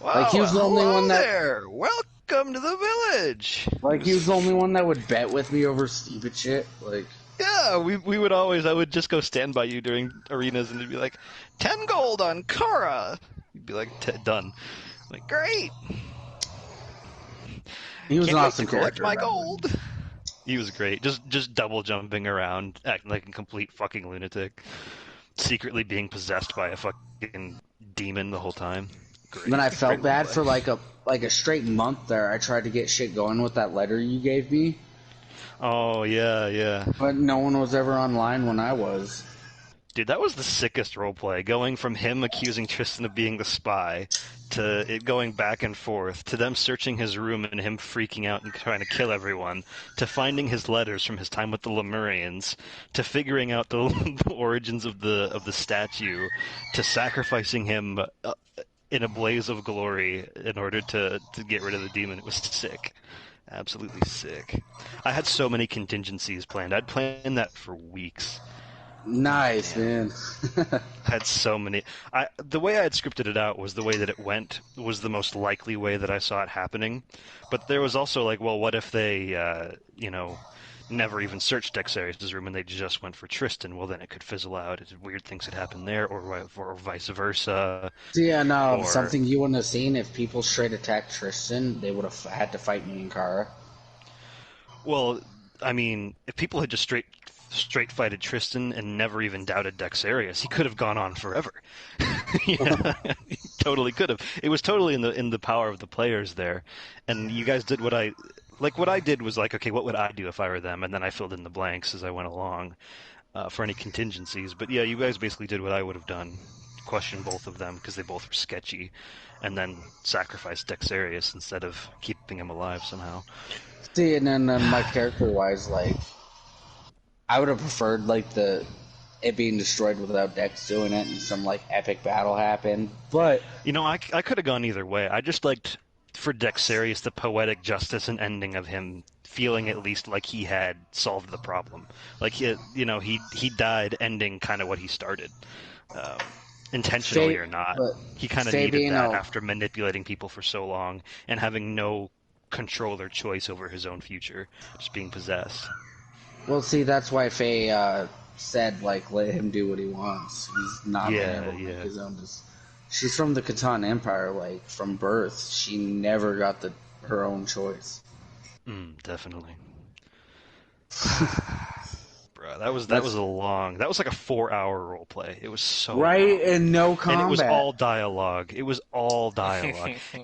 Wow, like, he was the only one that... there! Welcome to the village! Like, he was the only one that would bet with me over stupid shit. Like... Yeah, we would always... I would just go stand by you during arenas and it'd be like, 10 gold on Kara! You'd be like, done. Like, great! He was Can't an wait awesome to collect character. my gold! He was great. Just double jumping around, acting like a complete fucking lunatic. Secretly being possessed by a fucking demon the whole time. Great. And then I felt bad for like a straight month there. I tried to get shit going with that letter you gave me. Oh, yeah. But no one was ever online when I was. Dude, that was the sickest roleplay. Going from him accusing Tristan of being the spy, to it going back and forth, to them searching his room and him freaking out and trying to kill everyone, to finding his letters from his time with the Lemurians, to figuring out the origins of the statue, to sacrificing him in a blaze of glory in order to get rid of the demon. It was sick. Absolutely sick. I had so many contingencies planned. I'd planned that for weeks. Nice, man. Had so many. The way I had scripted it out was the way that it went was the most likely way that I saw it happening. But there was also like, well, what if they, never even searched Dexarius' room and they just went for Tristan? Well, then it could fizzle out. Weird things could happen there, or vice versa. Yeah, no, something you wouldn't have seen if people straight attacked Tristan, they would have had to fight me and Kara. Well, I mean, if people had just straight fighted Tristan and never even doubted Dexarius, he could have gone on forever. Yeah, he totally could have. It was totally in the power of the players there, and you guys did what I did was like, okay, what would I do if I were them? And then I filled in the blanks as I went along for any contingencies. But yeah, you guys basically did what I would have done, question both of them because they both were sketchy, and then sacrifice Dexarius instead of keeping him alive somehow. See, and then my character-wise, like, I would have preferred like it being destroyed without Dex doing it and some like epic battle happen. But I could have gone either way. I just liked for Dexarius the poetic justice and ending of him feeling at least like he had solved the problem. Like he died ending kind of what he started. Intentionally or not. He kind of needed that after manipulating people for so long and having no control or choice over his own future, just being possessed. Well, see, that's why Faye said, like, let him do what he wants. He's not able to make his own. She's from the Catan Empire, like, from birth. She never got her own choice. Definitely. Bro, that was like a 4-hour roleplay. It was so right, long. And no combat. And it was all dialogue.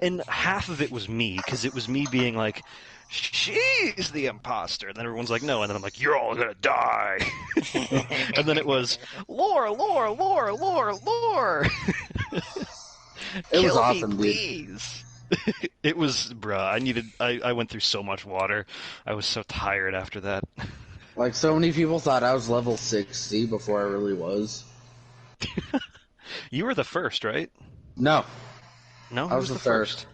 And half of it was me, because it was me being like, she's the imposter. And then everyone's like, no. And then I'm like, you're all gonna die. And then it was, lore. It was awesome, please. It was, bruh, I went through so much water. I was so tired after that. Like, so many people thought I was level 60 before I really was. You were the first, right? No. No, I was the first.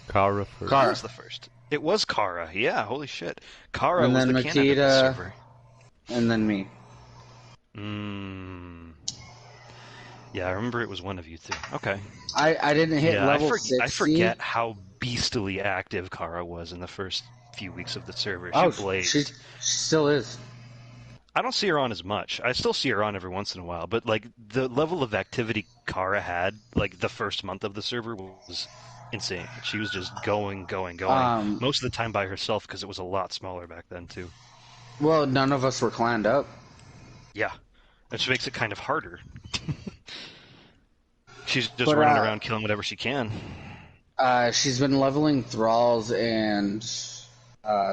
Kara first. Kara was the first. It was Kara. Yeah, holy shit. Kara and was then the candidate of the server. And then me. Yeah, I remember it was one of you two. Okay. I didn't hit level 60. I forget how beastily active Kara was in the first few weeks of the server. She blazed. She still is. I don't see her on as much. I still see her on every once in a while, but like the level of activity Kara had, like the first month of the server was insane. She was just going. Most of the time by herself because it was a lot smaller back then too. Well, none of us were clanned up. Yeah. which makes it kind of harder. She's just running around killing whatever she can. She's been leveling thralls and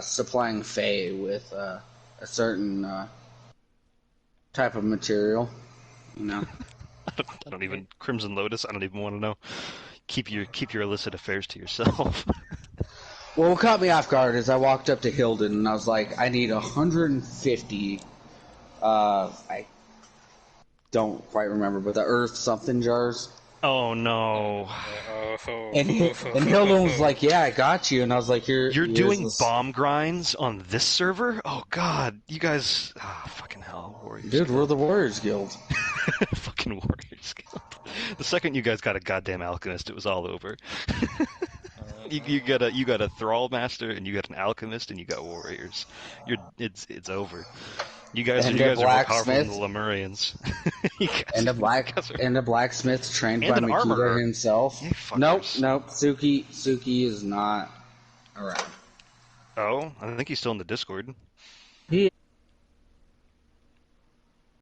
supplying Fae with a certain type of material. You know. I don't even Crimson Lotus. I don't even want to know. Keep your illicit affairs to yourself. Well, what caught me off guard is I walked up to Hilden and I was like, I need 150. I don't quite remember, but the Earth something jars. Oh no! And Hilden was like, "Yeah, I got you." And I was like, "You're doing this bomb grinds on this server? Oh God, you guys! Fucking hell, Warriors! Dude, we're the Warriors Guild. Fucking Warriors Guild. The second you guys got a goddamn alchemist, it was all over. You got a thrall master, and you got an alchemist, and you got warriors. It's over. You guys are more powerful than the Lemurians. And a blacksmith trained by Makita himself. Nope. Suki is not around. Oh, I think he's still in the Discord. He